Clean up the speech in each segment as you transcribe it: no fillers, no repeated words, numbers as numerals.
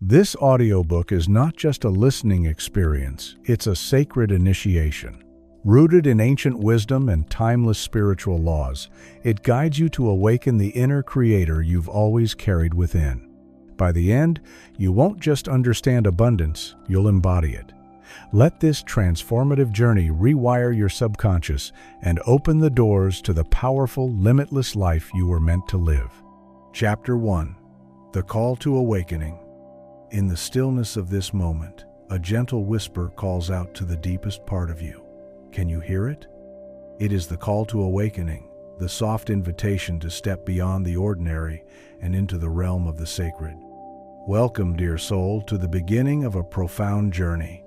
This audiobook is not just a listening experience, it's a sacred initiation. Rooted in ancient wisdom and timeless spiritual laws, it guides you to awaken the inner creator you've always carried within. By the end, you won't just understand abundance, you'll embody it. Let this transformative journey rewire your subconscious and open the doors to the powerful, limitless life you were meant to live. Chapter 1. The Call to Awakening. In the stillness of this moment, a gentle whisper calls out to the deepest part of you. Can you hear it? It is the call to awakening, the soft invitation to step beyond the ordinary and into the realm of the sacred. Welcome, dear soul, to the beginning of a profound journey.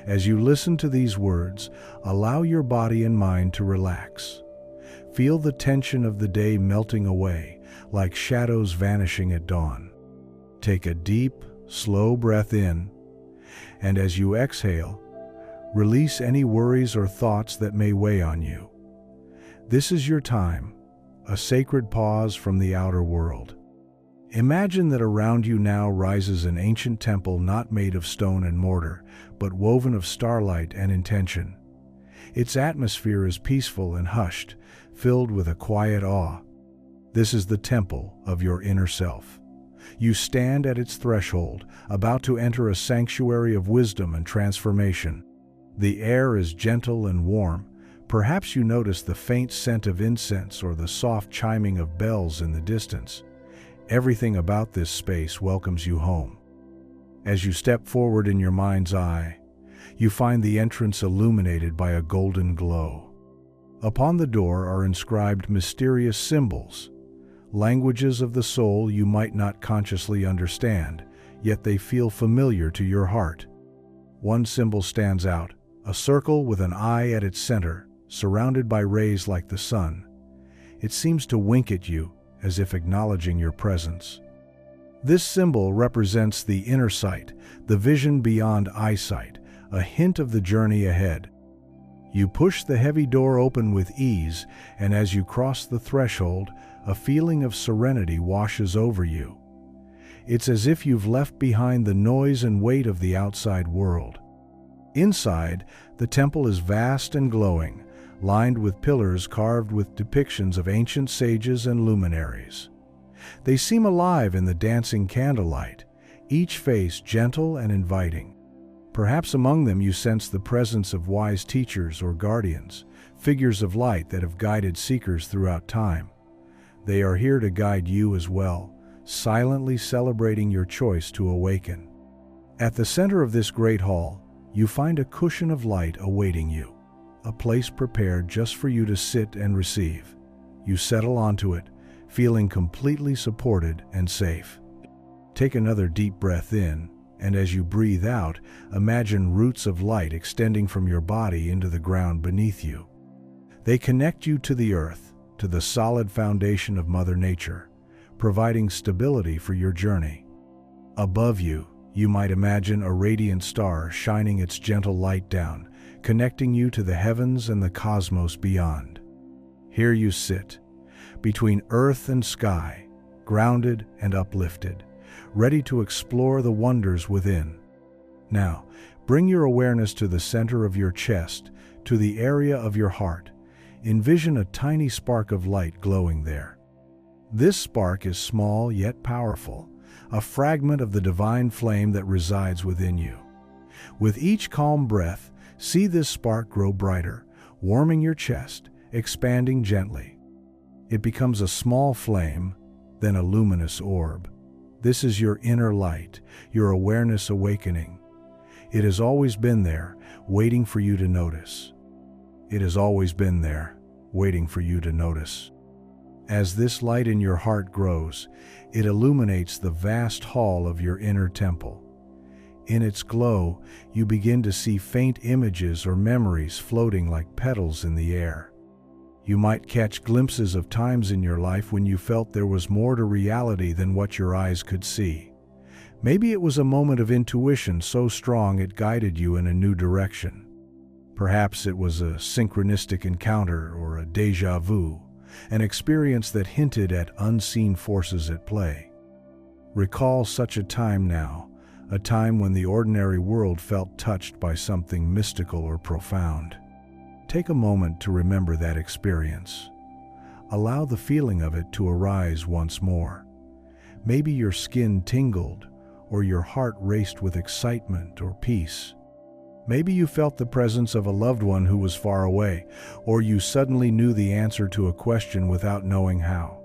As you listen to these words, allow your body and mind to relax. Feel the tension of the day melting away, like shadows vanishing at dawn. Take a deep, slow breath in, and as you exhale, release any worries or thoughts that may weigh on you. This is your time, a sacred pause from the outer world. Imagine that around you now rises an ancient temple not made of stone and mortar, but woven of starlight and intention. Its atmosphere is peaceful and hushed, filled with a quiet awe. This is the temple of your inner self. You stand at its threshold, about to enter a sanctuary of wisdom and transformation. The air is gentle and warm. Perhaps you notice the faint scent of incense or the soft chiming of bells in the distance. Everything about this space welcomes you home. As you step forward in your mind's eye, you find the entrance illuminated by a golden glow. Upon the door are inscribed mysterious symbols, languages of the soul you might not consciously understand, yet they feel familiar to your heart. One symbol stands out, a circle with an eye at its center, surrounded by rays like the sun. It seems to wink at you, as if acknowledging your presence. This symbol represents the inner sight, the vision beyond eyesight, a hint of the journey ahead. You push the heavy door open with ease, and as you cross the threshold, a feeling of serenity washes over you. It's as if you've left behind the noise and weight of the outside world. Inside, the temple is vast and glowing, lined with pillars carved with depictions of ancient sages and luminaries. They seem alive in the dancing candlelight, each face gentle and inviting. Perhaps among them you sense the presence of wise teachers or guardians, figures of light that have guided seekers throughout time. They are here to guide you as well, silently celebrating your choice to awaken. At the center of this great hall, you find a cushion of light awaiting you, a place prepared just for you to sit and receive. You settle onto it, feeling completely supported and safe. Take another deep breath in, and as you breathe out, imagine roots of light extending from your body into the ground beneath you. They connect you to the earth, to the solid foundation of Mother Nature, providing stability for your journey. Above you, you might imagine a radiant star shining its gentle light down, connecting you to the heavens and the cosmos beyond. Here you sit, between earth and sky, grounded and uplifted, ready to explore the wonders within. Now, bring your awareness to the center of your chest, to the area of your heart. Envision a tiny spark of light glowing there. This spark is small yet powerful, a fragment of the divine flame that resides within you. With each calm breath, see this spark grow brighter, warming your chest, expanding gently. It becomes a small flame, then a luminous orb. This is your inner light, your awareness awakening. It has always been there, waiting for you to notice. It has always been there, waiting for you to notice. As this light in your heart grows, it illuminates the vast hall of your inner temple. In its glow, you begin to see faint images or memories floating like petals in the air. You might catch glimpses of times in your life when you felt there was more to reality than what your eyes could see. Maybe it was a moment of intuition so strong it guided you in a new direction. Perhaps it was a synchronistic encounter or a déjà vu, an experience that hinted at unseen forces at play. Recall such a time now, a time when the ordinary world felt touched by something mystical or profound. Take a moment to remember that experience. Allow the feeling of it to arise once more. Maybe your skin tingled, or your heart raced with excitement or peace. Maybe you felt the presence of a loved one who was far away, or you suddenly knew the answer to a question without knowing how.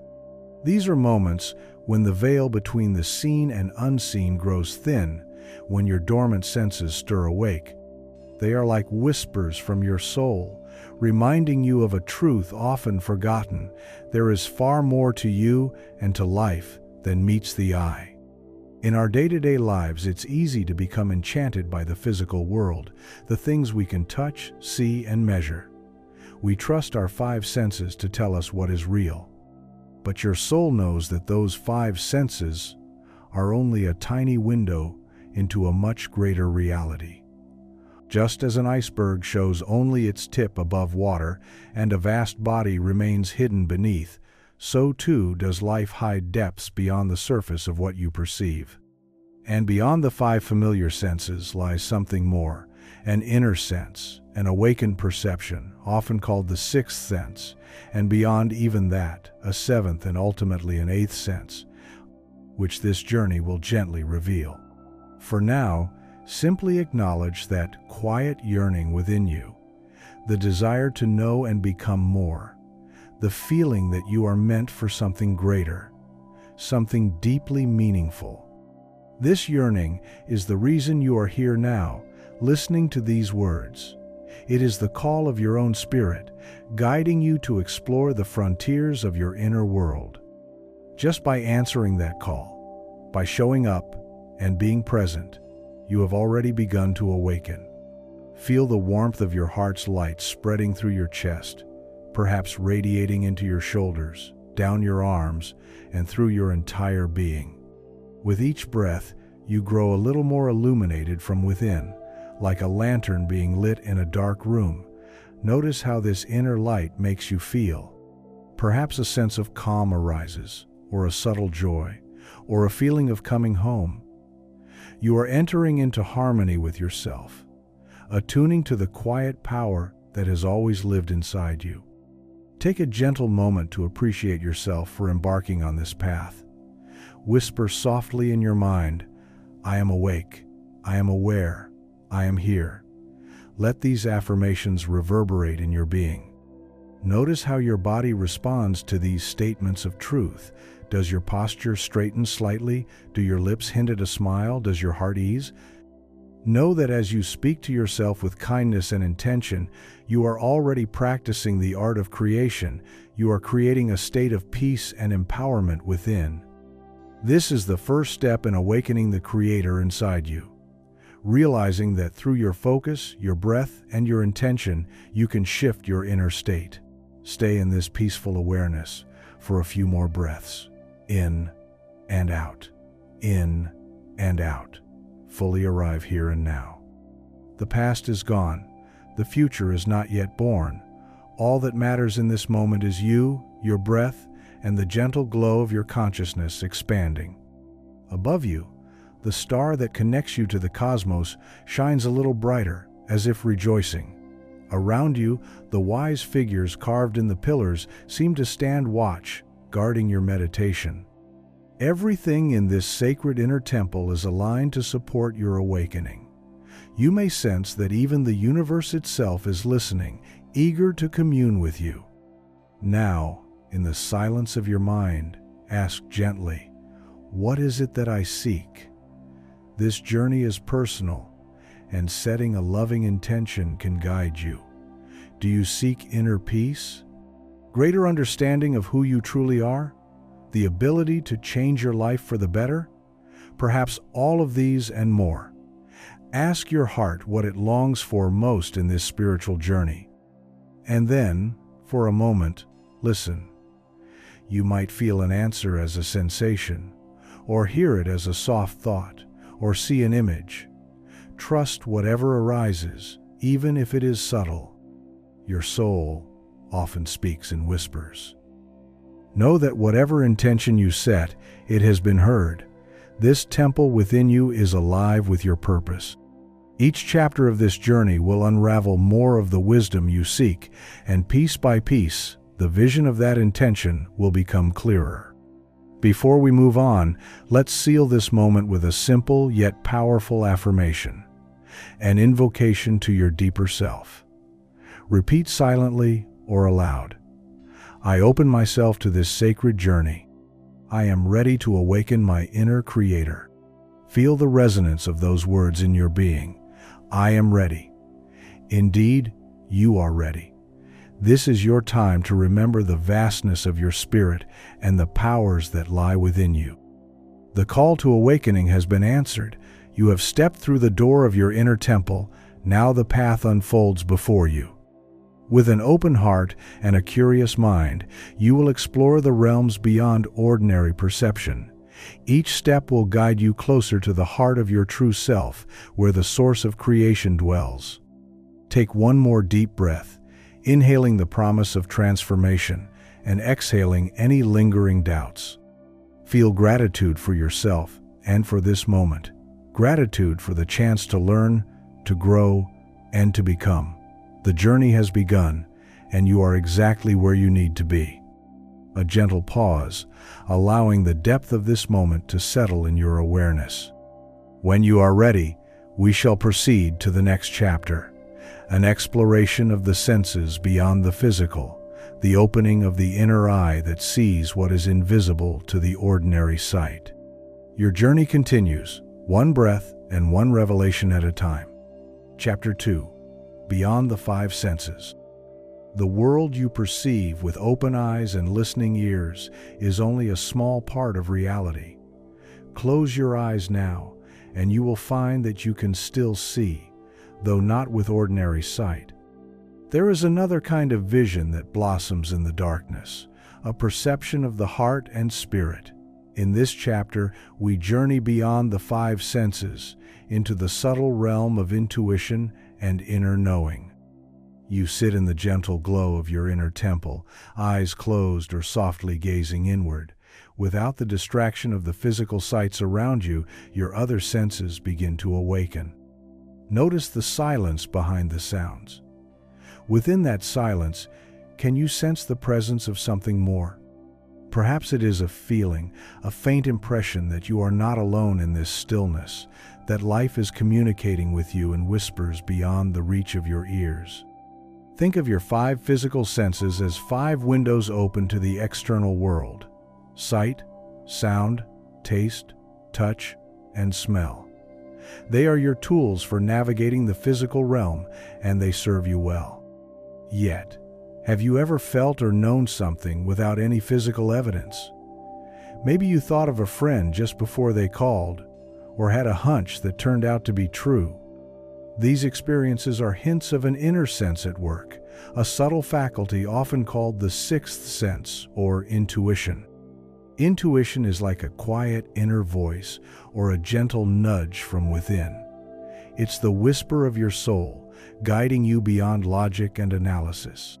These are moments when the veil between the seen and unseen grows thin, when your dormant senses stir awake. They are like whispers from your soul, reminding you of a truth often forgotten. There is far more to you and to life than meets the eye. In our day-to-day lives, it's easy to become enchanted by the physical world, the things we can touch, see, and measure. We trust our five senses to tell us what is real. But your soul knows that those five senses are only a tiny window into a much greater reality. Just as an iceberg shows only its tip above water and a vast body remains hidden beneath, so too does life hide depths beyond the surface of what you perceive. And beyond the five familiar senses lies something more, an inner sense, an awakened perception, often called the sixth sense, and beyond even that, a seventh and ultimately an eighth sense, which this journey will gently reveal. For now, simply acknowledge that quiet yearning within you, the desire to know and become more, the feeling that you are meant for something greater, something deeply meaningful. This yearning is the reason you are here now, listening to these words. It is the call of your own spirit, guiding you to explore the frontiers of your inner world. Just by answering that call, by showing up and being present, you have already begun to awaken. Feel the warmth of your heart's light spreading through your chest, perhaps radiating into your shoulders, down your arms, and through your entire being. With each breath, you grow a little more illuminated from within, like a lantern being lit in a dark room. Notice how this inner light makes you feel. Perhaps a sense of calm arises, or a subtle joy, or a feeling of coming home. You are entering into harmony with yourself, attuning to the quiet power that has always lived inside you. Take a gentle moment to appreciate yourself for embarking on this path. Whisper softly in your mind, "I am awake, I am aware, I am here." Let these affirmations reverberate in your being. Notice how your body responds to these statements of truth. Does your posture straighten slightly? Do your lips hint at a smile? Does your heart ease? Know that as you speak to yourself with kindness and intention, you are already practicing the art of creation. You are creating a state of peace and empowerment within. This is the first step in awakening the Creator inside you. Realizing that through your focus, your breath, and your intention, you can shift your inner state. Stay in this peaceful awareness for a few more breaths. In and out. In and out. Fully arrive here and now. The past is gone. The future is not yet born. All that matters in this moment is you, your breath, and the gentle glow of your consciousness expanding. Above you, the star that connects you to the cosmos shines a little brighter, as if rejoicing. Around you, the wise figures carved in the pillars seem to stand watch, guarding your meditation. Everything in this sacred inner temple is aligned to support your awakening. You may sense that even the universe itself is listening, eager to commune with you. Now, in the silence of your mind, ask gently, "What is it that I seek?" This journey is personal, and setting a loving intention can guide you. Do you seek inner peace? Greater understanding of who you truly are? The ability to change your life for the better? Perhaps all of these and more. Ask your heart what it longs for most in this spiritual journey. And then, for a moment, listen. You might feel an answer as a sensation, or hear it as a soft thought, or see an image. Trust whatever arises, even if it is subtle. Your soul often speaks in whispers. Know that whatever intention you set, it has been heard. This temple within you is alive with your purpose. Each chapter of this journey will unravel more of the wisdom you seek, and piece by piece, the vision of that intention will become clearer. Before we move on, let's seal this moment with a simple yet powerful affirmation, an invocation to your deeper self. Repeat silently or aloud. I open myself to this sacred journey. I am ready to awaken my inner creator. Feel the resonance of those words in your being. I am ready. Indeed, you are ready. This is your time to remember the vastness of your spirit and the powers that lie within you. The call to awakening has been answered. You have stepped through the door of your inner temple. Now the path unfolds before you. With an open heart and a curious mind, you will explore the realms beyond ordinary perception. Each step will guide you closer to the heart of your true self, where the source of creation dwells. Take one more deep breath, inhaling the promise of transformation and exhaling any lingering doubts. Feel gratitude for yourself and for this moment. Gratitude for the chance to learn, to grow, and to become. The journey has begun, and you are exactly where you need to be. A gentle pause, allowing the depth of this moment to settle in your awareness. When you are ready, we shall proceed to the next chapter, an exploration of the senses beyond the physical, the opening of the inner eye that sees what is invisible to the ordinary sight. Your journey continues, one breath and one revelation at a time. Chapter 2. Beyond the five senses. The world you perceive with open eyes and listening ears is only a small part of reality. Close your eyes now, and you will find that you can still see, though not with ordinary sight. There is another kind of vision that blossoms in the darkness, a perception of the heart and spirit. In this chapter, we journey beyond the five senses into the subtle realm of intuition and inner knowing. You sit in the gentle glow of your inner temple, eyes closed or softly gazing inward. Without the distraction of the physical sights around you, your other senses begin to awaken. Notice the silence behind the sounds. Within that silence, can you sense the presence of something more? Perhaps it is a feeling, a faint impression that you are not alone in this stillness, that life is communicating with you in whispers beyond the reach of your ears. Think of your five physical senses as five windows open to the external world: sight, sound, taste, touch, and smell. They are your tools for navigating the physical realm, and they serve you well. Yet, have you ever felt or known something without any physical evidence? Maybe you thought of a friend just before they called, or had a hunch that turned out to be true. These experiences are hints of an inner sense at work, a subtle faculty often called the sixth sense or intuition. Intuition is like a quiet inner voice or a gentle nudge from within. It's the whisper of your soul, guiding you beyond logic and analysis.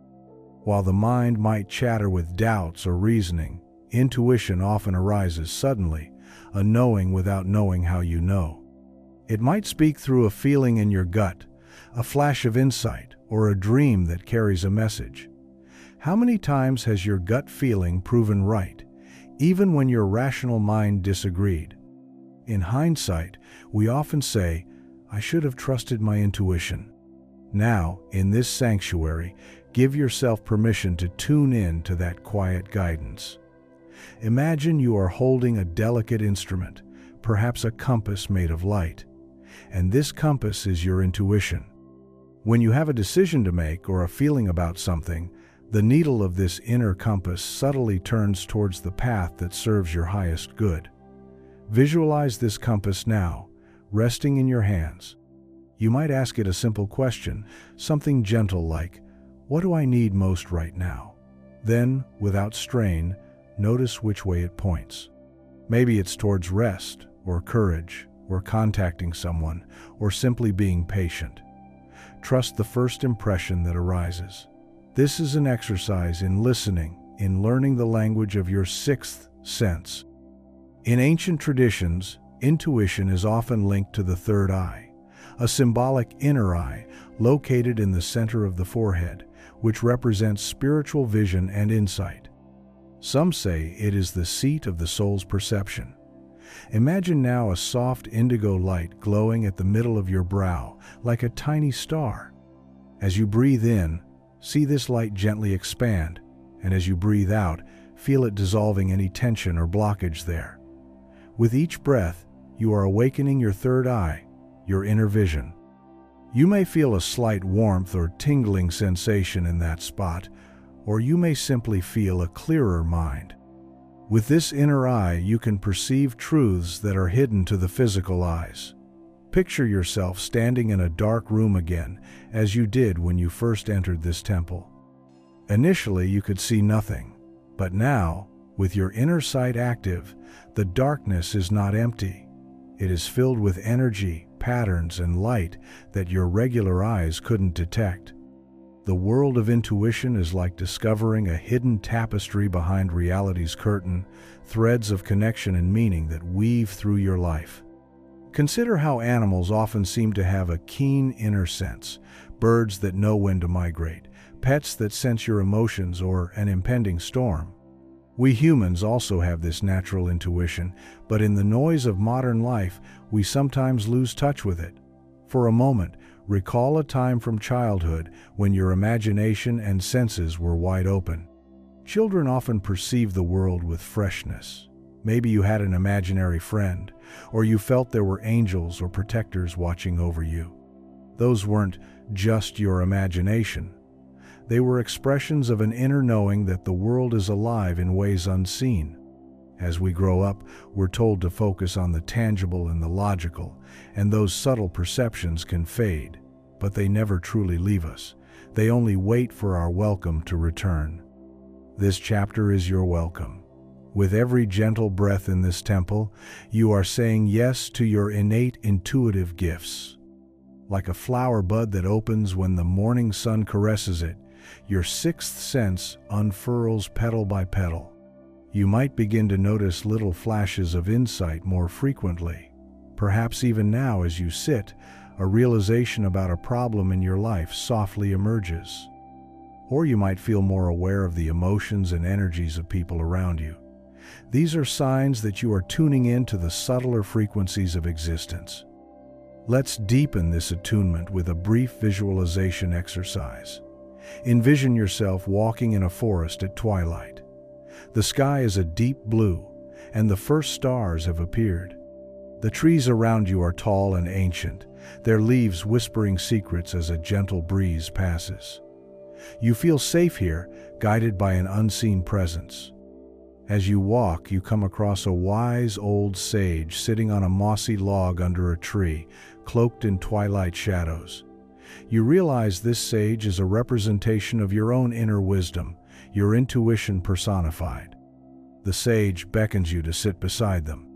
While the mind might chatter with doubts or reasoning, intuition often arises suddenly, a knowing without knowing how you know. It might speak through a feeling in your gut, a flash of insight, or a dream that carries a message. How many times has your gut feeling proven right, even when your rational mind disagreed? In hindsight, we often say, "I should have trusted my intuition." Now, in this sanctuary, give yourself permission to tune in to that quiet guidance. Imagine you are holding a delicate instrument, perhaps a compass made of light. And this compass is your intuition. When you have a decision to make or a feeling about something, the needle of this inner compass subtly turns towards the path that serves your highest good. Visualize this compass now, resting in your hands. You might ask it a simple question, something gentle like, "What do I need most right now?" Then, without strain, notice which way it points. Maybe it's towards rest, or courage, or contacting someone, or simply being patient. Trust the first impression that arises. This is an exercise in listening, in learning the language of your sixth sense. In ancient traditions, Intuition is often linked to the third eye, a symbolic inner eye located in the center of the forehead, which represents spiritual vision and insight. Some say it is the seat of the soul's perception. Imagine now a soft indigo light glowing at the middle of your brow, like a tiny star. As you breathe in, see this light gently expand, and as you breathe out, feel it dissolving any tension or blockage there. With each breath, you are awakening your third eye, your inner vision. You may feel a slight warmth or tingling sensation in that spot, or you may simply feel a clearer mind. With this inner eye, you can perceive truths that are hidden to the physical eyes. Picture yourself standing in a dark room again, as you did when you first entered this temple. Initially, you could see nothing, but now, with your inner sight active, the darkness is not empty. It is filled with energy, patterns, and light that your regular eyes couldn't detect. The world of intuition is like discovering a hidden tapestry behind reality's curtain, threads of connection and meaning that weave through your life. Consider how animals often seem to have a keen inner sense, birds that know when to migrate, pets that sense your emotions or an impending storm. We humans also have this natural intuition, but in the noise of modern life, we sometimes lose touch with it. For a moment, recall a time from childhood when your imagination and senses were wide open. Children often perceive the world with freshness. Maybe you had an imaginary friend, or you felt there were angels or protectors watching over you. Those weren't just your imagination. They were expressions of an inner knowing that the world is alive in ways unseen. As we grow up, we're told to focus on the tangible and the logical, and those subtle perceptions can fade, but they never truly leave us. They only wait for our welcome to return. This chapter is your welcome. With every gentle breath in this temple, you are saying yes to your innate intuitive gifts. Like a flower bud that opens when the morning sun caresses it, your sixth sense unfurls petal by petal. You might begin to notice little flashes of insight more frequently. Perhaps even now as you sit, a realization about a problem in your life softly emerges. Or you might feel more aware of the emotions and energies of people around you. These are signs that you are tuning in to the subtler frequencies of existence. Let's deepen this attunement with a brief visualization exercise. Envision yourself walking in a forest at twilight. The sky is a deep blue, and the first stars have appeared. The trees around you are tall and ancient, their leaves whispering secrets as a gentle breeze passes. You feel safe here, guided by an unseen presence. As you walk, you come across a wise old sage sitting on a mossy log under a tree, cloaked in twilight shadows. You realize this sage is a representation of your own inner wisdom, your intuition personified. The sage beckons you to sit beside them.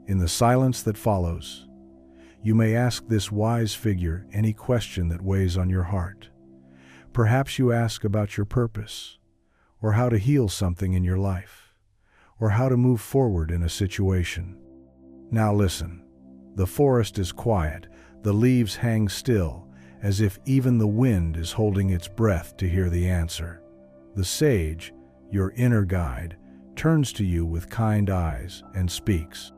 In the silence that follows, you may ask this wise figure any question that weighs on your heart. Perhaps you ask about your purpose, or how to heal something in your life, or how to move forward in a situation. Now listen. The forest is quiet, the leaves hang still, as if even the wind is holding its breath to hear the answer. The sage, your inner guide, turns to you with kind eyes and speaks.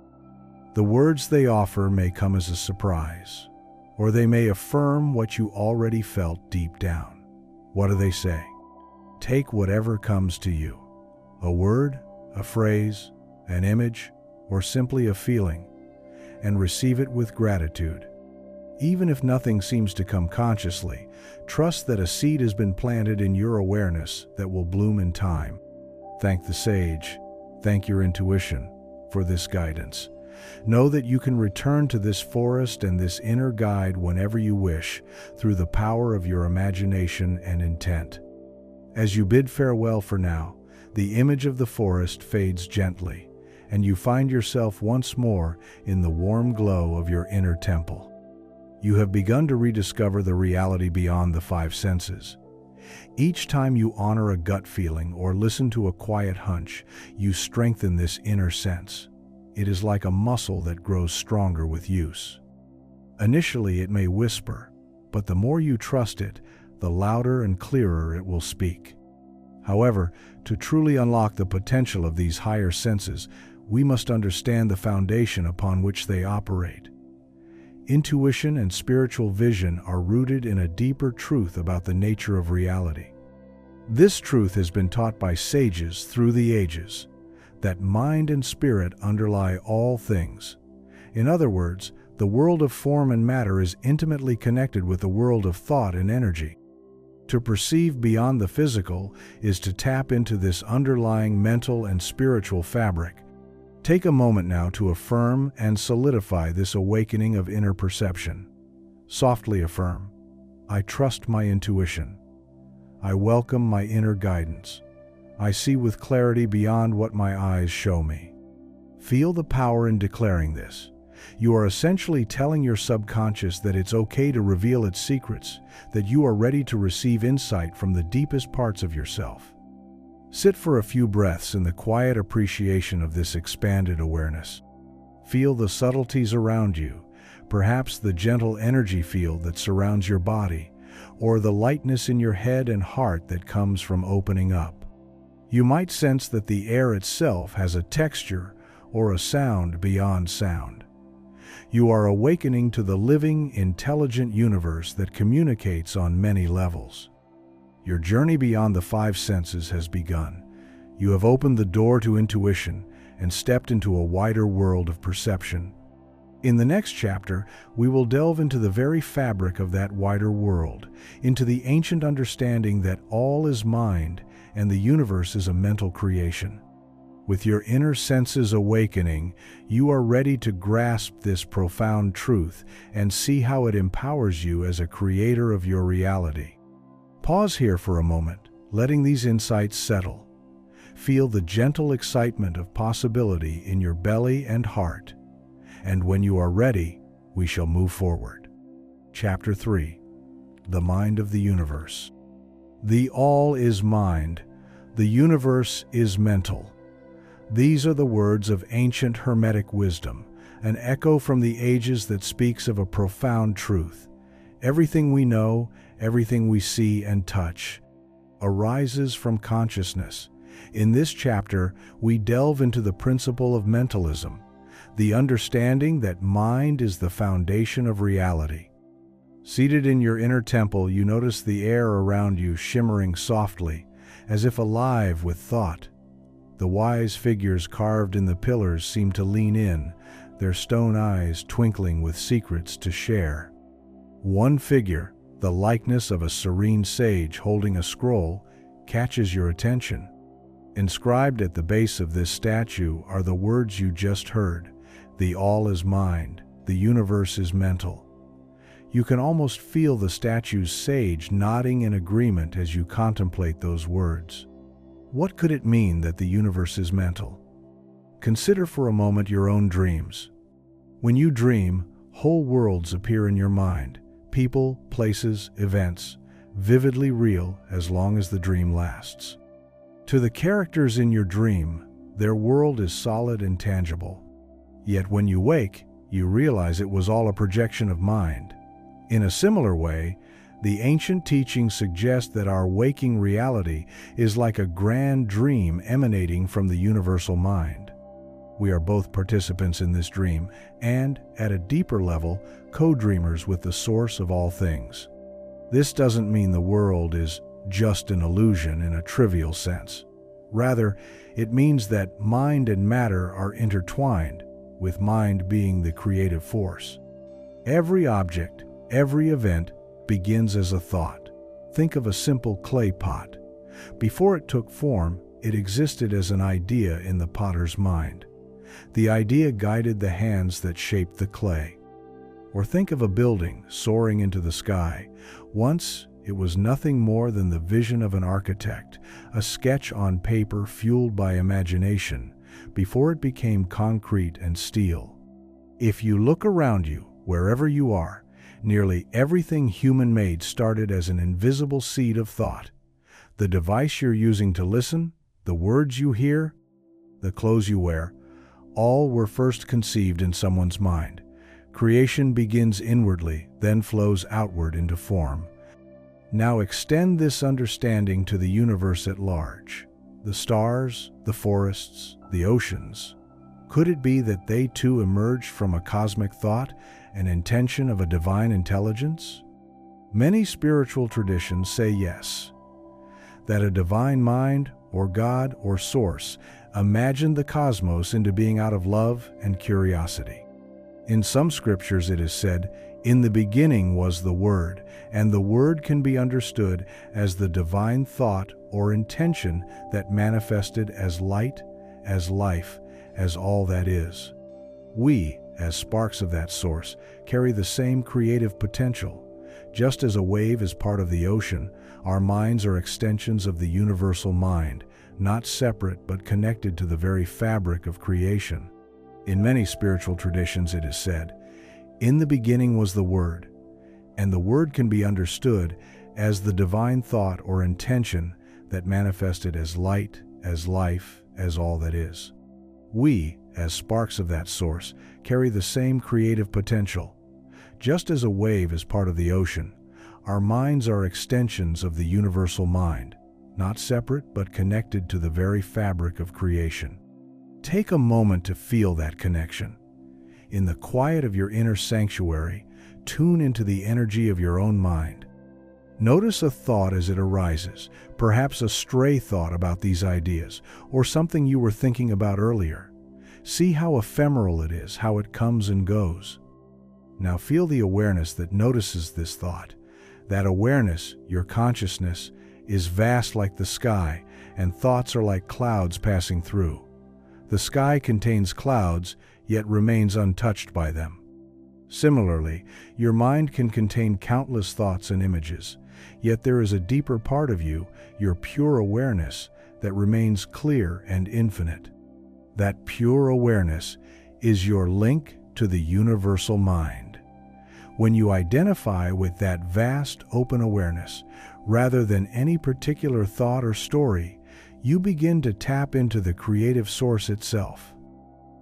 The words they offer may come as a surprise, or they may affirm what you already felt deep down. What do they say? Take whatever comes to you. A word, a phrase, an image, or simply a feeling, and receive it with gratitude. Even if nothing seems to come consciously, trust that a seed has been planted in your awareness that will bloom in time. Thank the sage, thank your intuition for this guidance. Know that you can return to this forest and this inner guide whenever you wish, through the power of your imagination and intent. As you bid farewell for now, the image of the forest fades gently, and you find yourself once more in the warm glow of your inner temple. You have begun to rediscover the reality beyond the five senses. Each time you honor a gut feeling or listen to a quiet hunch, you strengthen this inner sense. it is like a muscle that grows stronger with use. Initially, it may whisper, but the more you trust it, the louder and clearer it will speak. However, to truly unlock the potential of these higher senses, we must understand the foundation upon which they operate. Intuition and spiritual vision are rooted in a deeper truth about the nature of reality. This truth has been taught by sages through the ages, that mind and spirit underlie all things. In other words, the world of form and matter is intimately connected with the world of thought and energy. To perceive beyond the physical is to tap into this underlying mental and spiritual fabric. Take a moment now to affirm and solidify this awakening of inner perception. Softly affirm, "I trust my intuition. I welcome my inner guidance. I see with clarity beyond what my eyes show me." Feel the power in declaring this. You are essentially telling your subconscious that it's okay to reveal its secrets, that you are ready to receive insight from the deepest parts of yourself. Sit for a few breaths in the quiet appreciation of this expanded awareness. Feel the subtleties around you, perhaps the gentle energy field that surrounds your body, or the lightness in your head and heart that comes from opening up. You might sense that the air itself has a texture or a sound beyond sound. You are awakening to the living, intelligent universe that communicates on many levels. Your journey beyond the five senses has begun. You have opened the door to intuition and stepped into a wider world of perception. In the next chapter, we will delve into the very fabric of that wider world, into the ancient understanding that all is mind and the universe is a mental creation. With your inner senses awakening, you are ready to grasp this profound truth and see how it empowers you as a creator of your reality. Pause here for a moment, letting these insights settle. Feel the gentle excitement of possibility in your belly and heart. And when you are ready, we shall move forward. Chapter 3. The Mind of the Universe. The all is mind. The universe is mental. These are the words of ancient Hermetic wisdom, an echo from the ages that speaks of a profound truth. Everything we know, everything we see and touch, arises from consciousness. In this chapter, we delve into the principle of mentalism, the understanding that mind is the foundation of reality. Seated in your inner temple, you notice the air around you shimmering softly, as if alive with thought. The wise figures carved in the pillars seem to lean in, their stone eyes twinkling with secrets to share. One figure, the likeness of a serene sage holding a scroll, catches your attention. Inscribed at the base of this statue are the words you just heard: "The all is mind, the universe is mental." You can almost feel the statue's sage nodding in agreement as you contemplate those words. What could it mean that the universe is mental? Consider for a moment your own dreams. When you dream, whole worlds appear in your mind, people, places, events, vividly real as long as the dream lasts. To the characters in your dream, their world is solid and tangible. Yet when you wake, you realize it was all a projection of mind. In a similar way, the ancient teachings suggest that our waking reality is like a grand dream emanating from the universal mind. We are both participants in this dream and, at a deeper level, co-dreamers with the source of all things. This doesn't mean the world is just an illusion in a trivial sense. Rather, it means that mind and matter are intertwined, with mind being the creative force. Every object, every event, begins as a thought. Think of a simple clay pot. Before it took form, it existed as an idea in the potter's mind. The idea guided the hands that shaped the clay. Or think of a building soaring into the sky. Once, it was nothing more than the vision of an architect, a sketch on paper fueled by imagination, before it became concrete and steel. If you look around you, wherever you are, nearly everything human-made started as an invisible seed of thought. The device you're using to listen, the words you hear, the clothes you wear, All were first conceived in someone's mind. Creation begins inwardly, then flows outward into form. Now extend this understanding to the universe at large. The stars, the forests, the oceans. Could it be that they too emerged from a cosmic thought, an intention of a divine intelligence? Many spiritual traditions say yes, that a divine mind, or God, or source, imagined the cosmos into being out of love and curiosity. In some scriptures it is said, "In the beginning was the Word," and the Word can be understood as the divine thought or intention that manifested as light, as life, as all that is. We, as sparks of that source, carry the same creative potential. Just as a wave is part of the ocean, our minds are extensions of the universal mind, not separate but connected to the very fabric of creation. In many spiritual traditions it is said, "In the beginning was the Word," and the Word can be understood as the divine thought or intention that manifested as light, as life, as all that is. We, as sparks of that source, carry the same creative potential. Just as a wave is part of the ocean, our minds are extensions of the universal mind, not separate but connected to the very fabric of creation. Take a moment to feel that connection. In the quiet of your inner sanctuary, tune into the energy of your own mind. Notice a thought as it arises, perhaps a stray thought about these ideas, or something you were thinking about earlier. See how ephemeral it is, how it comes and goes. Now feel the awareness that notices this thought. That awareness, your consciousness, is vast like the sky, and thoughts are like clouds passing through. The sky contains clouds, yet remains untouched by them. Similarly, your mind can contain countless thoughts and images, yet there is a deeper part of you, your pure awareness, that remains clear and infinite. That pure awareness is your link to the universal mind. When you identify with that vast, open awareness, rather than any particular thought or story, you begin to tap into the creative source itself.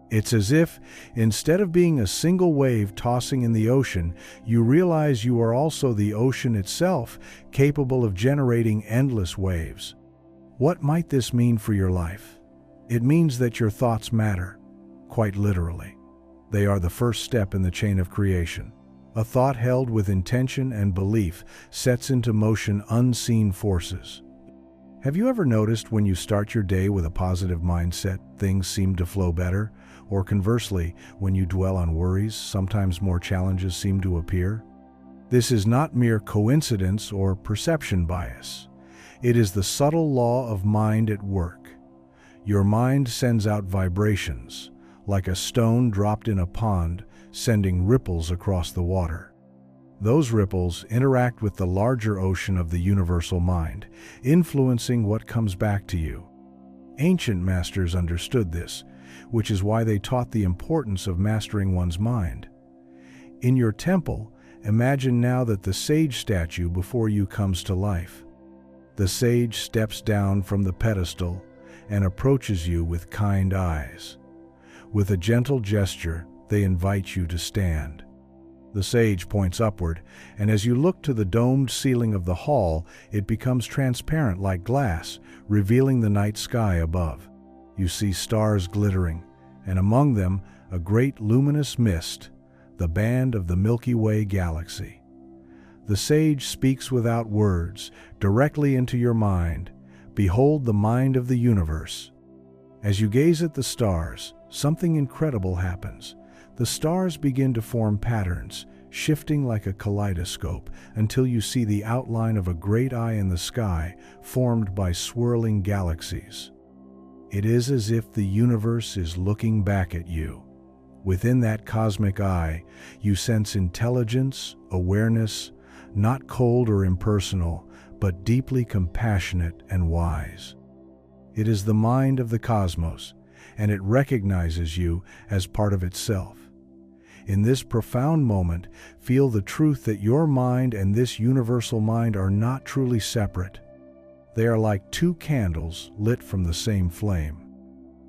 It's as if, instead of being a single wave tossing in the ocean, you realize you are also the ocean itself, capable of generating endless waves. What might this mean for your life? It means that your thoughts matter, quite literally. They are the first step in the chain of creation. A thought held with intention and belief sets into motion unseen forces. Have you ever noticed when you start your day with a positive mindset, things seem to flow better? Or conversely, when you dwell on worries, sometimes more challenges seem to appear? This is not mere coincidence or perception bias. It is the subtle law of mind at work. Your mind sends out vibrations, like a stone dropped in a pond, sending ripples across the water. Those ripples interact with the larger ocean of the universal mind, influencing what comes back to you. Ancient masters understood this, which is why they taught the importance of mastering one's mind. In your temple, imagine now that the sage statue before you comes to life. The sage steps down from the pedestal and approaches you with kind eyes. With a gentle gesture, they invite you to stand. The sage points upward, and as you look to the domed ceiling of the hall, it becomes transparent like glass, revealing the night sky above. You see stars glittering, and among them a great luminous mist, the band of the Milky Way galaxy. The sage speaks without words, directly into your mind. Behold the mind of the universe. As you gaze at the stars, something incredible happens. The stars begin to form patterns, shifting like a kaleidoscope, until you see the outline of a great eye in the sky, formed by swirling galaxies. It is as if the universe is looking back at you. Within that cosmic eye, you sense intelligence, awareness, not cold or impersonal, but deeply compassionate and wise. It is the mind of the cosmos, and it recognizes you as part of itself. In this profound moment, feel the truth that your mind and this universal mind are not truly separate. They are like two candles lit from the same flame.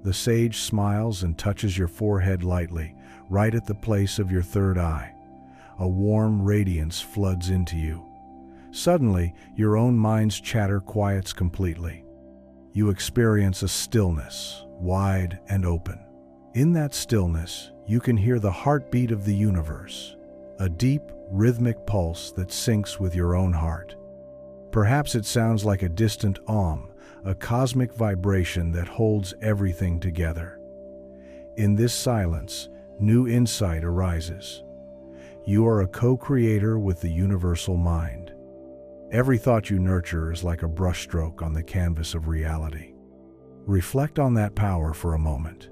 The sage smiles and touches your forehead lightly, right at the place of your third eye. A warm radiance floods into you. Suddenly, your own mind's chatter quiets completely. You experience a stillness, wide and open. In that stillness, you can hear the heartbeat of the universe, a deep, rhythmic pulse that syncs with your own heart. Perhaps it sounds like a distant Om, a cosmic vibration that holds everything together. In this silence, new insight arises. You are a co-creator with the universal mind. Every thought you nurture is like a brushstroke on the canvas of reality. Reflect on that power for a moment.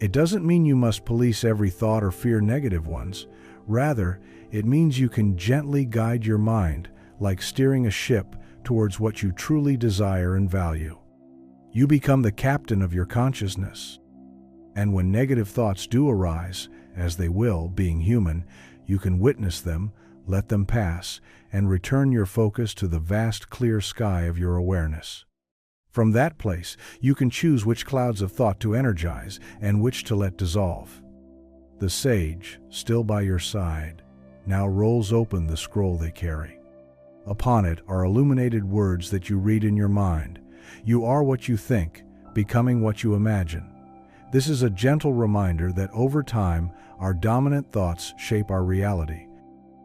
It doesn't mean you must police every thought or fear negative ones. Rather, it means you can gently guide your mind, like steering a ship towards what you truly desire and value. You become the captain of your consciousness. And when negative thoughts do arise, as they will, being human, you can witness them, let them pass, and return your focus to the vast clear sky of your awareness. From that place, you can choose which clouds of thought to energize and which to let dissolve. The sage, still by your side, now rolls open the scroll they carry. Upon it are illuminated words that you read in your mind. You are what you think, becoming what you imagine. This is a gentle reminder that over time, our dominant thoughts shape our reality,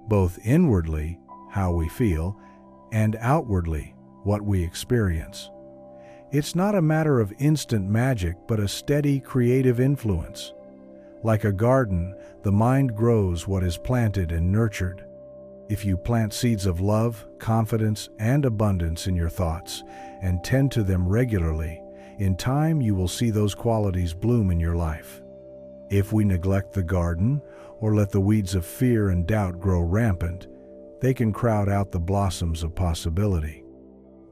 both inwardly, how we feel, and outwardly, what we experience. It's not a matter of instant magic, but a steady, creative influence. Like a garden, the mind grows what is planted and nurtured. If you plant seeds of love, confidence, and abundance in your thoughts, and tend to them regularly, in time you will see those qualities bloom in your life. If we neglect the garden, or let the weeds of fear and doubt grow rampant, they can crowd out the blossoms of possibility.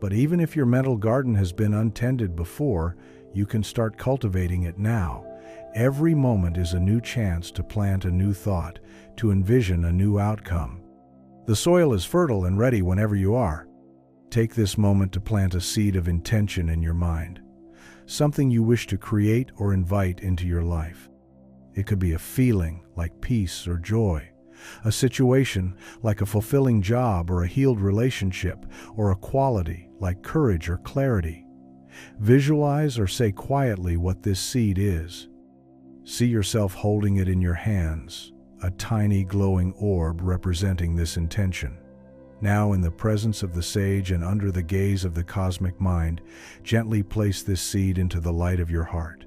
But even if your mental garden has been untended before, you can start cultivating it now. Every moment is a new chance to plant a new thought, to envision a new outcome. The soil is fertile and ready whenever you are. Take this moment to plant a seed of intention in your mind, something you wish to create or invite into your life. It could be a feeling like peace or joy, a situation like a fulfilling job or a healed relationship, or a quality like courage or clarity. Visualize or say quietly what this seed is. See yourself holding it in your hands, a tiny glowing orb representing this intention. Now, in the presence of the sage and under the gaze of the cosmic mind, gently place this seed into the light of your heart.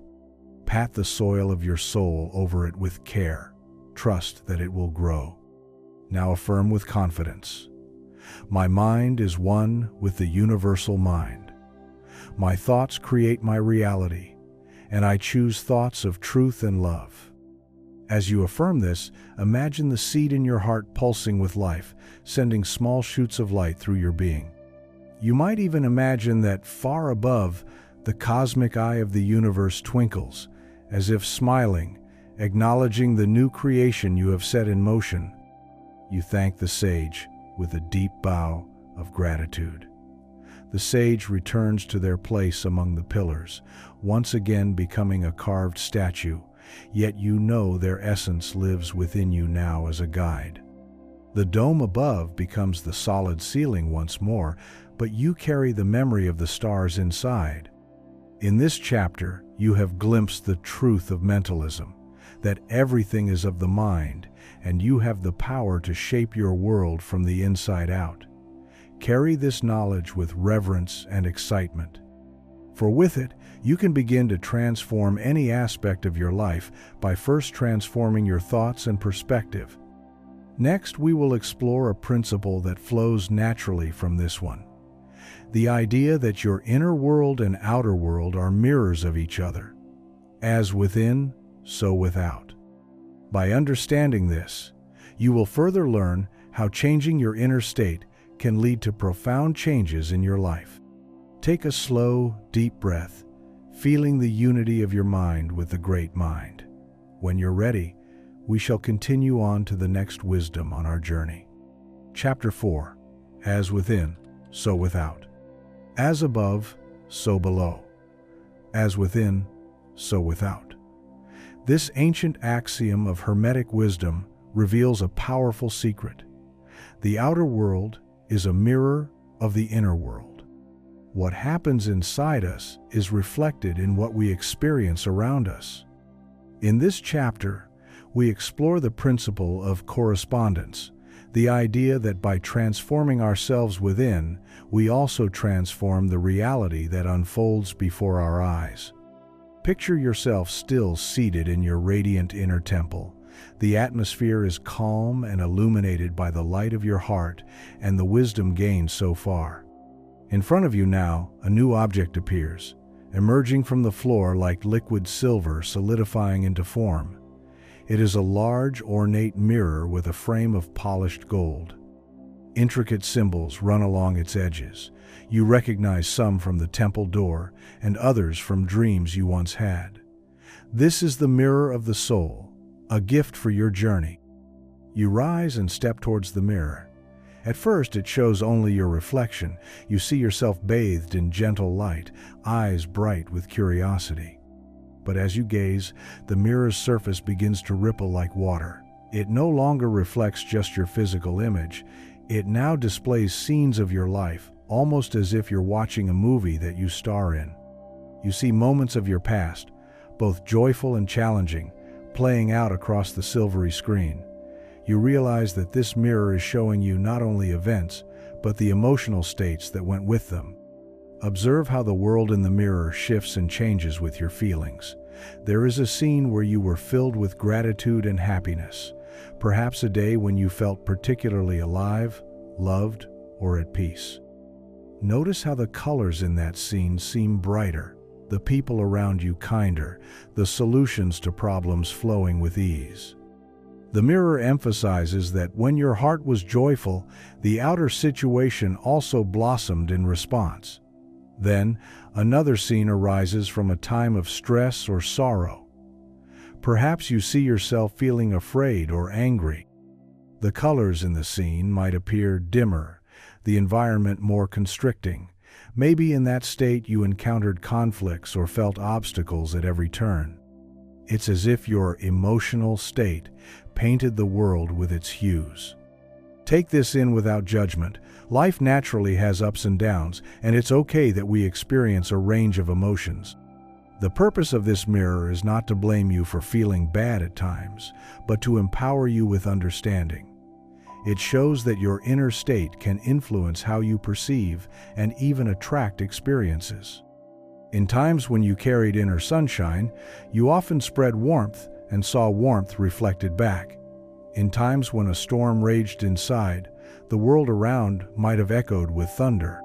Pat the soil of your soul over it with care. Trust that it will grow. Now affirm with confidence. My mind is one with the universal mind. My thoughts create my reality, and I choose thoughts of truth and love. As you affirm this, imagine the seed in your heart pulsing with life, sending small shoots of light through your being. You might even imagine that far above, the cosmic eye of the universe twinkles, as if smiling, acknowledging the new creation you have set in motion. You thank the sage with a deep bow of gratitude. The sage returns to their place among the pillars, once again becoming a carved statue, yet you know their essence lives within you now as a guide. The dome above becomes the solid ceiling once more, but you carry the memory of the stars inside. In this chapter, you have glimpsed the truth of mentalism, that everything is of the mind, and you have the power to shape your world from the inside out. Carry this knowledge with reverence and excitement, for with it, you can begin to transform any aspect of your life by first transforming your thoughts and perspective. Next, we will explore a principle that flows naturally from this one: the idea that your inner world and outer world are mirrors of each other. As within, so without. By understanding this, you will further learn how changing your inner state can lead to profound changes in your life. Take a slow, deep breath, feeling the unity of your mind with the great mind. When you're ready, we shall continue on to the next wisdom on our journey. Chapter 4. As within, so without. As above, so below. As within, so without. This ancient axiom of Hermetic wisdom reveals a powerful secret. The outer world is a mirror of the inner world. What happens inside us is reflected in what we experience around us. In this chapter, we explore the principle of correspondence, the idea that by transforming ourselves within, we also transform the reality that unfolds before our eyes. Picture yourself still seated in your radiant inner temple. The atmosphere is calm and illuminated by the light of your heart and the wisdom gained so far. In front of you now, a new object appears, emerging from the floor like liquid silver solidifying into form. It is a large, ornate mirror with a frame of polished gold. Intricate symbols run along its edges. You recognize some from the temple door and others from dreams you once had. This is the mirror of the soul, a gift for your journey. You rise and step towards the mirror. At first, it shows only your reflection. You see yourself bathed in gentle light, eyes bright with curiosity. But as you gaze, the mirror's surface begins to ripple like water. It no longer reflects just your physical image. It now displays scenes of your life, almost as if you're watching a movie that you star in. You see moments of your past, both joyful and challenging, playing out across the silvery screen. You realize that this mirror is showing you not only events, but the emotional states that went with them. Observe how the world in the mirror shifts and changes with your feelings. There is a scene where you were filled with gratitude and happiness, perhaps a day when you felt particularly alive, loved, or at peace. Notice how the colors in that scene seem brighter, the people around you kinder, the solutions to problems flowing with ease. The mirror emphasizes that when your heart was joyful, the outer situation also blossomed in response. Then, another scene arises from a time of stress or sorrow. Perhaps you see yourself feeling afraid or angry. The colors in the scene might appear dimmer, the environment more constricting. Maybe in that state you encountered conflicts or felt obstacles at every turn. It's as if your emotional state painted the world with its hues. Take this in without judgment. Life naturally has ups and downs, and it's okay that we experience a range of emotions. The purpose of this mirror is not to blame you for feeling bad at times, but to empower you with understanding. It shows that your inner state can influence how you perceive and even attract experiences. In times when you carried inner sunshine, you often spread warmth and saw warmth reflected back. In times when a storm raged inside, the world around might have echoed with thunder.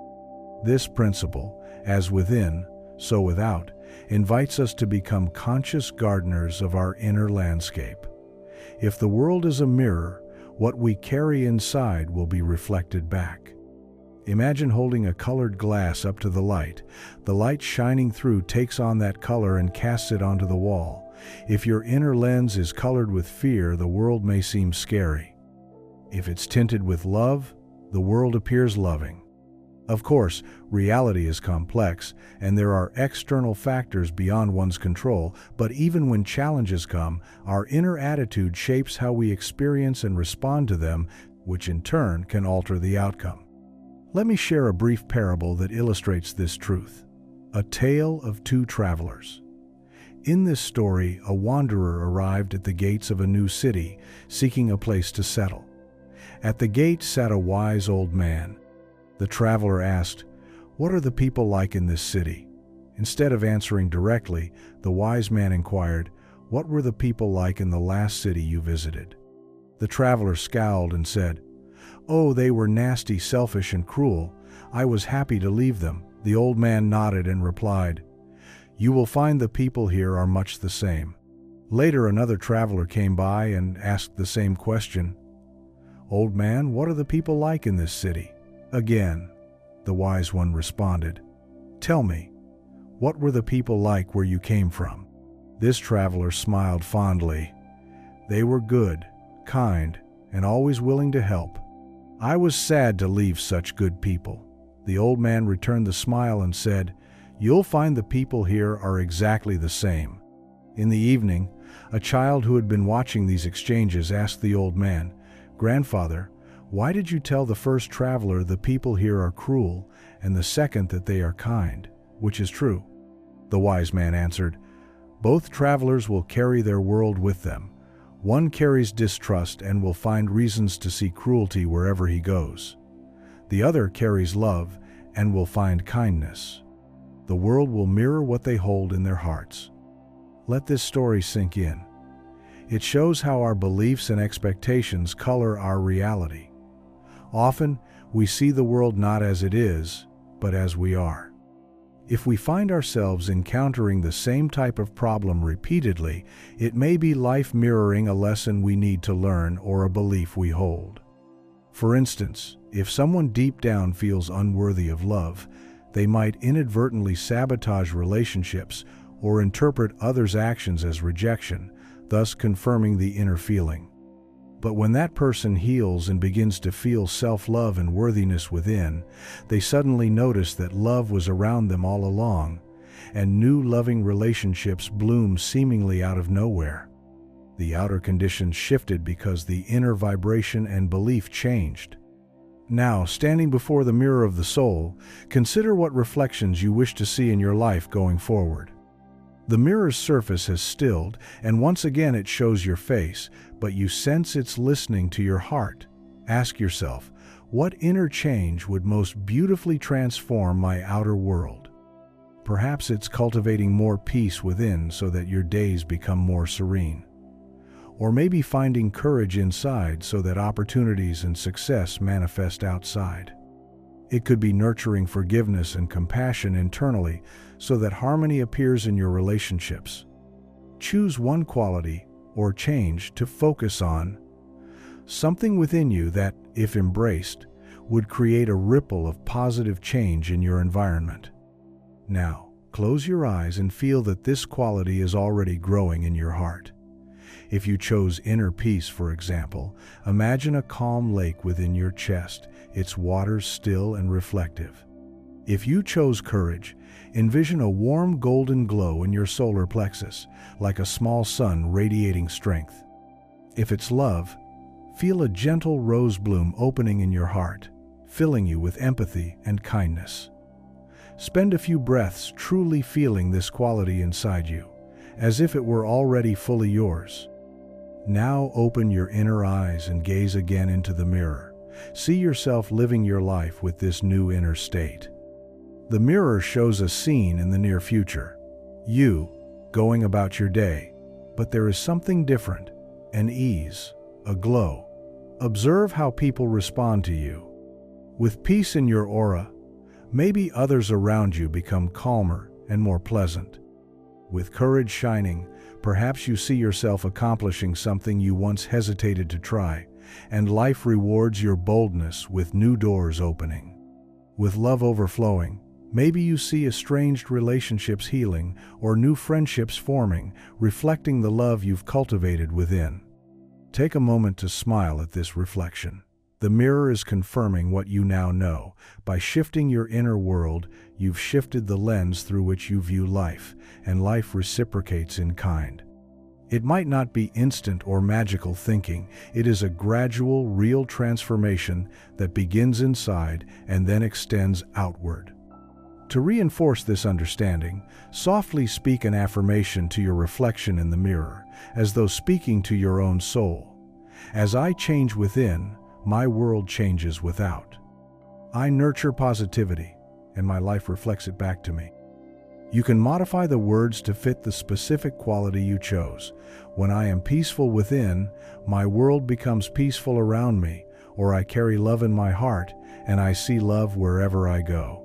This principle, as within, so without, invites us to become conscious gardeners of our inner landscape. If the world is a mirror, what we carry inside will be reflected back. Imagine holding a colored glass up to the light. The light shining through takes on that color and casts it onto the wall. If your inner lens is colored with fear, the world may seem scary. If it's tinted with love, the world appears loving. Of course, reality is complex, and there are external factors beyond one's control, but even when challenges come, our inner attitude shapes how we experience and respond to them, which in turn can alter the outcome. Let me share a brief parable that illustrates this truth. A tale of two travelers. In this story, a wanderer arrived at the gates of a new city, seeking a place to settle. At the gate sat a wise old man. The traveler asked, "What are the people like in this city?" Instead of answering directly, the wise man inquired, "What were the people like in the last city you visited?" The traveler scowled and said, "Oh, they were nasty, selfish, and cruel. I was happy to leave them." The old man nodded and replied, "You will find the people here are much the same." Later, another traveler came by and asked the same question. "Old man, what are the people like in this city?" Again, the wise one responded, "Tell me, what were the people like where you came from?" This traveler smiled fondly. "They were good, kind, and always willing to help. I was sad to leave such good people." The old man returned the smile and said, "You'll find the people here are exactly the same. In the evening, a child who had been watching these exchanges asked the old man, "Grandfather, why did you tell the first traveler the people here are cruel, and the second that they are kind? Which is true?" The wise man answered, "Both travelers will carry their world with them. One carries distrust and will find reasons to see cruelty wherever he goes. The other carries love and will find kindness. The world will mirror what they hold in their hearts." Let this story sink in. It shows how our beliefs and expectations color our reality. Often, we see the world not as it is, but as we are. If we find ourselves encountering the same type of problem repeatedly, it may be life mirroring a lesson we need to learn or a belief we hold. For instance, if someone deep down feels unworthy of love, they might inadvertently sabotage relationships or interpret others' actions as rejection, thus confirming the inner feeling. But when that person heals and begins to feel self-love and worthiness within, they suddenly notice that love was around them all along, and new loving relationships bloom seemingly out of nowhere. The outer conditions shifted because the inner vibration and belief changed. Now, standing before the mirror of the soul, consider what reflections you wish to see in your life going forward. The mirror's surface has stilled, and once again it shows your face, but you sense it's listening to your heart. Ask yourself, what inner change would most beautifully transform my outer world? Perhaps it's cultivating more peace within so that your days become more serene. Or maybe finding courage inside so that opportunities and success manifest outside. It could be nurturing forgiveness and compassion internally so that harmony appears in your relationships. Choose one quality or change to focus on, something within you that, if embraced, would create a ripple of positive change in your environment. Now, close your eyes and feel that this quality is already growing in your heart. If you chose inner peace, for example, imagine a calm lake within your chest, its waters still and reflective. If you chose courage, envision a warm golden glow in your solar plexus, like a small sun radiating strength. If it's love, feel a gentle rose bloom opening in your heart, filling you with empathy and kindness. Spend a few breaths truly feeling this quality inside you, as if it were already fully yours. Now open your inner eyes and gaze again into the mirror. See yourself living your life with this new inner state. The mirror shows a scene in the near future. You, going about your day, but there is something different, an ease, a glow. Observe how people respond to you. With peace in your aura, maybe others around you become calmer and more pleasant. With courage shining, perhaps you see yourself accomplishing something you once hesitated to try, and life rewards your boldness with new doors opening. With love overflowing, maybe you see estranged relationships healing or new friendships forming, reflecting the love you've cultivated within. Take a moment to smile at this reflection. The mirror is confirming what you now know. By shifting your inner world, you've shifted the lens through which you view life, and life reciprocates in kind. It might not be instant or magical thinking. It is a gradual, real transformation that begins inside and then extends outward. To reinforce this understanding, softly speak an affirmation to your reflection in the mirror, as though speaking to your own soul. As I change within, my world changes without. I nurture positivity, and my life reflects it back to me. You can modify the words to fit the specific quality you chose. When I am peaceful within, my world becomes peaceful around me, or I carry love in my heart, and I see love wherever I go.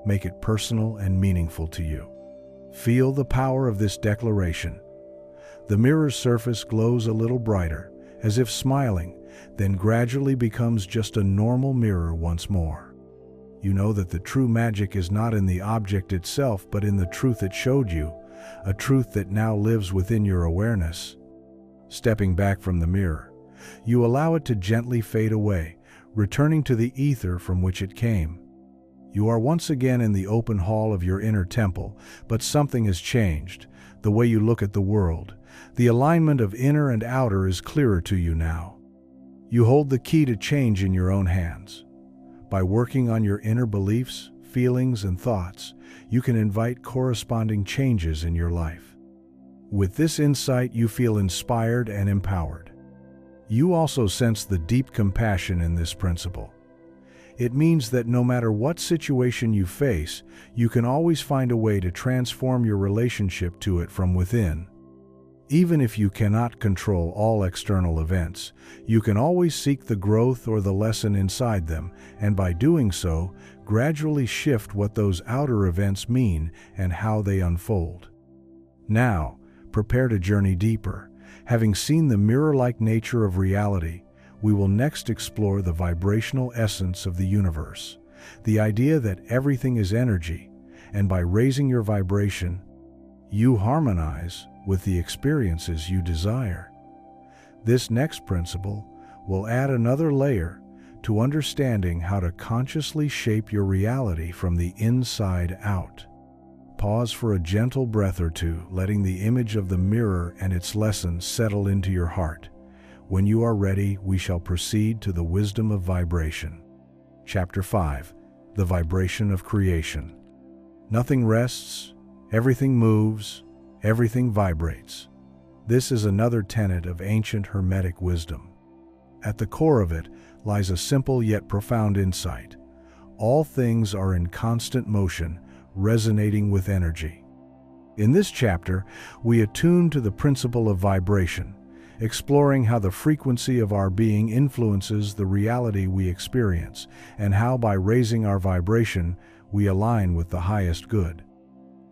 Make it personal and meaningful to you. Feel the power of this declaration. The mirror's surface glows a little brighter, as if smiling, then gradually becomes just a normal mirror once more. You know that the true magic is not in the object itself, but in the truth it showed you, a truth that now lives within your awareness. Stepping back from the mirror, you allow it to gently fade away, returning to the ether from which it came. You are once again in the open hall of your inner temple, but something has changed. the way you look at the world. The alignment of inner and outer is clearer to you now. You hold the key to change in your own hands. By working on your inner beliefs, feelings, and thoughts, you can invite corresponding changes in your life. With this insight, you feel inspired and empowered. You also sense the deep compassion in this principle. It means that no matter what situation you face, you can always find a way to transform your relationship to it from within. Even if you cannot control all external events, you can always seek the growth or the lesson inside them, and by doing so, gradually shift what those outer events mean and how they unfold. Now, prepare to journey deeper. Having seen the mirror-like nature of reality, we will next explore the vibrational essence of the universe, the idea that everything is energy, and by raising your vibration, you harmonize with the experiences you desire. This next principle will add another layer to understanding how to consciously shape your reality from the inside out. Pause for a gentle breath or two, letting the image of the mirror and its lessons settle into your heart. When you are ready, we shall proceed to the wisdom of vibration. Chapter 5. The Vibration of Creation. Nothing rests, everything moves, everything vibrates. This is another tenet of ancient Hermetic wisdom. At the core of it lies a simple yet profound insight. All things are in constant motion, resonating with energy. In this chapter, we attune to the principle of vibration, exploring how the frequency of our being influences the reality we experience, and how by raising our vibration, we align with the highest good.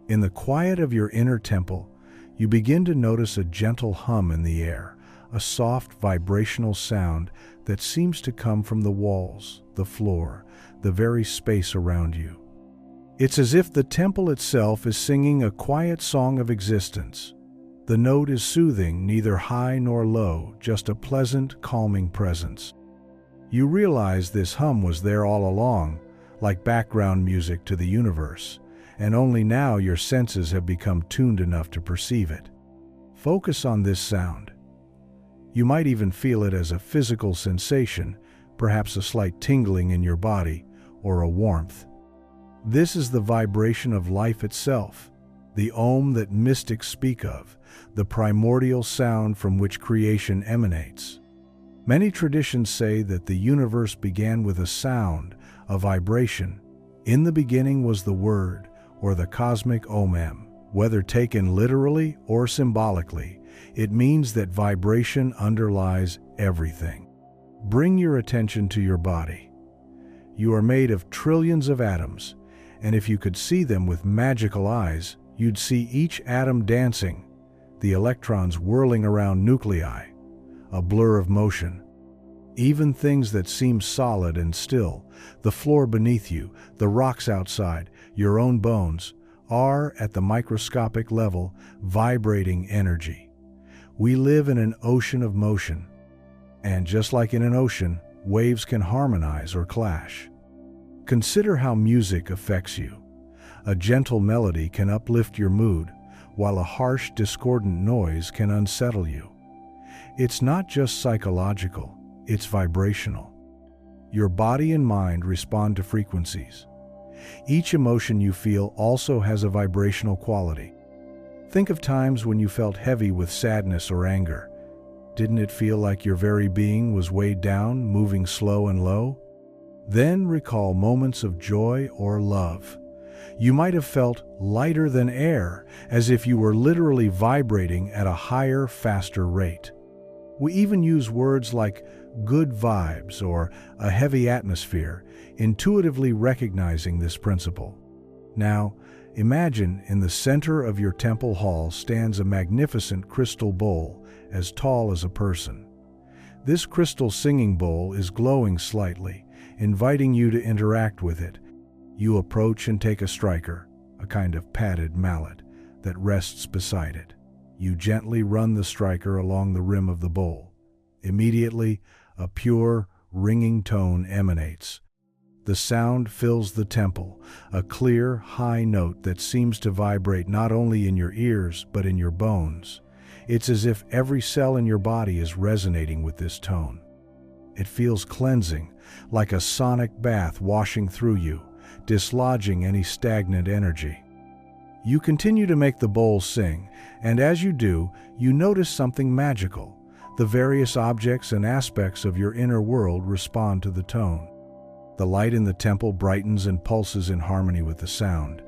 In the quiet of your inner temple, you begin to notice a gentle hum in the air, a soft vibrational sound that seems to come from the walls, the floor, the very space around you. It's as if the temple itself is singing a quiet song of existence. The note is soothing, neither high nor low, just a pleasant, calming presence. You realize this hum was there all along, like background music to the universe, and only now your senses have become tuned enough to perceive it. Focus on this sound. You might even feel it as a physical sensation, perhaps a slight tingling in your body, or a warmth. This is the vibration of life itself, the Om that mystics speak of, the primordial sound from which creation emanates. Many traditions say that the universe began with a sound, a vibration. In the beginning was the Word, or the cosmic Om. Whether taken literally or symbolically, it means that vibration underlies everything. Bring your attention to your body. You are made of trillions of atoms, and if you could see them with magical eyes, you'd see each atom dancing, the electrons whirling around nuclei, a blur of motion. Even things that seem solid and still, the floor beneath you, the rocks outside, your own bones, are, at the microscopic level, vibrating energy. We live in an ocean of motion, and just like in an ocean, waves can harmonize or clash. Consider how music affects you. A gentle melody can uplift your mood, while a harsh, discordant noise can unsettle you. It's not just psychological, it's vibrational. Your body and mind respond to frequencies. Each emotion you feel also has a vibrational quality. Think of times when you felt heavy with sadness or anger. Didn't it feel like your very being was weighed down, moving slow and low? Then recall moments of joy or love. You might have felt lighter than air, as if you were literally vibrating at a higher, faster rate. We even use words like good vibes or a heavy atmosphere, intuitively recognizing this principle. Now, imagine in the center of your temple hall stands a magnificent crystal bowl as tall as a person. This crystal singing bowl is glowing slightly, inviting you to interact with it. You approach and take a striker, a kind of padded mallet, that rests beside it. You gently run the striker along the rim of the bowl. Immediately, a pure, ringing tone emanates. The sound fills the temple, a clear, high note that seems to vibrate not only in your ears but in your bones. It's as if every cell in your body is resonating with this tone. It feels cleansing, like a sonic bath washing through you, dislodging any stagnant energy. You continue to make the bowl sing, and as you do, you notice something magical. The various objects and aspects of your inner world respond to the tone. The light in the temple brightens and pulses in harmony with the sound.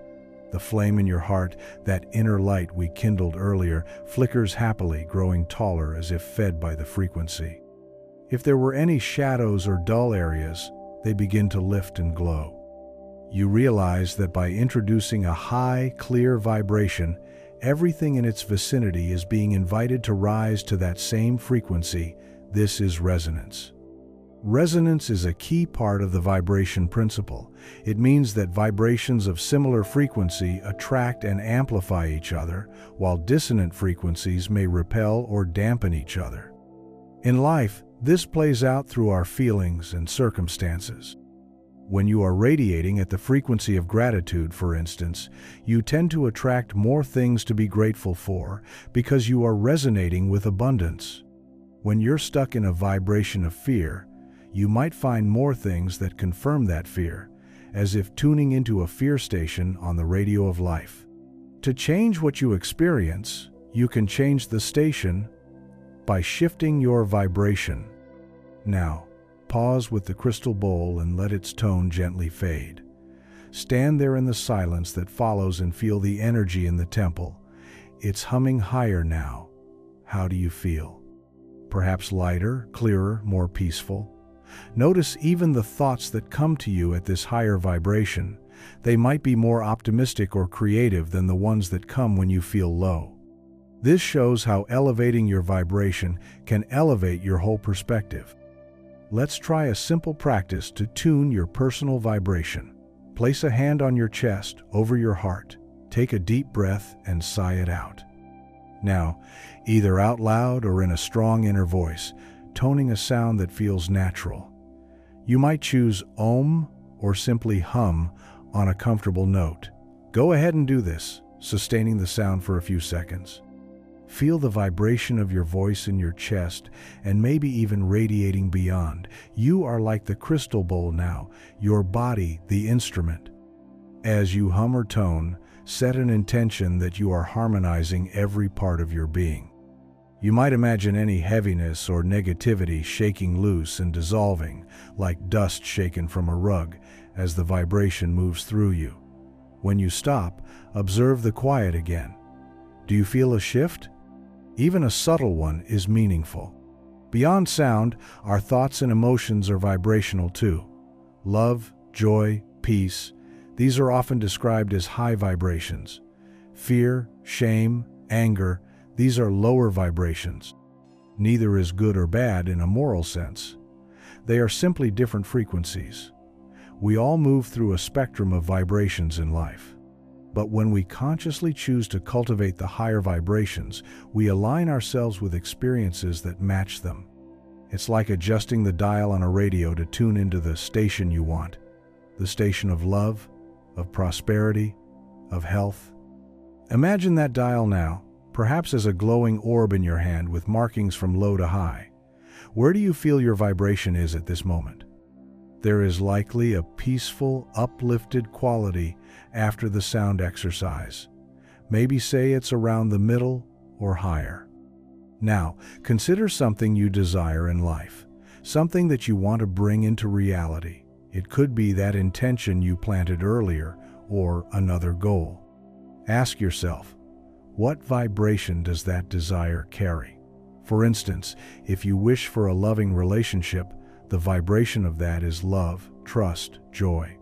The flame in your heart, that inner light we kindled earlier, flickers happily, growing taller as if fed by the frequency. If there were any shadows or dull areas, they begin to lift and glow. You realize that by introducing a high, clear vibration, everything in its vicinity is being invited to rise to that same frequency. This is resonance. Resonance is a key part of the vibration principle. It means that vibrations of similar frequency attract and amplify each other, while dissonant frequencies may repel or dampen each other. In life, this plays out through our feelings and circumstances. When you are radiating at the frequency of gratitude, for instance, you tend to attract more things to be grateful for because you are resonating with abundance. When you're stuck in a vibration of fear, you might find more things that confirm that fear, as if tuning into a fear station on the radio of life. To change what you experience, you can change the station by shifting your vibration. Now, pause with the crystal bowl and let its tone gently fade. Stand there in the silence that follows and feel the energy in the temple. It's humming higher now. How do you feel? Perhaps lighter, clearer, more peaceful? Notice even the thoughts that come to you at this higher vibration. They might be more optimistic or creative than the ones that come when you feel low. This shows how elevating your vibration can elevate your whole perspective. Let's try a simple practice to tune your personal vibration. Place a hand on your chest, over your heart. Take a deep breath and sigh it out. Now, either out loud or in a strong inner voice, toning a sound that feels natural. You might choose Om or simply hum on a comfortable note. Go ahead and do this, sustaining the sound for a few seconds. Feel the vibration of your voice in your chest and maybe even radiating beyond. You are like the crystal bowl now, your body the instrument. As you hum or tone, set an intention that you are harmonizing every part of your being. You might imagine any heaviness or negativity shaking loose and dissolving, like dust shaken from a rug, as the vibration moves through you. When you stop, observe the quiet again. Do you feel a shift? Even a subtle one is meaningful. Beyond sound, our thoughts and emotions are vibrational too. Love, joy, peace, these are often described as high vibrations. Fear, shame, anger, these are lower vibrations. Neither is good or bad in a moral sense. They are simply different frequencies. We all move through a spectrum of vibrations in life. But when we consciously choose to cultivate the higher vibrations, we align ourselves with experiences that match them. It's like adjusting the dial on a radio to tune into the station you want. The station of love, of prosperity, of health. Imagine that dial now, perhaps as a glowing orb in your hand with markings from low to high. Where do you feel your vibration is at this moment? There is likely a peaceful, uplifted quality after the sound exercise. Maybe say it's around the middle or higher. Now, consider something you desire in life, something that you want to bring into reality. It could be that intention you planted earlier or another goal. Ask yourself, what vibration does that desire carry? For instance, if you wish for a loving relationship, the vibration of that is love, trust, joy.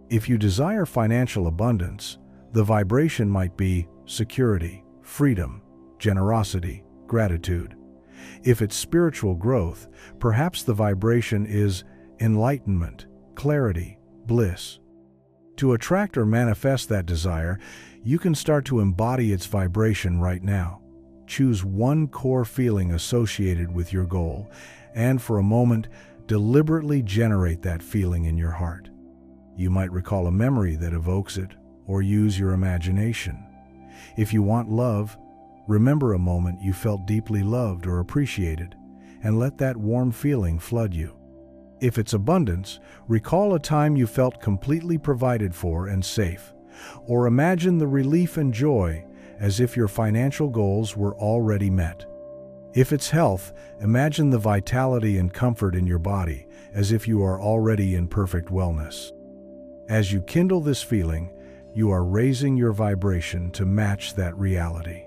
If you desire financial abundance, the vibration might be security, freedom, generosity, gratitude. If it's spiritual growth, perhaps the vibration is enlightenment, clarity, bliss. To attract or manifest that desire, you can start to embody its vibration right now. Choose one core feeling associated with your goal, and for a moment, deliberately generate that feeling in your heart. You might recall a memory that evokes it, or use your imagination. If you want love, remember a moment you felt deeply loved or appreciated, and let that warm feeling flood you. If it's abundance, recall a time you felt completely provided for and safe, or imagine the relief and joy as if your financial goals were already met. If it's health, imagine the vitality and comfort in your body as if you are already in perfect wellness. As you kindle this feeling, you are raising your vibration to match that reality.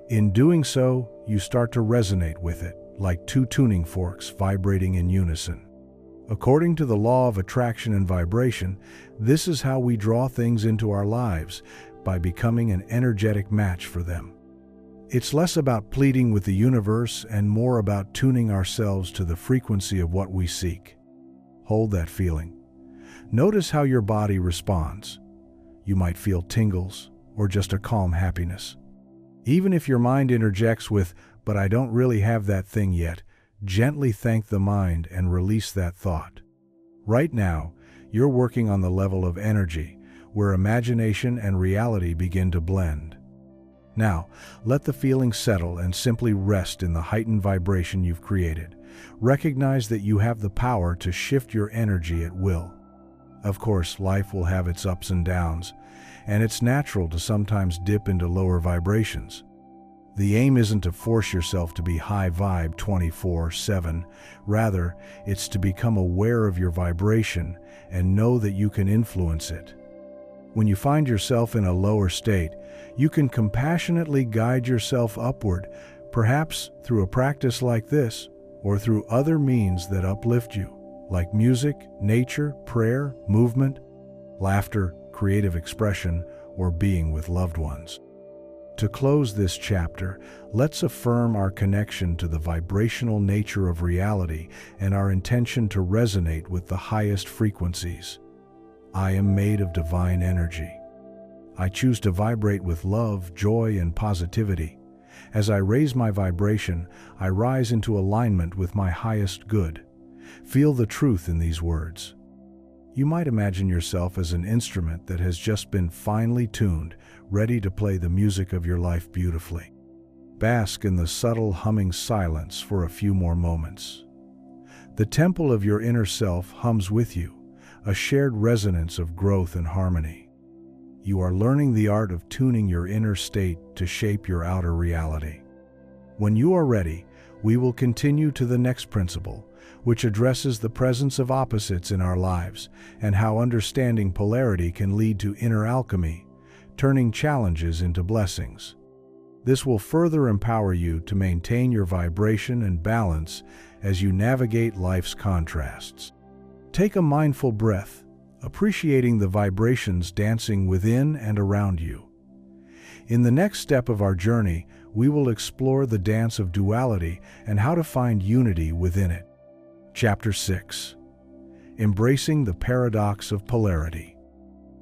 In doing so, you start to resonate with it, like two tuning forks vibrating in unison. According to the law of attraction and vibration, this is how we draw things into our lives, by becoming an energetic match for them. It's less about pleading with the universe and more about tuning ourselves to the frequency of what we seek. Hold that feeling. Notice how your body responds. You might feel tingles or just a calm happiness. Even if your mind interjects with, "But I don't really have that thing yet," gently thank the mind and release that thought. Right now, you're working on the level of energy, where imagination and reality begin to blend. Now, let the feeling settle and simply rest in the heightened vibration you've created. Recognize that you have the power to shift your energy at will. Of course, life will have its ups and downs, and it's natural to sometimes dip into lower vibrations. The aim isn't to force yourself to be high vibe 24/7. Rather, it's to become aware of your vibration and know that you can influence it. When you find yourself in a lower state, you can compassionately guide yourself upward, perhaps through a practice like this, or through other means that uplift you, like music, nature, prayer, movement, laughter, creative expression, or being with loved ones. To close this chapter, let's affirm our connection to the vibrational nature of reality and our intention to resonate with the highest frequencies. I am made of divine energy. I choose to vibrate with love, joy, and positivity. As I raise my vibration, I rise into alignment with my highest good. Feel the truth in these words. You might imagine yourself as an instrument that has just been finely tuned, ready to play the music of your life beautifully. Bask in the subtle humming silence for a few more moments. The temple of your inner self hums with you, a shared resonance of growth and harmony. You are learning the art of tuning your inner state to shape your outer reality. When you are ready, we will continue to the next principle, which addresses the presence of opposites in our lives and how understanding polarity can lead to inner alchemy, turning challenges into blessings. This will further empower you to maintain your vibration and balance as you navigate life's contrasts. Take a mindful breath, appreciating the vibrations dancing within and around you. In the next step of our journey, we will explore the dance of duality and how to find unity within it. Chapter 6. Embracing the paradox of polarity.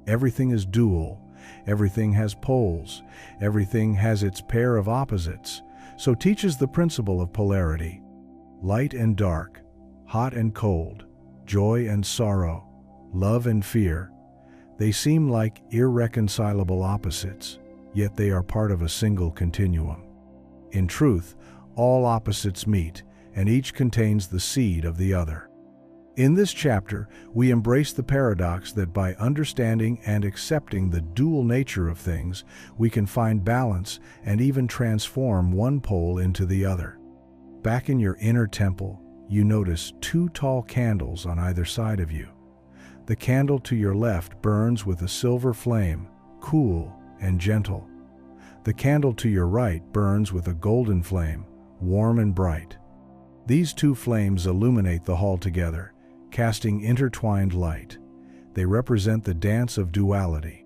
Everything is dual, everything has poles, everything has its pair of opposites, so teaches the principle of polarity. Light and dark, hot and cold, joy and sorrow, love and fear. They seem like irreconcilable opposites, yet they are part of a single continuum. In truth, all opposites meet, and each contains the seed of the other. In this chapter, we embrace the paradox that by understanding and accepting the dual nature of things, we can find balance and even transform one pole into the other. Back in your inner temple, you notice two tall candles on either side of you. The candle to your left burns with a silver flame, cool and gentle. The candle to your right burns with a golden flame, warm and bright. These two flames illuminate the hall together, casting intertwined light. They represent the dance of duality.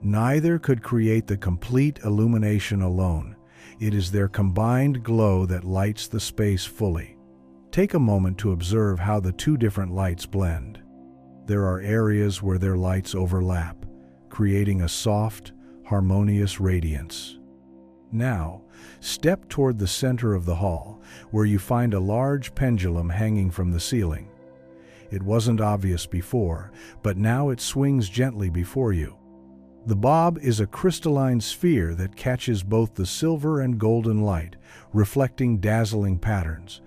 Neither could create the complete illumination alone. It is their combined glow that lights the space fully. Take a moment to observe how the two different lights blend. There are areas where their lights overlap, creating a soft, harmonious radiance. Now, step toward the center of the hall, where you find a large pendulum hanging from the ceiling. It wasn't obvious before, but now it swings gently before you. The bob is a crystalline sphere that catches both the silver and golden light, reflecting dazzling patterns.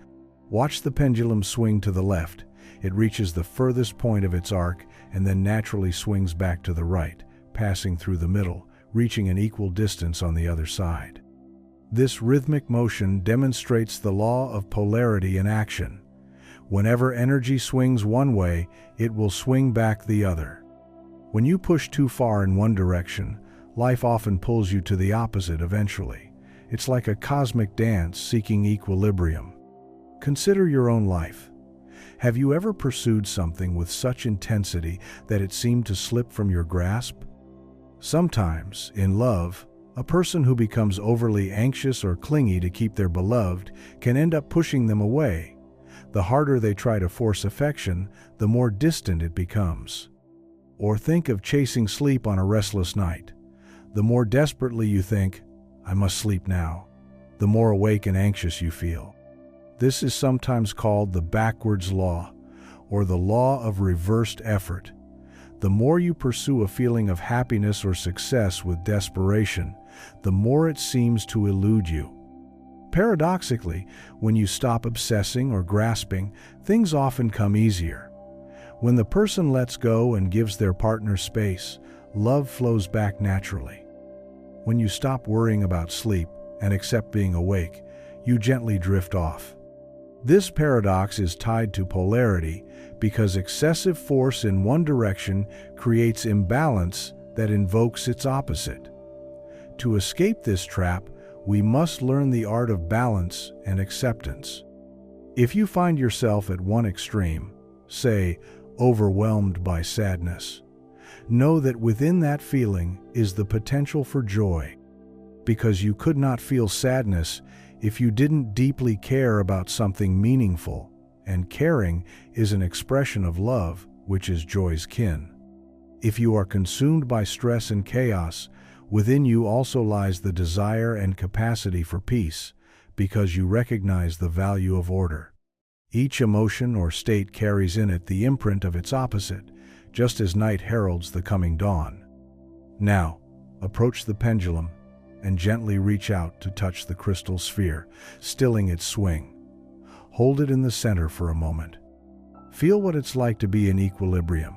Watch the pendulum swing to the left. It reaches the furthest point of its arc and then naturally swings back to the right, passing through the middle, reaching an equal distance on the other side. This rhythmic motion demonstrates the law of polarity in action. Whenever energy swings one way, it will swing back the other. When you push too far in one direction, life often pulls you to the opposite eventually. It's like a cosmic dance seeking equilibrium. Consider your own life. Have you ever pursued something with such intensity that it seemed to slip from your grasp? Sometimes, in love, a person who becomes overly anxious or clingy to keep their beloved can end up pushing them away. The harder they try to force affection, the more distant it becomes. Or think of chasing sleep on a restless night. The more desperately you think, "I must sleep now," the more awake and anxious you feel. This is sometimes called the backwards law, or the law of reversed effort. The more you pursue a feeling of happiness or success with desperation, the more it seems to elude you. Paradoxically, when you stop obsessing or grasping, things often come easier. When the person lets go and gives their partner space, love flows back naturally. When you stop worrying about sleep and accept being awake, you gently drift off. This paradox is tied to polarity because excessive force in one direction creates imbalance that invokes its opposite. To escape this trap, we must learn the art of balance and acceptance. If you find yourself at one extreme, say, overwhelmed by sadness, know that within that feeling is the potential for joy, because you could not feel sadness if you didn't deeply care about something meaningful, and caring is an expression of love, which is joy's kin. If you are consumed by stress and chaos, within you also lies the desire and capacity for peace, because you recognize the value of order. Each emotion or state carries in it the imprint of its opposite, just as night heralds the coming dawn. Now, approach the pendulum and gently reach out to touch the crystal sphere, stilling its swing. Hold it in the center for a moment. Feel what it's like to be in equilibrium,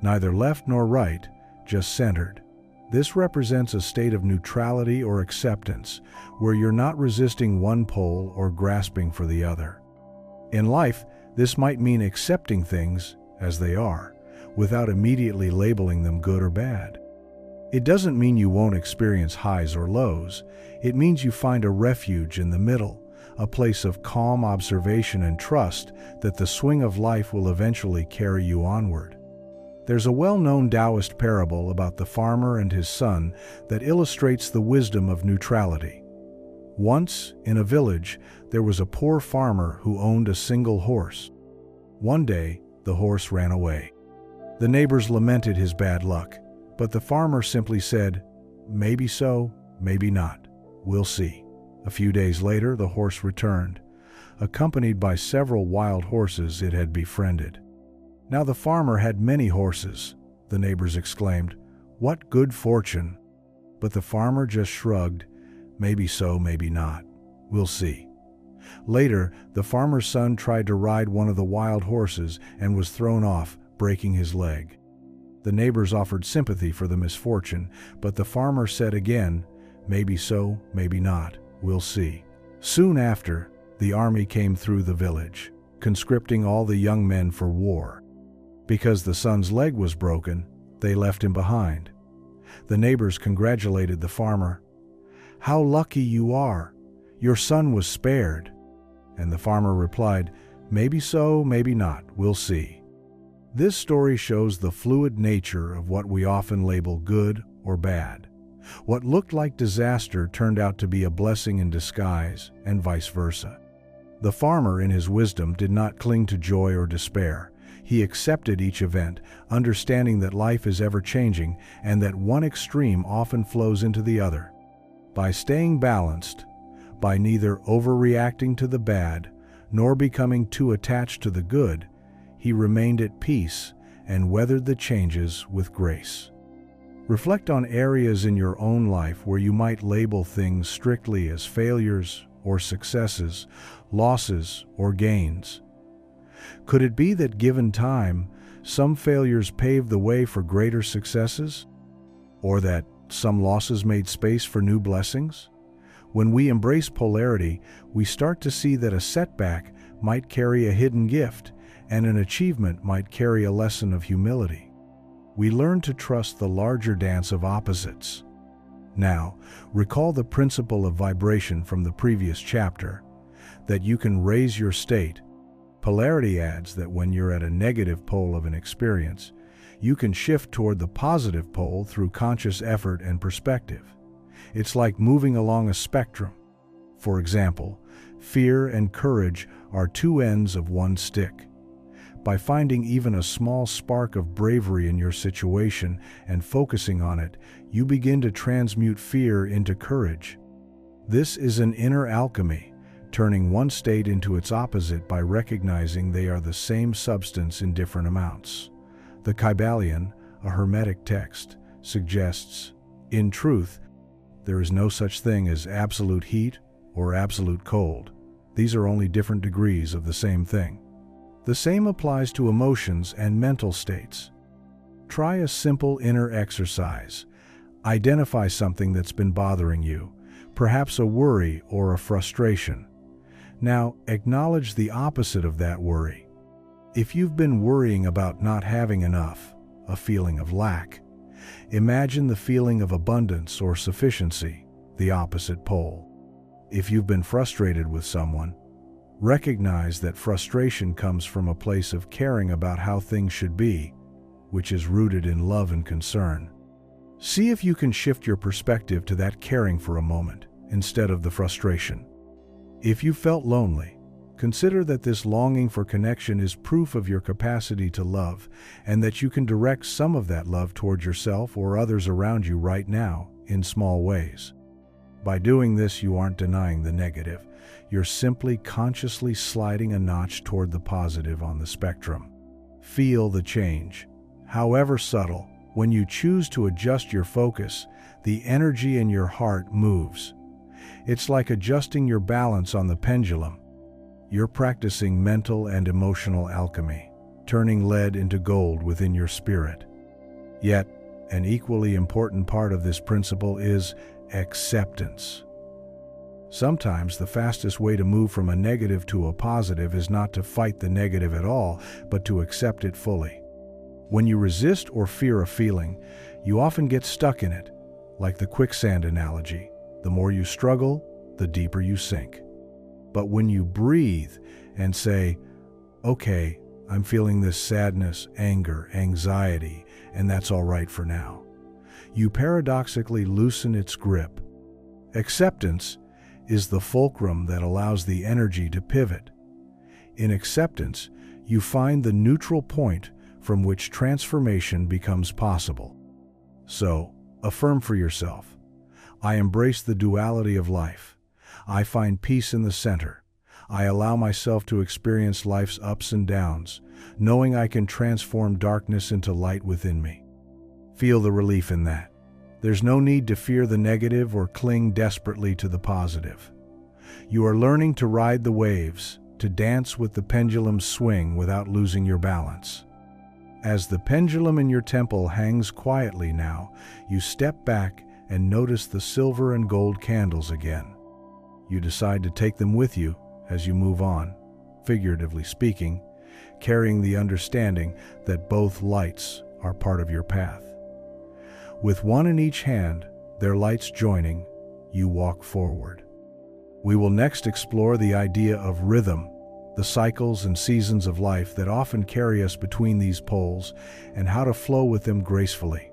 neither left nor right, just centered. This represents a state of neutrality or acceptance, where you're not resisting one pole or grasping for the other. In life, this might mean accepting things as they are, without immediately labeling them good or bad. It doesn't mean you won't experience highs or lows. It means you find a refuge in the middle, a place of calm observation and trust that the swing of life will eventually carry you onward. There's a well-known Taoist parable about the farmer and his son that illustrates the wisdom of neutrality. Once, in a village, there was a poor farmer who owned a single horse. One day, the horse ran away. The neighbors lamented his bad luck, but the farmer simply said, "Maybe so, maybe not. We'll see." A few days later, the horse returned, accompanied by several wild horses it had befriended. Now the farmer had many horses. The neighbors exclaimed, "What good fortune!" But the farmer just shrugged, "Maybe so, maybe not. We'll see." Later, the farmer's son tried to ride one of the wild horses and was thrown off, breaking his leg. The neighbors offered sympathy for the misfortune, but the farmer said again, "Maybe so, maybe not. We'll see." Soon after, the army came through the village, conscripting all the young men for war. Because the son's leg was broken, they left him behind. The neighbors congratulated the farmer. "How lucky you are! Your son was spared." And the farmer replied, "Maybe so, maybe not. We'll see." This story shows the fluid nature of what we often label good or bad. What looked like disaster turned out to be a blessing in disguise, and vice versa. The farmer, in his wisdom, did not cling to joy or despair. He accepted each event, understanding that life is ever-changing and that one extreme often flows into the other. By staying balanced, by neither overreacting to the bad nor becoming too attached to the good, he remained at peace and weathered the changes with grace. Reflect on areas in your own life where you might label things strictly as failures or successes, losses or gains. Could it be that, given time, some failures paved the way for greater successes? Or that some losses made space for new blessings? When we embrace polarity, we start to see that a setback might carry a hidden gift, and an achievement might carry a lesson of humility. We learn to trust the larger dance of opposites. Now, recall the principle of vibration from the previous chapter, that you can raise your state. Polarity adds that when you're at a negative pole of an experience, you can shift toward the positive pole through conscious effort and perspective. It's like moving along a spectrum. For example, fear and courage are two ends of one stick. By finding even a small spark of bravery in your situation and focusing on it, you begin to transmute fear into courage. This is an inner alchemy, turning one state into its opposite by recognizing they are the same substance in different amounts. The Kybalion, a Hermetic text, suggests, in truth, there is no such thing as absolute heat or absolute cold. These are only different degrees of the same thing. The same applies to emotions and mental states. Try a simple inner exercise. Identify something that's been bothering you, perhaps a worry or a frustration. Now, acknowledge the opposite of that worry. If you've been worrying about not having enough, a feeling of lack, imagine the feeling of abundance or sufficiency, the opposite pole. If you've been frustrated with someone, recognize that frustration comes from a place of caring about how things should be, which is rooted in love and concern. See if you can shift your perspective to that caring for a moment, instead of the frustration. If you felt lonely, consider that this longing for connection is proof of your capacity to love, and that you can direct some of that love towards yourself or others around you right now, in small ways. By doing this, you aren't denying the negative. You're simply consciously sliding a notch toward the positive on the spectrum. Feel the change. However subtle, when you choose to adjust your focus, the energy in your heart moves. It's like adjusting your balance on the pendulum. You're practicing mental and emotional alchemy, turning lead into gold within your spirit. Yet, an equally important part of this principle is acceptance. Sometimes the fastest way to move from a negative to a positive is not to fight the negative at all, but to accept it fully. When you resist or fear a feeling, you often get stuck in it. Like the quicksand analogy, the more you struggle, the deeper you sink. But when you breathe and say, okay, I'm feeling this sadness, anger, anxiety, and that's all right for now, you paradoxically loosen its grip. Acceptance is the fulcrum that allows the energy to pivot. In acceptance, you find the neutral point from which transformation becomes possible. So, affirm for yourself, I embrace the duality of life. I find peace in the center. I allow myself to experience life's ups and downs, knowing I can transform darkness into light within me. Feel the relief in that. There's no need to fear the negative or cling desperately to the positive. You are learning to ride the waves, to dance with the pendulum's swing without losing your balance. As the pendulum in your temple hangs quietly now, you step back and notice the silver and gold candles again. You decide to take them with you as you move on, figuratively speaking, carrying the understanding that both lights are part of your path. With one in each hand, their lights joining, you walk forward. We will next explore the idea of rhythm, the cycles and seasons of life that often carry us between these poles, and how to flow with them gracefully.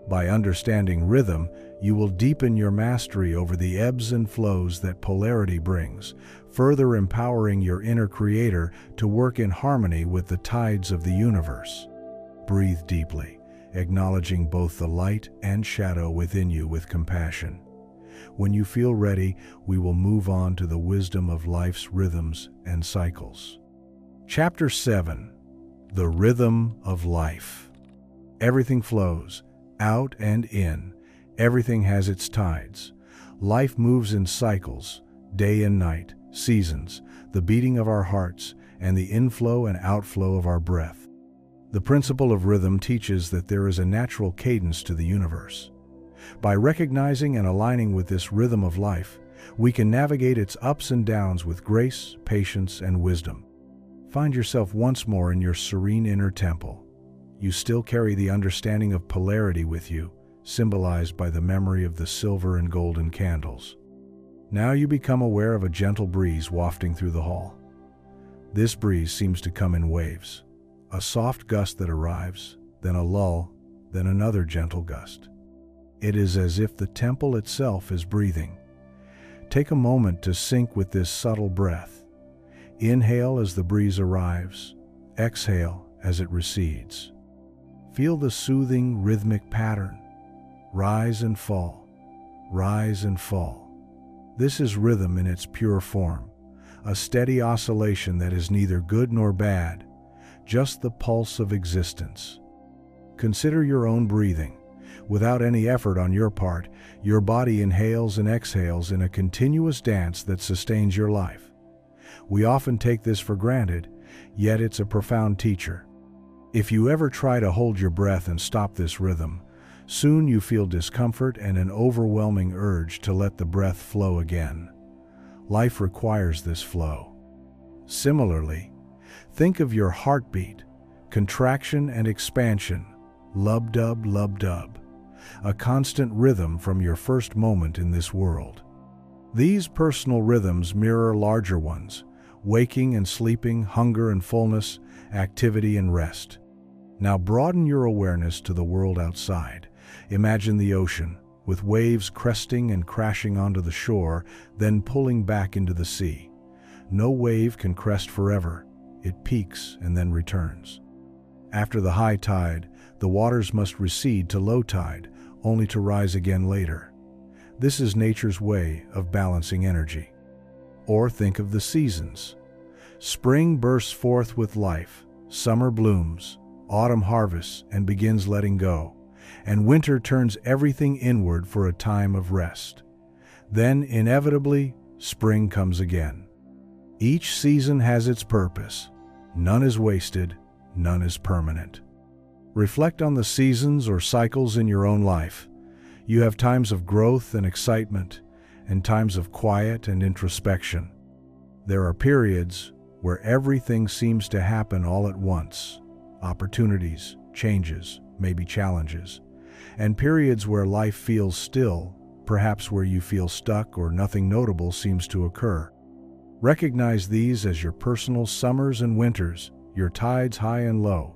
By understanding rhythm, you will deepen your mastery over the ebbs and flows that polarity brings, further empowering your inner creator to work in harmony with the tides of the universe. Breathe deeply, acknowledging both the light and shadow within you with compassion. When you feel ready, we will move on to the wisdom of life's rhythms and cycles. Chapter 7. The rhythm of life. Everything flows, out and in. Everything has its tides. Life moves in cycles, day and night, seasons, the beating of our hearts, and the inflow and outflow of our breath. The principle of rhythm teaches that there is a natural cadence to the universe. By recognizing and aligning with this rhythm of life, we can navigate its ups and downs with grace, patience, and wisdom. Find yourself once more in your serene inner temple. You still carry the understanding of polarity with you, symbolized by the memory of the silver and golden candles. Now you become aware of a gentle breeze wafting through the hall. This breeze seems to come in waves. A soft gust that arrives, then a lull, then another gentle gust. It is as if the temple itself is breathing. Take a moment to sync with this subtle breath. Inhale as the breeze arrives, exhale as it recedes. Feel the soothing, rhythmic pattern. Rise and fall, rise and fall. This is rhythm in its pure form, a steady oscillation that is neither good nor bad, just the pulse of existence. Consider your own breathing. Without any effort on your part, your body inhales and exhales in a continuous dance that sustains your life. We often take this for granted, yet it's a profound teacher. If you ever try to hold your breath and stop this rhythm, soon you feel discomfort and an overwhelming urge to let the breath flow again. Life requires this flow. Similarly, think of your heartbeat, contraction and expansion, lub-dub, lub-dub, a constant rhythm from your first moment in this world. These personal rhythms mirror larger ones, waking and sleeping, hunger and fullness, activity and rest. Now broaden your awareness to the world outside. Imagine the ocean, with waves cresting and crashing onto the shore, then pulling back into the sea. No wave can crest forever. It peaks and then returns. After the high tide, the waters must recede to low tide, only to rise again later. This is nature's way of balancing energy. Or think of the seasons. Spring bursts forth with life, summer blooms, autumn harvests and begins letting go, and winter turns everything inward for a time of rest. Then, inevitably, spring comes again. Each season has its purpose. None is wasted, none is permanent. Reflect on the seasons or cycles in your own life. You have times of growth and excitement, and times of quiet and introspection. There are periods where everything seems to happen all at once. Opportunities, changes, maybe challenges. And periods where life feels still, perhaps where you feel stuck or nothing notable seems to occur. Recognize these as your personal summers and winters, your tides high and low.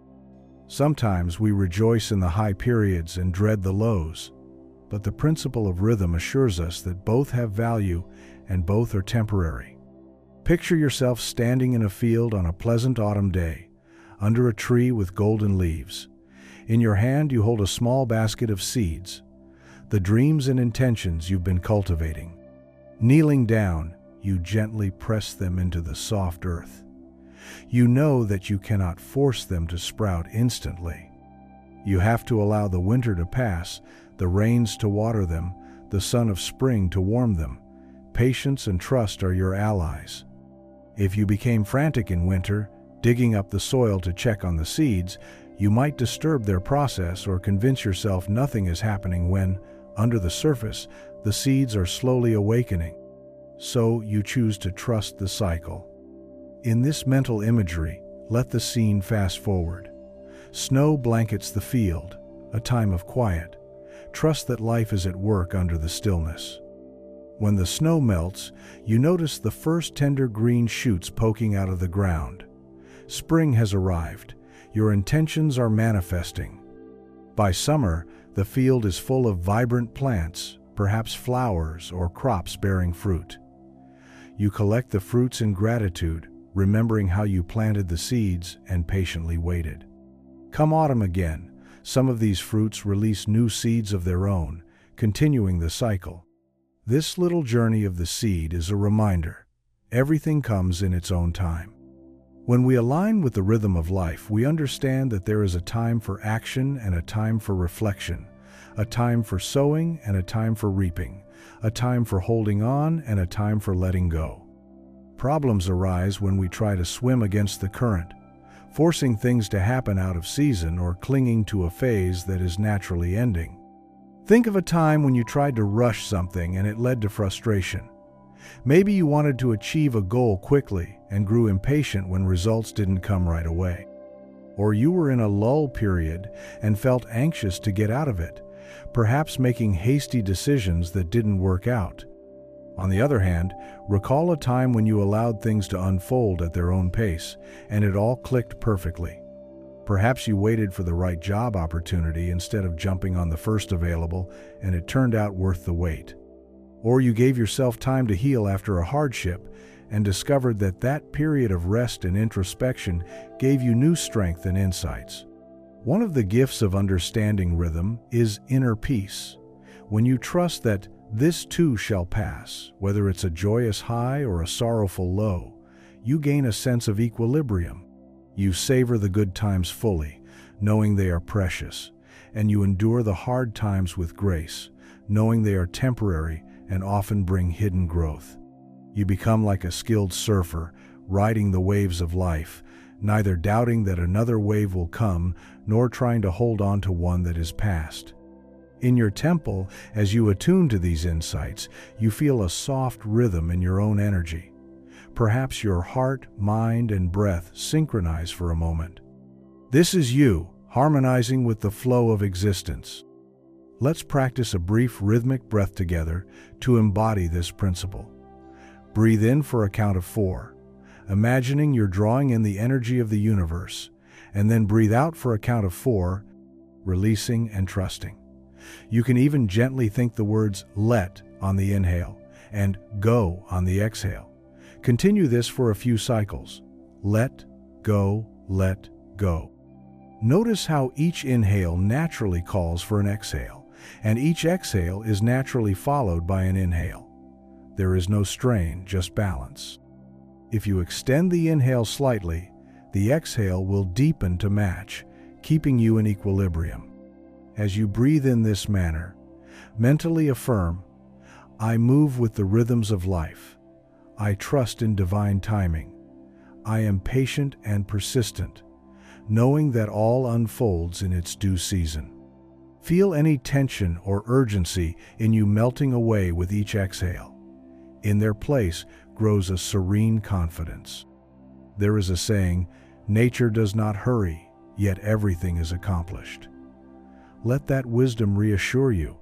Sometimes we rejoice in the high periods and dread the lows, but the principle of rhythm assures us that both have value and both are temporary. Picture yourself standing in a field on a pleasant autumn day, under a tree with golden leaves. In your hand you hold a small basket of seeds, the dreams and intentions you've been cultivating. Kneeling down, you gently press them into the soft earth. You know that you cannot force them to sprout instantly. You have to allow the winter to pass, the rains to water them, the sun of spring to warm them. Patience and trust are your allies. If you became frantic in winter, digging up the soil to check on the seeds, you might disturb their process or convince yourself nothing is happening when, under the surface, the seeds are slowly awakening. So you choose to trust the cycle. In this mental imagery, let the scene fast forward. Snow blankets the field, a time of quiet. Trust that life is at work under the stillness. When the snow melts, you notice the first tender green shoots poking out of the ground. Spring has arrived. Your intentions are manifesting. By summer, the field is full of vibrant plants, perhaps flowers or crops bearing fruit. You collect the fruits in gratitude, remembering how you planted the seeds and patiently waited. Come autumn again, some of these fruits release new seeds of their own, continuing the cycle. This little journey of the seed is a reminder. Everything comes in its own time. When we align with the rhythm of life, we understand that there is a time for action and a time for reflection, a time for sowing and a time for reaping, a time for holding on and a time for letting go. Problems arise when we try to swim against the current, forcing things to happen out of season or clinging to a phase that is naturally ending. Think of a time when you tried to rush something and it led to frustration. Maybe you wanted to achieve a goal quickly and grew impatient when results didn't come right away. Or you were in a lull period and felt anxious to get out of it, perhaps making hasty decisions that didn't work out. On the other hand, recall a time when you allowed things to unfold at their own pace and it all clicked perfectly. Perhaps you waited for the right job opportunity instead of jumping on the first available and it turned out worth the wait. Or you gave yourself time to heal after a hardship and discovered that that period of rest and introspection gave you new strength and insights. One of the gifts of understanding rhythm is inner peace. When you trust that this too shall pass, whether it's a joyous high or a sorrowful low, you gain a sense of equilibrium. You savor the good times fully, knowing they are precious, and you endure the hard times with grace, knowing they are temporary and often bring hidden growth. You become like a skilled surfer, riding the waves of life, neither doubting that another wave will come, nor trying to hold on to one that is past. In your temple, as you attune to these insights, you feel a soft rhythm in your own energy. Perhaps your heart, mind, and breath synchronize for a moment. This is you, harmonizing with the flow of existence. Let's practice a brief rhythmic breath together to embody this principle. Breathe in for a count of 4, imagining you're drawing in the energy of the universe, and then breathe out for a count of 4, releasing and trusting. You can even gently think the words "let" on the inhale and "go" on the exhale. Continue this for a few cycles. Let, go, let, go. Notice how each inhale naturally calls for an exhale, and each exhale is naturally followed by an inhale. There is no strain, just balance. If you extend the inhale slightly, the exhale will deepen to match, keeping you in equilibrium. As you breathe in this manner, mentally affirm, "I move with the rhythms of life. I trust in divine timing. I am patient and persistent, knowing that all unfolds in its due season." Feel any tension or urgency in you melting away with each exhale. In their place grows a serene confidence. There is a saying, "Nature does not hurry, yet everything is accomplished." Let that wisdom reassure you.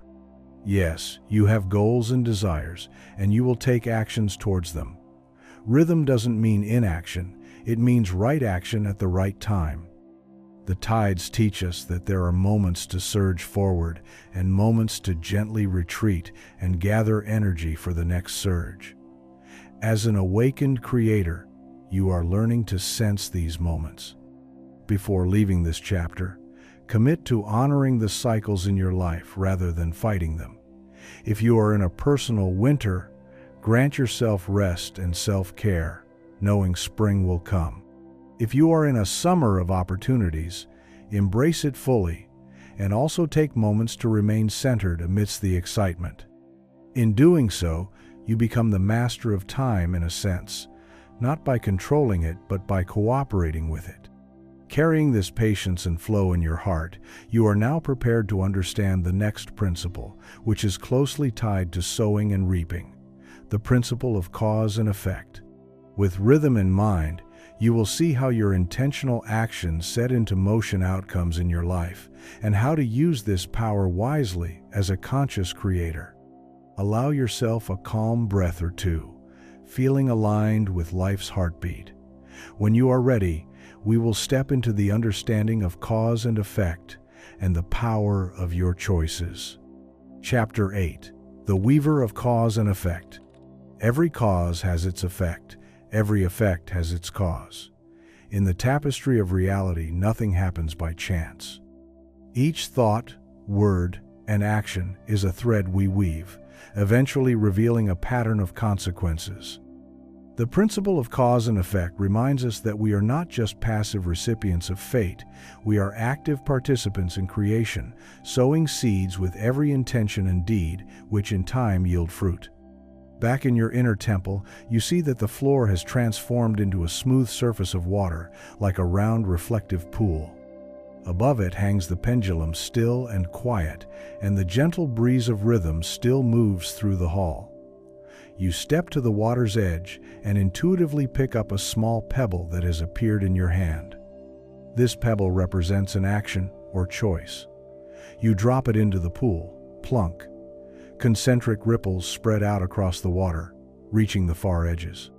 Yes, you have goals and desires, and you will take actions towards them. Rhythm doesn't mean inaction, it means right action at the right time. The tides teach us that there are moments to surge forward and moments to gently retreat and gather energy for the next surge. As an awakened creator, you are learning to sense these moments. Before leaving this chapter, commit to honoring the cycles in your life rather than fighting them. If you are in a personal winter, grant yourself rest and self-care, knowing spring will come. If you are in a summer of opportunities, embrace it fully, and also take moments to remain centered amidst the excitement. In doing so, you become the master of time in a sense, not by controlling it, but by cooperating with it. Carrying this patience and flow in your heart, you are now prepared to understand the next principle, which is closely tied to sowing and reaping, the principle of cause and effect. With rhythm in mind, you will see how your intentional actions set into motion outcomes in your life, and how to use this power wisely as a conscious creator. Allow yourself a calm breath or two, feeling aligned with life's heartbeat. When you are ready, we will step into the understanding of cause and effect and the power of your choices. Chapter 8. The Weaver of Cause and Effect. Every cause has its effect. Every effect has its cause. In the tapestry of reality, nothing happens by chance. Each thought, word, and action is a thread we weave, eventually revealing a pattern of consequences. The principle of cause and effect reminds us that we are not just passive recipients of fate, we are active participants in creation, sowing seeds with every intention and deed, which in time yield fruit. Back in your inner temple, you see that the floor has transformed into a smooth surface of water, like a round reflective pool. Above it hangs the pendulum, still and quiet, and the gentle breeze of rhythm still moves through the hall. You step to the water's edge and intuitively pick up a small pebble that has appeared in your hand. This pebble represents an action or choice. You drop it into the pool, plunk. Concentric ripples spread out across the water, reaching the far edges.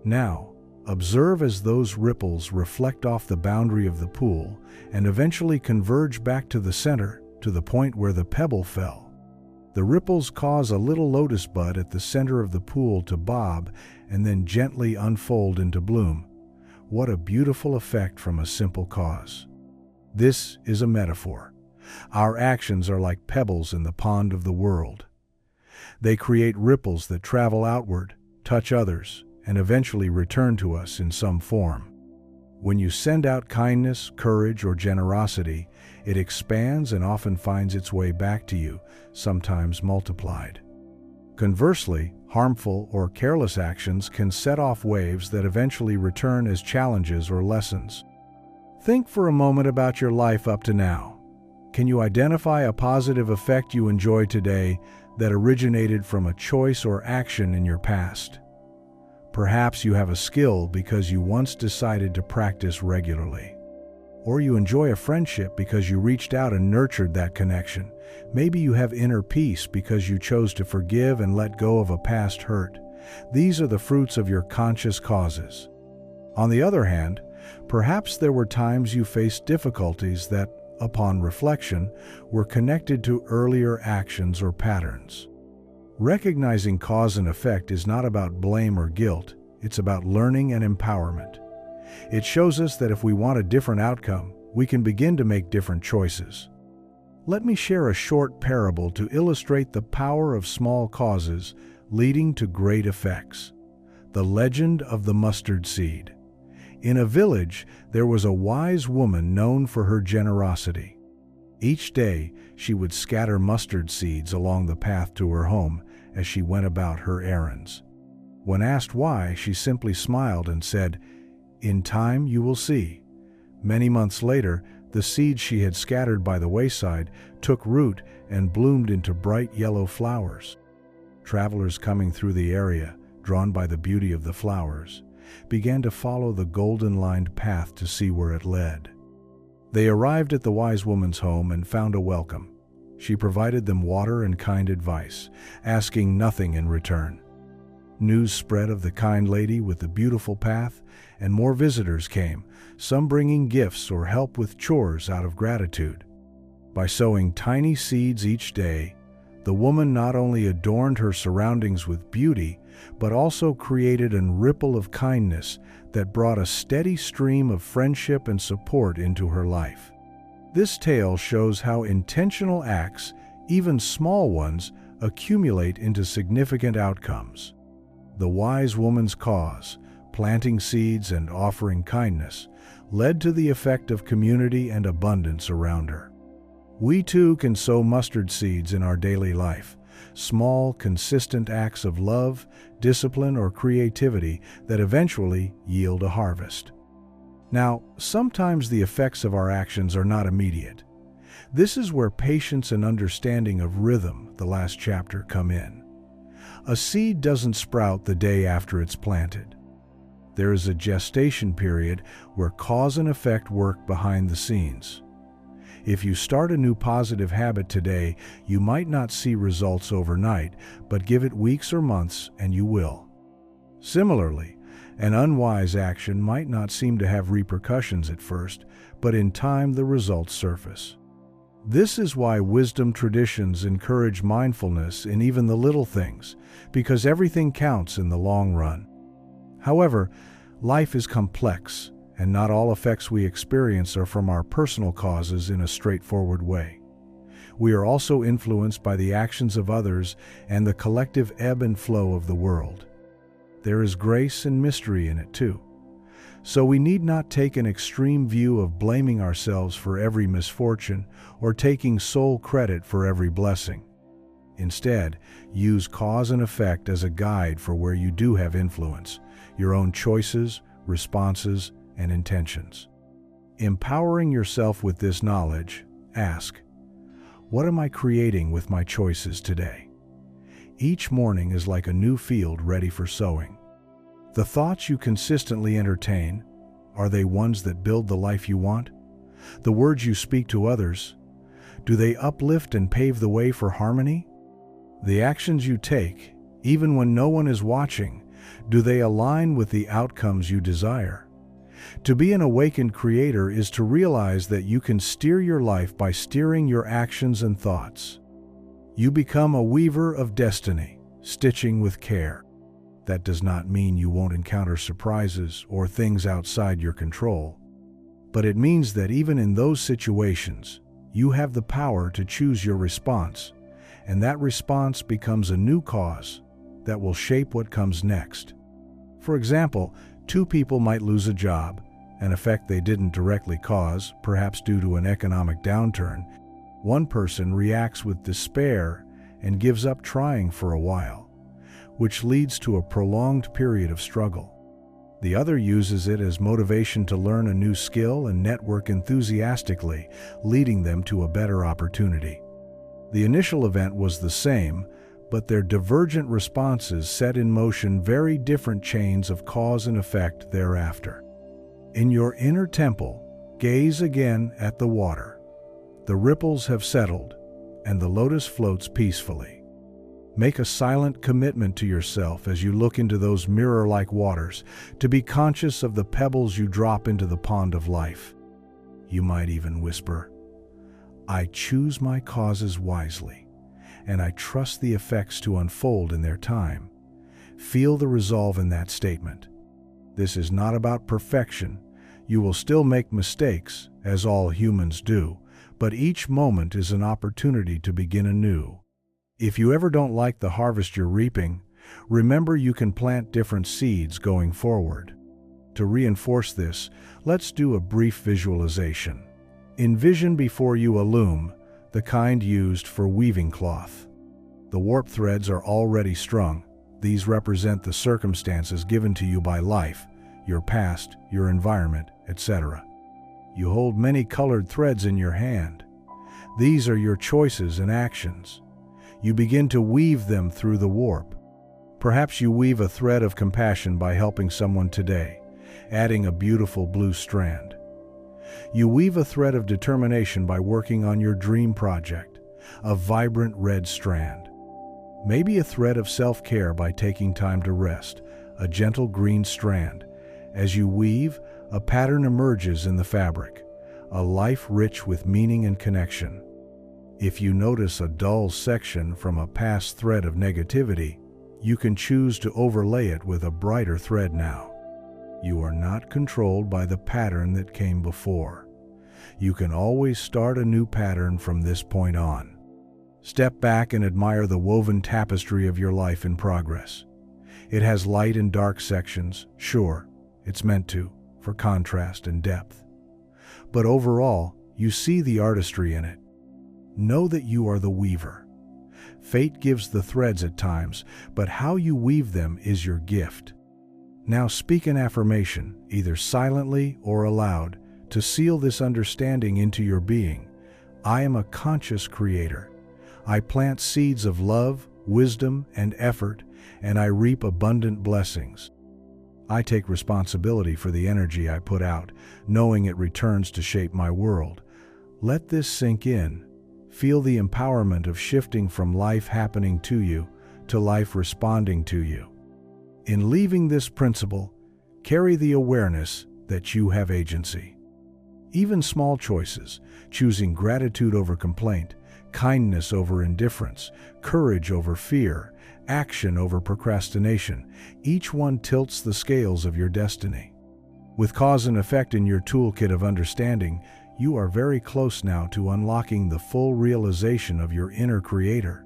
Now, observe as those ripples reflect off the boundary of the pool and eventually converge back to the center, to the point where the pebble fell. The ripples cause a little lotus bud at the center of the pool to bob and then gently unfold into bloom. What a beautiful effect from a simple cause. This is a metaphor. Our actions are like pebbles in the pond of the world. They create ripples that travel outward, touch others, and eventually return to us in some form. When you send out kindness, courage, or generosity, it expands and often finds its way back to you, sometimes multiplied. Conversely, harmful or careless actions can set off waves that eventually return as challenges or lessons. Think for a moment about your life up to now. Can you identify a positive effect you enjoy today that originated from a choice or action in your past? Perhaps you have a skill because you once decided to practice regularly. Or you enjoy a friendship because you reached out and nurtured that connection. Maybe you have inner peace because you chose to forgive and let go of a past hurt. These are the fruits of your conscious causes. On the other hand, perhaps there were times you faced difficulties that, upon reflection, were connected to earlier actions or patterns. Recognizing cause and effect is not about blame or guilt, it's about learning and empowerment. It shows us that if we want a different outcome, we can begin to make different choices. Let me share a short parable to illustrate the power of small causes leading to great effects. The legend of the mustard seed. In a village, there was a wise woman known for her generosity. Each day, she would scatter mustard seeds along the path to her home as she went about her errands. When asked why, she simply smiled and said, "In time you will see." Many months later, the seeds she had scattered by the wayside took root and bloomed into bright yellow flowers. Travelers coming through the area, drawn by the beauty of the flowers, began to follow the golden-lined path to see where it led. They arrived at the wise woman's home and found a welcome. She provided them water and kind advice, asking nothing in return. News spread of the kind lady with the beautiful path, and more visitors came, some bringing gifts or help with chores out of gratitude. By sowing tiny seeds each day, the woman not only adorned her surroundings with beauty, but also created a ripple of kindness that brought a steady stream of friendship and support into her life. This tale shows how intentional acts, even small ones, accumulate into significant outcomes. The wise woman's cause, planting seeds and offering kindness, led to the effect of community and abundance around her. We too can sow mustard seeds in our daily life, small, consistent acts of love, discipline, or creativity that eventually yield a harvest. Now, sometimes the effects of our actions are not immediate. This is where patience and understanding of rhythm, the last chapter, come in. A seed doesn't sprout the day after it's planted. There is a gestation period where cause and effect work behind the scenes. If you start a new positive habit today, you might not see results overnight, but give it weeks or months and you will. Similarly, an unwise action might not seem to have repercussions at first, but in time the results surface. This is why wisdom traditions encourage mindfulness in even the little things, because everything counts in the long run. However, life is complex, and not all effects we experience are from our personal causes in a straightforward way. We are also influenced by the actions of others and the collective ebb and flow of the world. there is grace and mystery in it too. So we need not take an extreme view of blaming ourselves for every misfortune or taking sole credit for every blessing. Instead, use cause and effect as a guide for where you do have influence, your own choices, responses, and intentions. Empowering yourself with this knowledge, ask, what am I creating with my choices today? Each morning is like a new field ready for sowing. The thoughts you consistently entertain, are they ones that build the life you want? The words you speak to others, do they uplift and pave the way for harmony? The actions you take, even when no one is watching, do they align with the outcomes you desire? To be an awakened creator is to realize that you can steer your life by steering your actions and thoughts. You become a weaver of destiny, stitching with care. That does not mean you won't encounter surprises or things outside your control, but it means that even in those situations, you have the power to choose your response, and that response becomes a new cause that will shape what comes next. For example, two people might lose a job, an effect they didn't directly cause, perhaps due to an economic downturn. One person reacts with despair and gives up trying for a while, which leads to a prolonged period of struggle. The other uses it as motivation to learn a new skill and network enthusiastically, leading them to a better opportunity. The initial event was the same, but their divergent responses set in motion very different chains of cause and effect thereafter. In your inner temple, gaze again at the water. The ripples have settled, and the lotus floats peacefully. Make a silent commitment to yourself as you look into those mirror-like waters, to be conscious of the pebbles you drop into the pond of life. You might even whisper, I choose my causes wisely, and I trust the effects to unfold in their time. Feel the resolve in that statement. This is not about perfection. You will still make mistakes, as all humans do, but each moment is an opportunity to begin anew. If you ever don't like the harvest you're reaping, remember you can plant different seeds going forward. To reinforce this, let's do a brief visualization. Envision before you a loom, the kind used for weaving cloth. The warp threads are already strung. These represent the circumstances given to you by life, your past, your environment, etc. You hold many colored threads in your hand. These are your choices and actions. You begin to weave them through the warp. Perhaps you weave a thread of compassion by helping someone today, adding a beautiful blue strand. You weave a thread of determination by working on your dream project, a vibrant red strand. Maybe a thread of self-care by taking time to rest, a gentle green strand. As you weave, a pattern emerges in the fabric, a life rich with meaning and connection. If you notice a dull section from a past thread of negativity, you can choose to overlay it with a brighter thread now. You are not controlled by the pattern that came before. You can always start a new pattern from this point on. Step back and admire the woven tapestry of your life in progress. It has light and dark sections, sure, it's meant to, for contrast and depth. But overall, you see the artistry in it. Know that you are the weaver. Fate gives the threads at times, but how you weave them is your gift. Now speak an affirmation, either silently or aloud, to seal this understanding into your being. I am a conscious creator. I plant seeds of love, wisdom, and effort, and I reap abundant blessings. I take responsibility for the energy I put out, knowing it returns to shape my world. Let this sink in. Feel the empowerment of shifting from life happening to you to life responding to you. In leaving this principle, carry the awareness that you have agency. Even small choices, choosing gratitude over complaint, kindness over indifference, courage over fear, action over procrastination, each one tilts the scales of your destiny. With cause and effect in your toolkit of understanding, you are very close now to unlocking the full realization of your inner creator.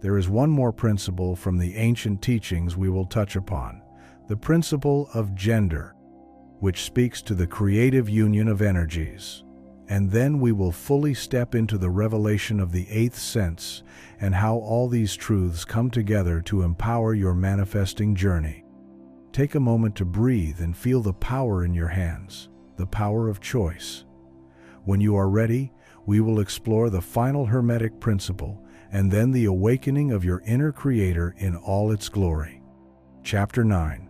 There is one more principle from the ancient teachings we will touch upon, the principle of gender, which speaks to the creative union of energies. And then we will fully step into the revelation of the eighth sense and how all these truths come together to empower your manifesting journey. Take a moment to breathe and feel the power in your hands, the power of choice. When you are ready, we will explore the final Hermetic principle and then the awakening of your inner creator in all its glory. Chapter 9.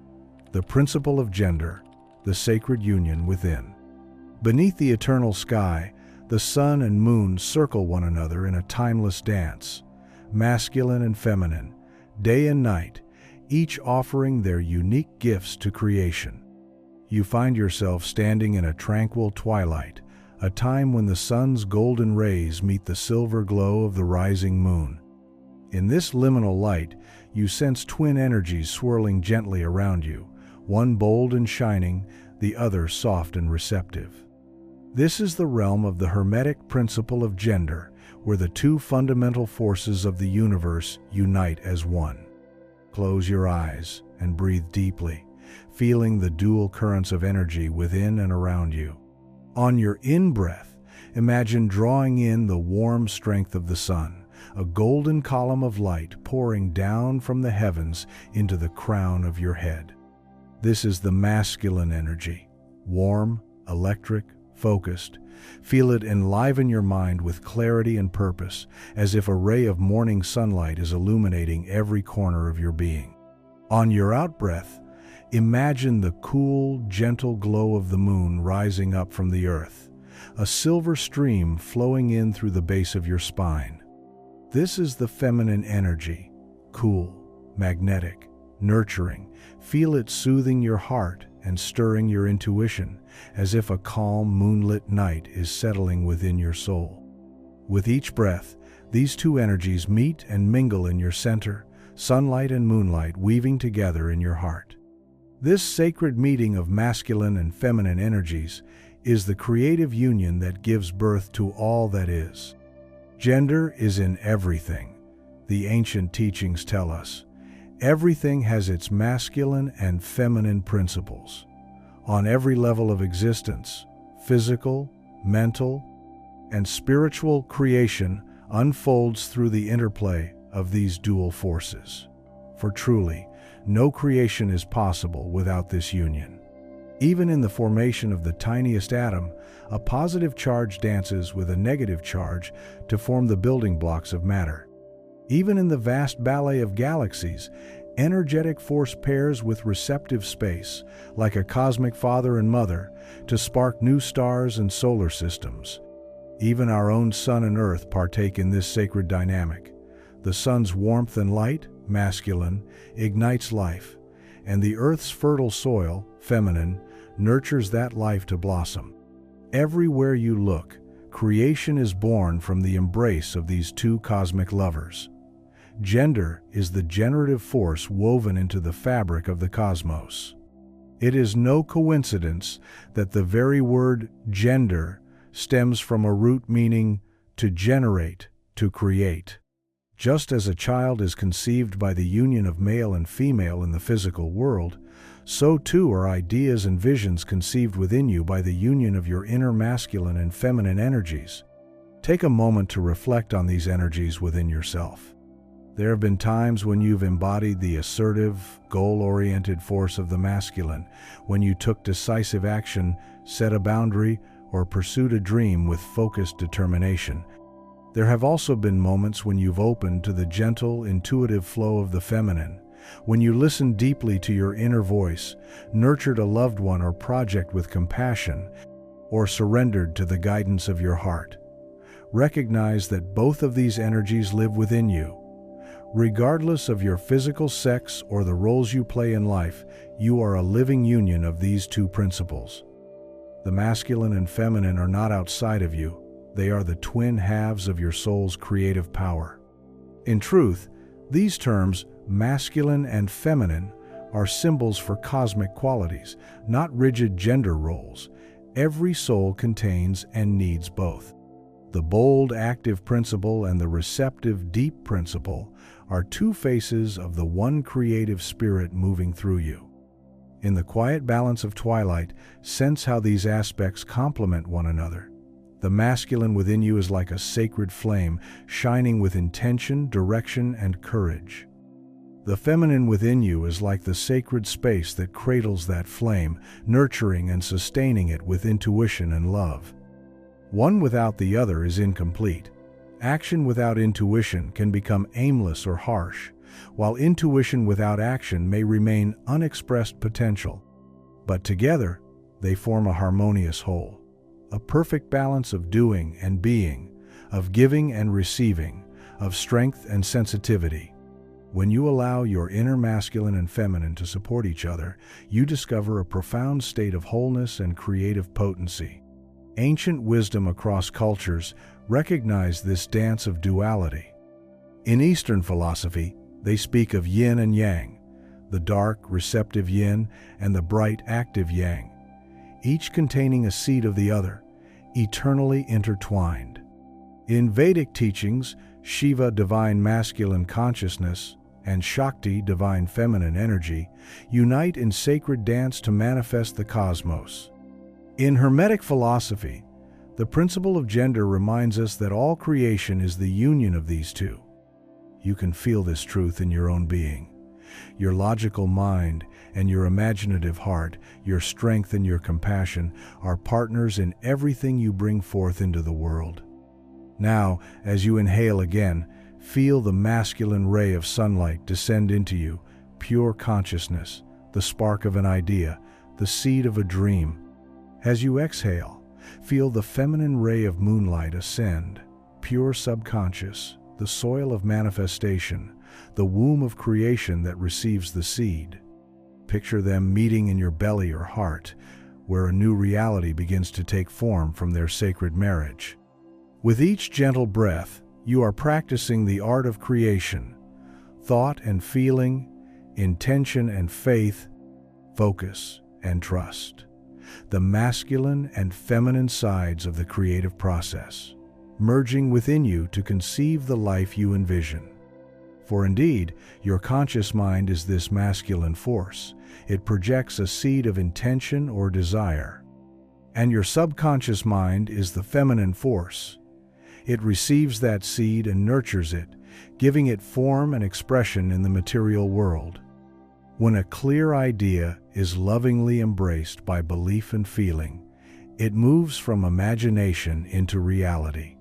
The Principle of Gender, the Sacred Union Within. Beneath the eternal sky, the sun and moon circle one another in a timeless dance, masculine and feminine, day and night, each offering their unique gifts to creation. You find yourself standing in a tranquil twilight, a time when the sun's golden rays meet the silver glow of the rising moon. In this liminal light, you sense twin energies swirling gently around you, one bold and shining, the other soft and receptive. This is the realm of the Hermetic principle of gender, where the two fundamental forces of the universe unite as one. Close your eyes and breathe deeply, feeling the dual currents of energy within and around you. On your in-breath, imagine drawing in the warm strength of the sun, a golden column of light pouring down from the heavens into the crown of your head. This is the masculine energy, warm, electric, focused. Feel it enliven your mind with clarity and purpose, as if a ray of morning sunlight is illuminating every corner of your being. On your out-breath, imagine the cool, gentle glow of the moon rising up from the earth, a silver stream flowing in through the base of your spine. This is the feminine energy, cool, magnetic, nurturing. Feel it soothing your heart and stirring your intuition, as if a calm, moonlit night is settling within your soul. With each breath, these two energies meet and mingle in your center, sunlight and moonlight weaving together in your heart. This sacred meeting of masculine and feminine energies is the creative union that gives birth to all that is. Gender is in everything, the ancient teachings tell us. Everything has its masculine and feminine principles. On every level of existence, physical, mental, and spiritual creation unfolds through the interplay of these dual forces. For truly, no creation is possible without this union. Even in the formation of the tiniest atom, a positive charge dances with a negative charge to form the building blocks of matter. Even in the vast ballet of galaxies, energetic force pairs with receptive space, like a cosmic father and mother, to spark new stars and solar systems. Even our own sun and earth partake in this sacred dynamic. The sun's warmth and light, masculine, ignites life, and the earth's fertile soil, feminine, nurtures that life to blossom. Everywhere you look, creation is born from the embrace of these two cosmic lovers. Gender is the generative force woven into the fabric of the cosmos. It is no coincidence that the very word gender stems from a root meaning to generate, to create. Just as a child is conceived by the union of male and female in the physical world, so too are ideas and visions conceived within you by the union of your inner masculine and feminine energies. Take a moment to reflect on these energies within yourself. There have been times when you've embodied the assertive, goal-oriented force of the masculine, when you took decisive action, set a boundary, or pursued a dream with focused determination. There have also been moments when you've opened to the gentle, intuitive flow of the feminine, when you listened deeply to your inner voice, nurtured a loved one or project with compassion, or surrendered to the guidance of your heart. Recognize that both of these energies live within you. Regardless of your physical sex or the roles you play in life, you are a living union of these two principles. The masculine and feminine are not outside of you. They are the twin halves of your soul's creative power. In truth, these terms, masculine and feminine, are symbols for cosmic qualities, not rigid gender roles. Every soul contains and needs both. The bold, active principle and the receptive, deep principle are two faces of the one creative spirit moving through you. In the quiet balance of twilight, sense how these aspects complement one another. The masculine within you is like a sacred flame, shining with intention, direction, and courage. The feminine within you is like the sacred space that cradles that flame, nurturing and sustaining it with intuition and love. One without the other is incomplete. Action without intuition can become aimless or harsh, while intuition without action may remain unexpressed potential. But together, they form a harmonious whole. A perfect balance of doing and being, of giving and receiving, of strength and sensitivity. When you allow your inner masculine and feminine to support each other, you discover a profound state of wholeness and creative potency. Ancient wisdom across cultures recognized this dance of duality. In Eastern philosophy, they speak of yin and yang, the dark, receptive yin and the bright, active yang, each containing a seed of the other, eternally intertwined. In Vedic teachings, Shiva, divine masculine consciousness, and Shakti, divine feminine energy, unite in sacred dance to manifest the cosmos. In Hermetic philosophy, the principle of gender reminds us that all creation is the union of these two. You can feel this truth in your own being. Your logical mind and your imaginative heart, your strength and your compassion are partners in everything you bring forth into the world. Now, as you inhale again, feel the masculine ray of sunlight descend into you, pure consciousness, the spark of an idea, the seed of a dream. As you exhale, feel the feminine ray of moonlight ascend, pure subconscious, the soil of manifestation, the womb of creation that receives the seed. Picture them meeting in your belly or heart, where a new reality begins to take form from their sacred marriage. With each gentle breath, you are practicing the art of creation, thought and feeling, intention and faith, focus and trust. The masculine and feminine sides of the creative process, merging within you to conceive the life you envision. For indeed, your conscious mind is this masculine force. It projects a seed of intention or desire. And your subconscious mind is the feminine force. It receives that seed and nurtures it, giving it form and expression in the material world. When a clear idea is lovingly embraced by belief and feeling, it moves from imagination into reality.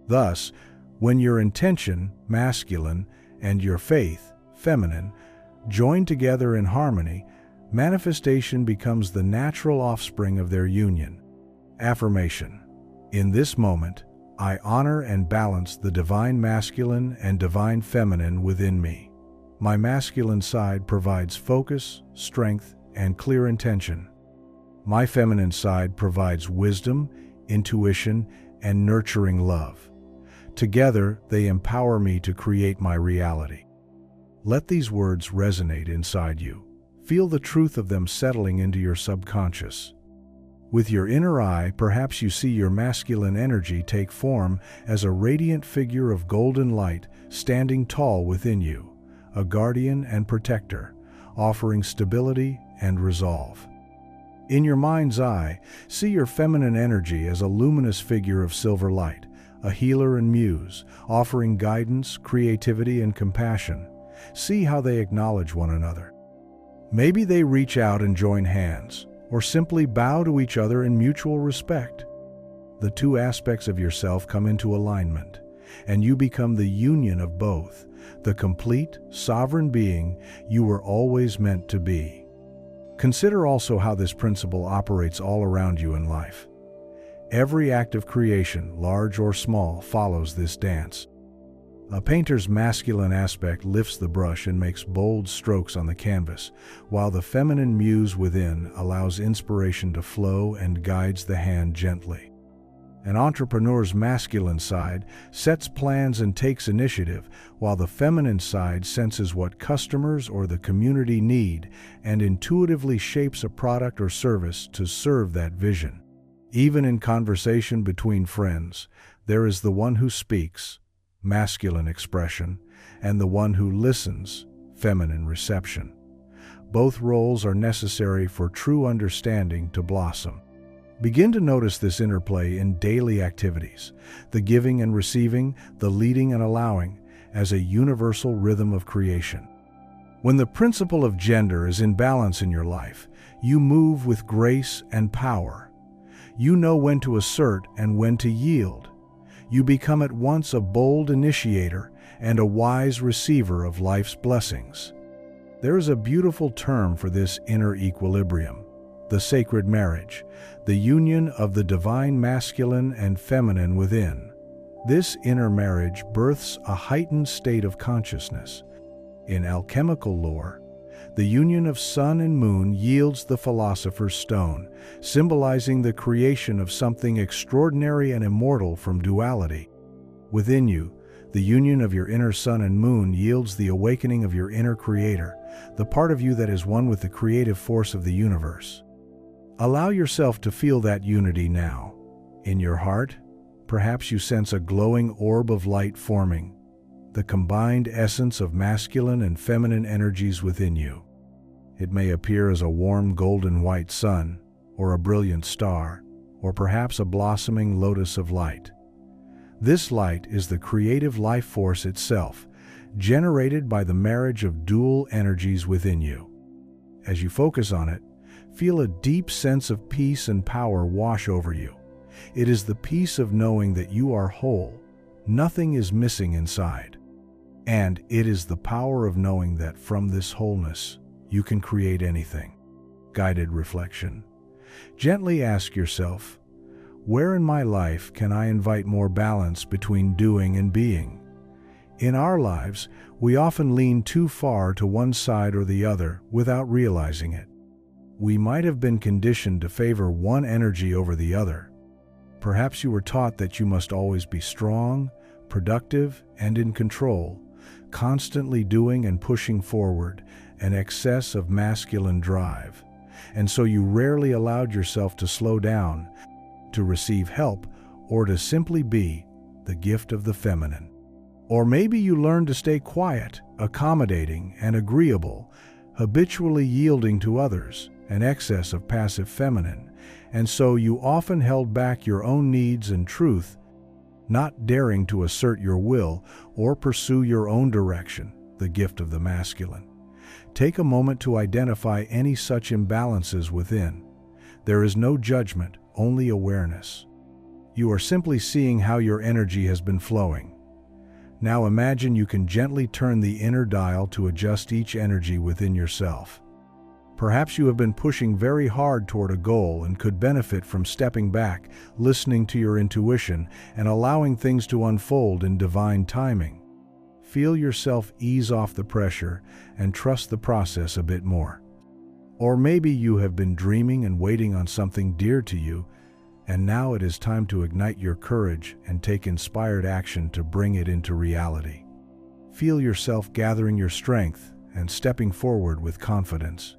Thus, when your intention, masculine, and your faith, feminine, join together in harmony, manifestation becomes the natural offspring of their union. Affirmation. In this moment, I honor and balance the divine masculine and divine feminine within me. My masculine side provides focus, strength, and clear intention. My feminine side provides wisdom, intuition, and nurturing love. Together, they empower me to create my reality. Let these words resonate inside you. Feel the truth of them settling into your subconscious. With your inner eye, perhaps you see your masculine energy take form as a radiant figure of golden light standing tall within you, a guardian and protector, offering stability and resolve. In your mind's eye, see your feminine energy as a luminous figure of silver light, a healer and muse, offering guidance, creativity, and compassion. See how they acknowledge one another. Maybe they reach out and join hands, or simply bow to each other in mutual respect. The two aspects of yourself come into alignment, and you become the union of both, the complete, sovereign being you were always meant to be. Consider also how this principle operates all around you in life. Every act of creation, large or small, follows this dance. A painter's masculine aspect lifts the brush and makes bold strokes on the canvas, while the feminine muse within allows inspiration to flow and guides the hand gently. An entrepreneur's masculine side sets plans and takes initiative, while the feminine side senses what customers or the community need and intuitively shapes a product or service to serve that vision. Even in conversation between friends, there is the one who speaks, masculine expression, and the one who listens, feminine reception. Both roles are necessary for true understanding to blossom. Begin to notice this interplay in daily activities, the giving and receiving, the leading and allowing, as a universal rhythm of creation. When the principle of gender is in balance in your life, you move with grace and power. You know when to assert and when to yield. You become at once a bold initiator and a wise receiver of life's blessings. There is a beautiful term for this inner equilibrium: the sacred marriage, the union of the divine masculine and feminine within. This inner marriage births a heightened state of consciousness. In alchemical lore, the union of sun and moon yields the philosopher's stone, symbolizing the creation of something extraordinary and immortal from duality. Within you, the union of your inner sun and moon yields the awakening of your inner creator, the part of you that is one with the creative force of the universe. Allow yourself to feel that unity now. In your heart, perhaps you sense a glowing orb of light forming, the combined essence of masculine and feminine energies within you. It may appear as a warm golden white sun, or a brilliant star, or perhaps a blossoming lotus of light. This light is the creative life force itself, generated by the marriage of dual energies within you. As you focus on it, feel a deep sense of peace and power wash over you. It is the peace of knowing that you are whole, nothing is missing inside. And it is the power of knowing that from this wholeness, you can create anything. Guided reflection. Gently ask yourself, where in my life can I invite more balance between doing and being? In our lives, we often lean too far to one side or the other without realizing it. We might have been conditioned to favor one energy over the other. Perhaps you were taught that you must always be strong, productive, and in control, constantly doing and pushing forward, an excess of masculine drive. And so you rarely allowed yourself to slow down, to receive help, or to simply be the gift of the feminine. Or maybe you learned to stay quiet, accommodating, and agreeable, habitually yielding to others, an excess of passive feminine, and so you often held back your own needs and truth, not daring to assert your will or pursue your own direction, the gift of the masculine. Take a moment to identify any such imbalances within. There is no judgment, only awareness. You are simply seeing how your energy has been flowing. Now imagine you can gently turn the inner dial to adjust each energy within yourself. Perhaps you have been pushing very hard toward a goal and could benefit from stepping back, listening to your intuition, and allowing things to unfold in divine timing. Feel yourself ease off the pressure and trust the process a bit more. Or maybe you have been dreaming and waiting on something dear to you, and now it is time to ignite your courage and take inspired action to bring it into reality. Feel yourself gathering your strength and stepping forward with confidence.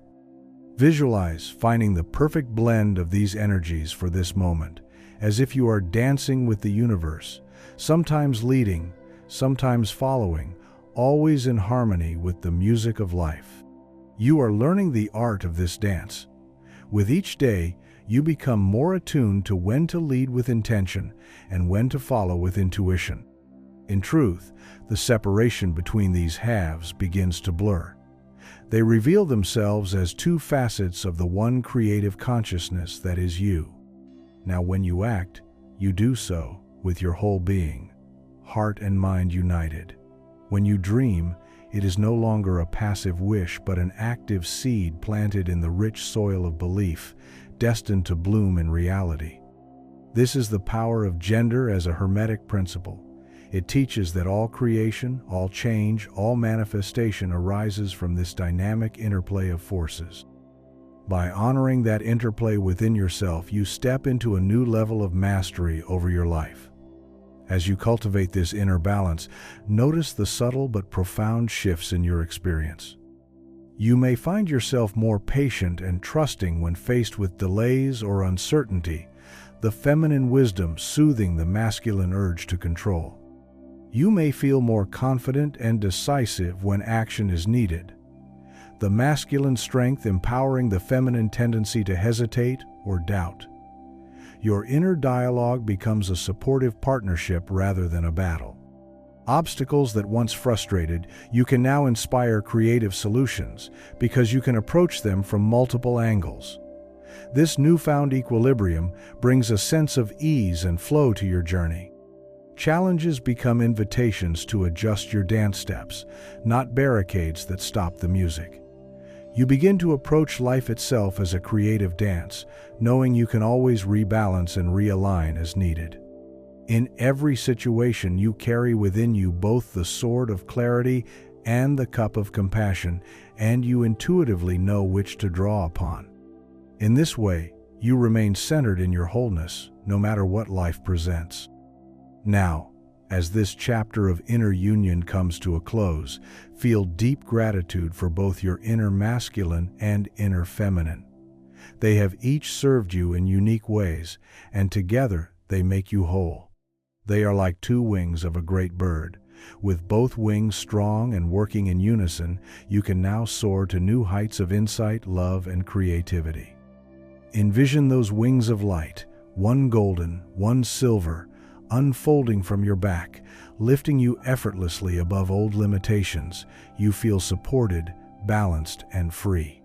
Visualize finding the perfect blend of these energies for this moment, as if you are dancing with the universe, sometimes leading, sometimes following, always in harmony with the music of life. You are learning the art of this dance. With each day, you become more attuned to when to lead with intention and when to follow with intuition. In truth, the separation between these halves begins to blur. They reveal themselves as two facets of the one creative consciousness that is you. Now, when you act, you do so with your whole being, heart and mind united. When you dream, it is no longer a passive wish but an active seed planted in the rich soil of belief, destined to bloom in reality. This is the power of gender as a hermetic principle. It teaches that all creation, all change, all manifestation arises from this dynamic interplay of forces. By honoring that interplay within yourself, you step into a new level of mastery over your life. As you cultivate this inner balance, notice the subtle but profound shifts in your experience. You may find yourself more patient and trusting when faced with delays or uncertainty, the feminine wisdom soothing the masculine urge to control. You may feel more confident and decisive when action is needed, the masculine strength empowering the feminine tendency to hesitate or doubt. Your inner dialogue becomes a supportive partnership rather than a battle. Obstacles that once frustrated, you can now inspire creative solutions because you can approach them from multiple angles. This newfound equilibrium brings a sense of ease and flow to your journey. Challenges become invitations to adjust your dance steps, not barricades that stop the music. You begin to approach life itself as a creative dance, knowing you can always rebalance and realign as needed. In every situation, you carry within you both the sword of clarity and the cup of compassion, and you intuitively know which to draw upon. In this way, you remain centered in your wholeness, no matter what life presents. Now, as this chapter of inner union comes to a close, feel deep gratitude for both your inner masculine and inner feminine. They have each served you in unique ways, and together they make you whole. They are like two wings of a great bird. With both wings strong and working in unison, you can now soar to new heights of insight, love, and creativity. Envision those wings of light, one golden, one silver, unfolding from your back, lifting you effortlessly above old limitations. You feel supported, balanced, and free.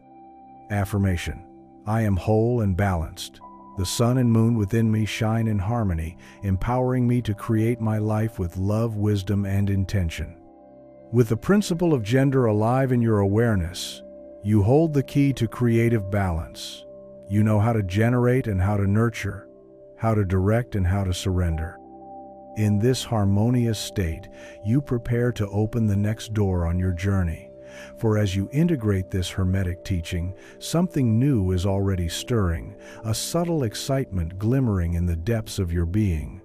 Affirmation: I am whole and balanced. The sun and moon within me shine in harmony, empowering me to create my life with love, wisdom, and intention. With the principle of gender alive in your awareness, you hold the key to creative balance. You know how to generate and how to nurture, how to direct and how to surrender. In this harmonious state, you prepare to open the next door on your journey. For as you integrate this hermetic teaching, something new is already stirring, a subtle excitement glimmering in the depths of your being.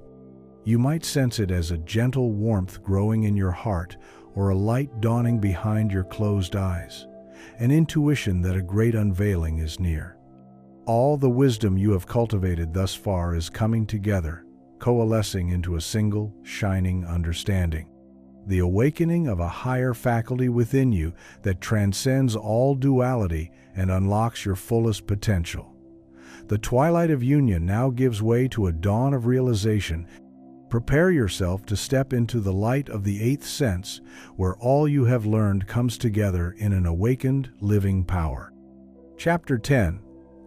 You might sense it as a gentle warmth growing in your heart or a light dawning behind your closed eyes, an intuition that a great unveiling is near. All the wisdom you have cultivated thus far is coming together, coalescing into a single, shining understanding. The awakening of a higher faculty within you that transcends all duality and unlocks your fullest potential. The twilight of union now gives way to a dawn of realization. Prepare yourself to step into the light of the eighth sense, where all you have learned comes together in an awakened, living power. Chapter 10: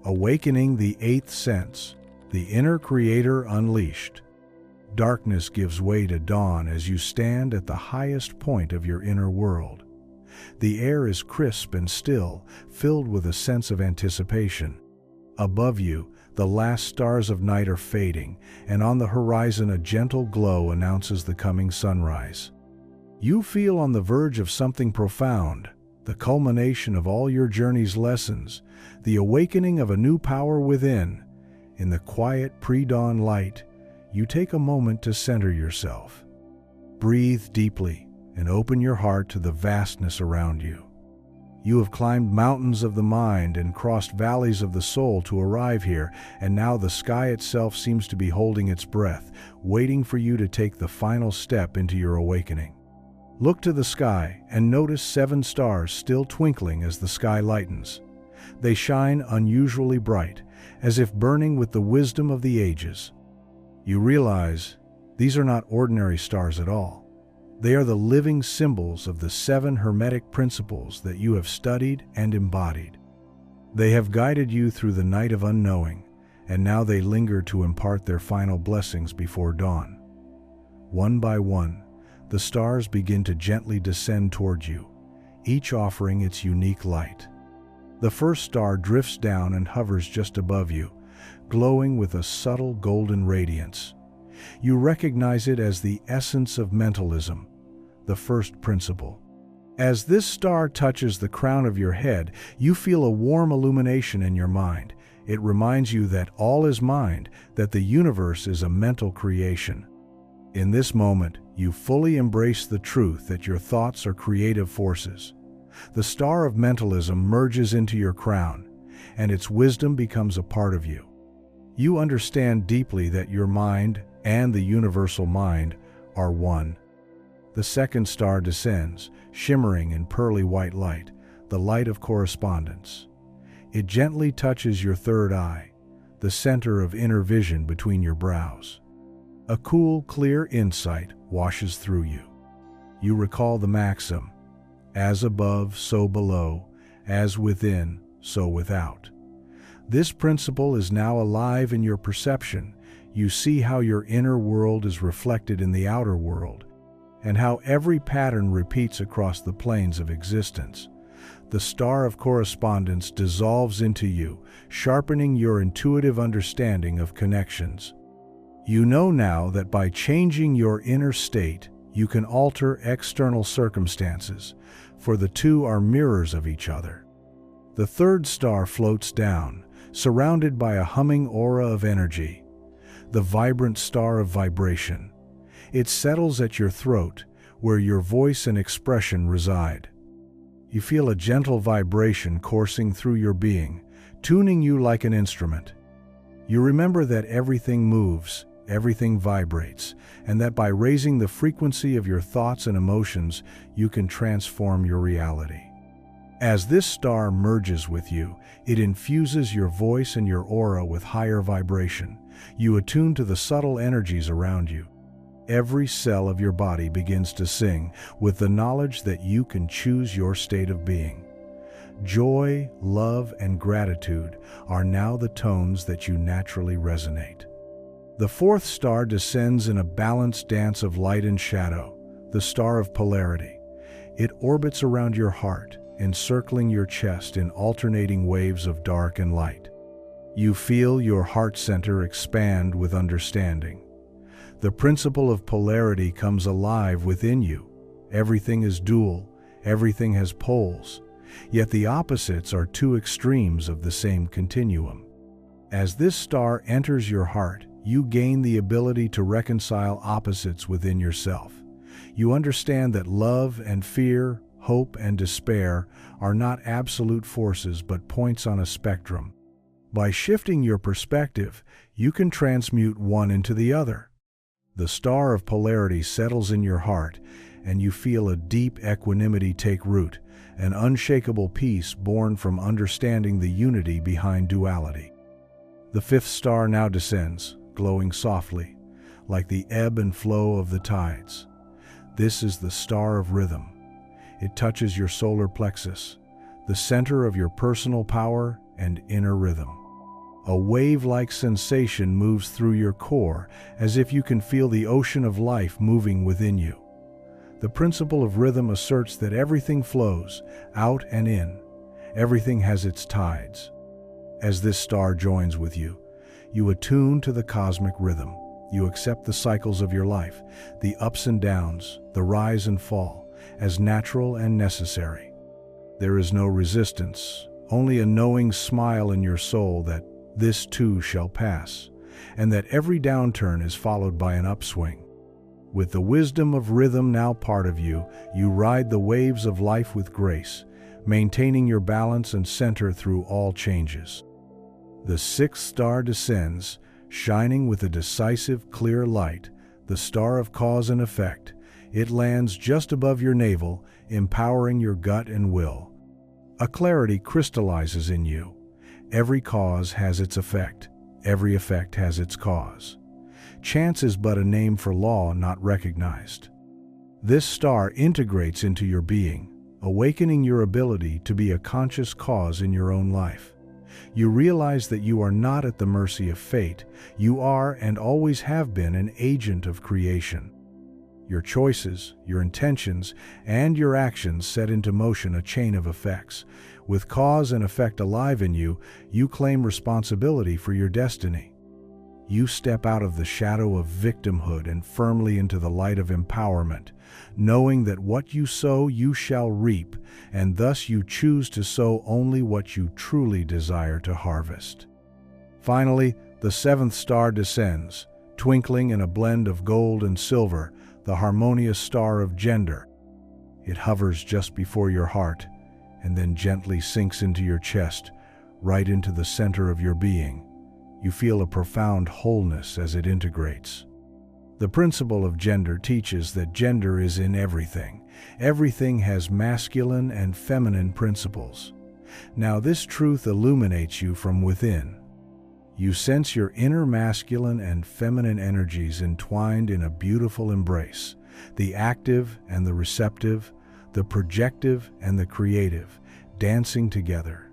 Awakening the Eighth Sense, the Inner Creator Unleashed. Darkness gives way to dawn as you stand at the highest point of your inner world. The air is crisp and still, filled with a sense of anticipation. Above you, the last stars of night are fading, and on the horizon a gentle glow announces the coming sunrise. You feel on the verge of something profound, the culmination of all your journey's lessons, the awakening of a new power within. In the quiet pre-dawn light, you take a moment to center yourself. Breathe deeply and open your heart to the vastness around you. You have climbed mountains of the mind and crossed valleys of the soul to arrive here, and now the sky itself seems to be holding its breath, waiting for you to take the final step into your awakening. Look to the sky and notice 7 stars still twinkling as the sky lightens. They shine unusually bright, as if burning with the wisdom of the ages. You realize these are not ordinary stars at all. They are the living symbols of the 7 hermetic principles that you have studied and embodied. They have guided you through the night of unknowing, and now they linger to impart their final blessings before dawn. One by one, the stars begin to gently descend toward you, each offering its unique light. The first star drifts down and hovers just above you, glowing with a subtle golden radiance. You recognize it as the essence of mentalism, the first principle. As this star touches the crown of your head, you feel a warm illumination in your mind. It reminds you that all is mind, that the universe is a mental creation. In this moment, you fully embrace the truth that your thoughts are creative forces. The star of mentalism merges into your crown, and its wisdom becomes a part of you. You understand deeply that your mind and the universal mind are one. The second star descends, shimmering in pearly white light. the light of correspondence. It gently touches your third eye, the center of inner vision between your brows. A cool, clear insight washes through you. You recall the maxim, "As above, so below, as within, so without." This principle is now alive in your perception. You see how your inner world is reflected in the outer world, and how every pattern repeats across the planes of existence. The star of correspondence dissolves into you, sharpening your intuitive understanding of connections. You know now that by changing your inner state, you can alter external circumstances, for the two are mirrors of each other. The third star floats down, surrounded by a humming aura of energy, the vibrant star of vibration. It settles at your throat, where your voice and expression reside. You feel a gentle vibration coursing through your being, tuning you like an instrument. You remember that everything moves, everything vibrates, and that by raising the frequency of your thoughts and emotions, you can transform your reality. As this star merges with you, it infuses your voice and your aura with higher vibration. You attune to the subtle energies around you. Every cell of your body begins to sing with the knowledge that you can choose your state of being. Joy, love, and gratitude are now the tones that you naturally resonate. The fourth star descends in a balanced dance of light and shadow, the star of polarity. It orbits around your heart, encircling your chest in alternating waves of dark and light. You feel your heart center expand with understanding. The principle of polarity comes alive within you. Everything is dual, everything has poles, yet the opposites are two extremes of the same continuum. As this star enters your heart, you gain the ability to reconcile opposites within yourself. You understand that love and fear, hope and despair are not absolute forces but points on a spectrum. By shifting your perspective, you can transmute one into the other. The star of polarity settles in your heart, and you feel a deep equanimity take root, an unshakable peace born from understanding the unity behind duality. The fifth star now descends, glowing softly, like the ebb and flow of the tides. This is the star of rhythm. It touches your solar plexus, the center of your personal power and inner rhythm. A wave-like sensation moves through your core, as if you can feel the ocean of life moving within you. The principle of rhythm asserts that everything flows, out and in. Everything has its tides. As this star joins with you, you attune to the cosmic rhythm. You accept the cycles of your life, the ups and downs, the rise and fall, as natural and necessary. There is no resistance, only a knowing smile in your soul that this too shall pass, and that every downturn is followed by an upswing. With the wisdom of rhythm now part of you, you ride the waves of life with grace, maintaining your balance and center through all changes. The sixth star descends, shining with a decisive, clear light, the star of cause and effect. It lands just above your navel, empowering your gut and will. A clarity crystallizes in you. Every cause has its effect. Every effect has its cause. Chance is but a name for law not recognized. This star integrates into your being, awakening your ability to be a conscious cause in your own life. You realize that you are not at the mercy of fate. You are and always have been an agent of creation. Your choices, your intentions, and your actions set into motion a chain of effects. With cause and effect alive in you, you claim responsibility for your destiny. You step out of the shadow of victimhood and firmly into the light of empowerment, knowing that what you sow you shall reap, and thus you choose to sow only what you truly desire to harvest. Finally, the seventh star descends, twinkling in a blend of gold and silver, the harmonious star of gender. It hovers just before your heart, and then gently sinks into your chest, right into the center of your being. You feel a profound wholeness as it integrates. The principle of gender teaches that gender is in everything. Everything has masculine and feminine principles. Now this truth illuminates you from within. You sense your inner masculine and feminine energies entwined in a beautiful embrace, the active and the receptive, the projective and the creative, dancing together.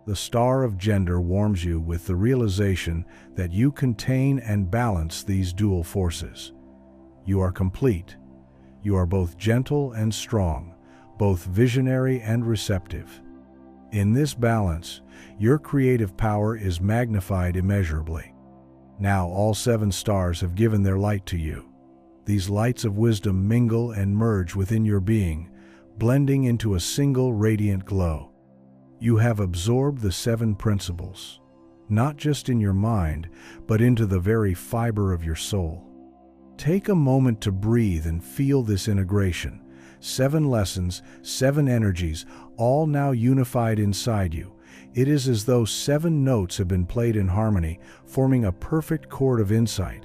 The star of gender warms you with the realization that you contain and balance these dual forces. You are complete. You are both gentle and strong, both visionary and receptive. In this balance, your creative power is magnified immeasurably. Now all 7 stars have given their light to you. These lights of wisdom mingle and merge within your being, blending into a single radiant glow. You have absorbed the 7 principles, not just in your mind, but into the very fiber of your soul. Take a moment to breathe and feel this integration. 7 lessons, 7 energies, all now unified inside you. It is as though 7 notes have been played in harmony, forming a perfect chord of insight.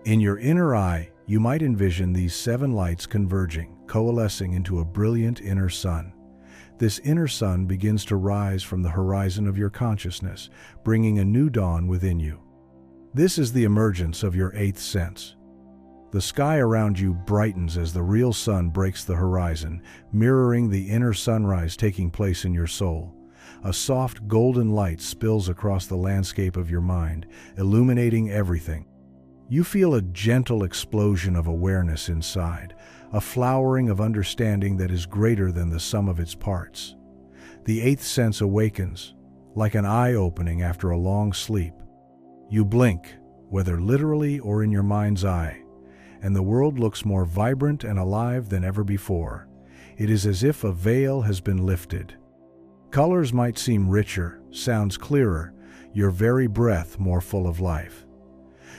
In your inner eye, you might envision these 7 lights converging, coalescing into a brilliant inner sun. This inner sun begins to rise from the horizon of your consciousness, bringing a new dawn within you. This is the emergence of your 8th sense. The sky around you brightens as the real sun breaks the horizon, mirroring the inner sunrise taking place in your soul. A soft golden light spills across the landscape of your mind, illuminating everything. You feel a gentle explosion of awareness inside, a flowering of understanding that is greater than the sum of its parts. The 8th sense awakens, like an eye-opening after a long sleep. You blink, whether literally or in your mind's eye, and the world looks more vibrant and alive than ever before. It is as if a veil has been lifted. Colors might seem richer, sounds clearer, your very breath more full of life.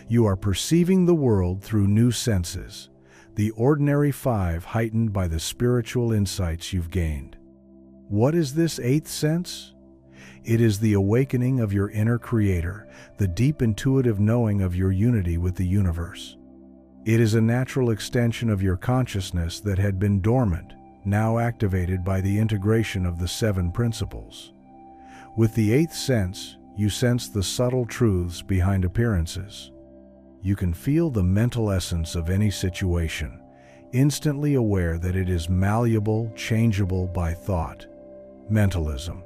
You are perceiving the world through new senses, the ordinary 5 heightened by the spiritual insights you've gained. What is this 8th sense? It is the awakening of your inner creator, the deep intuitive knowing of your unity with the universe. It is a natural extension of your consciousness that had been dormant, now activated by the integration of the 7 principles. With the 8th sense, you sense the subtle truths behind appearances. You can feel the mental essence of any situation, instantly aware that it is malleable, changeable by thought. Mentalism.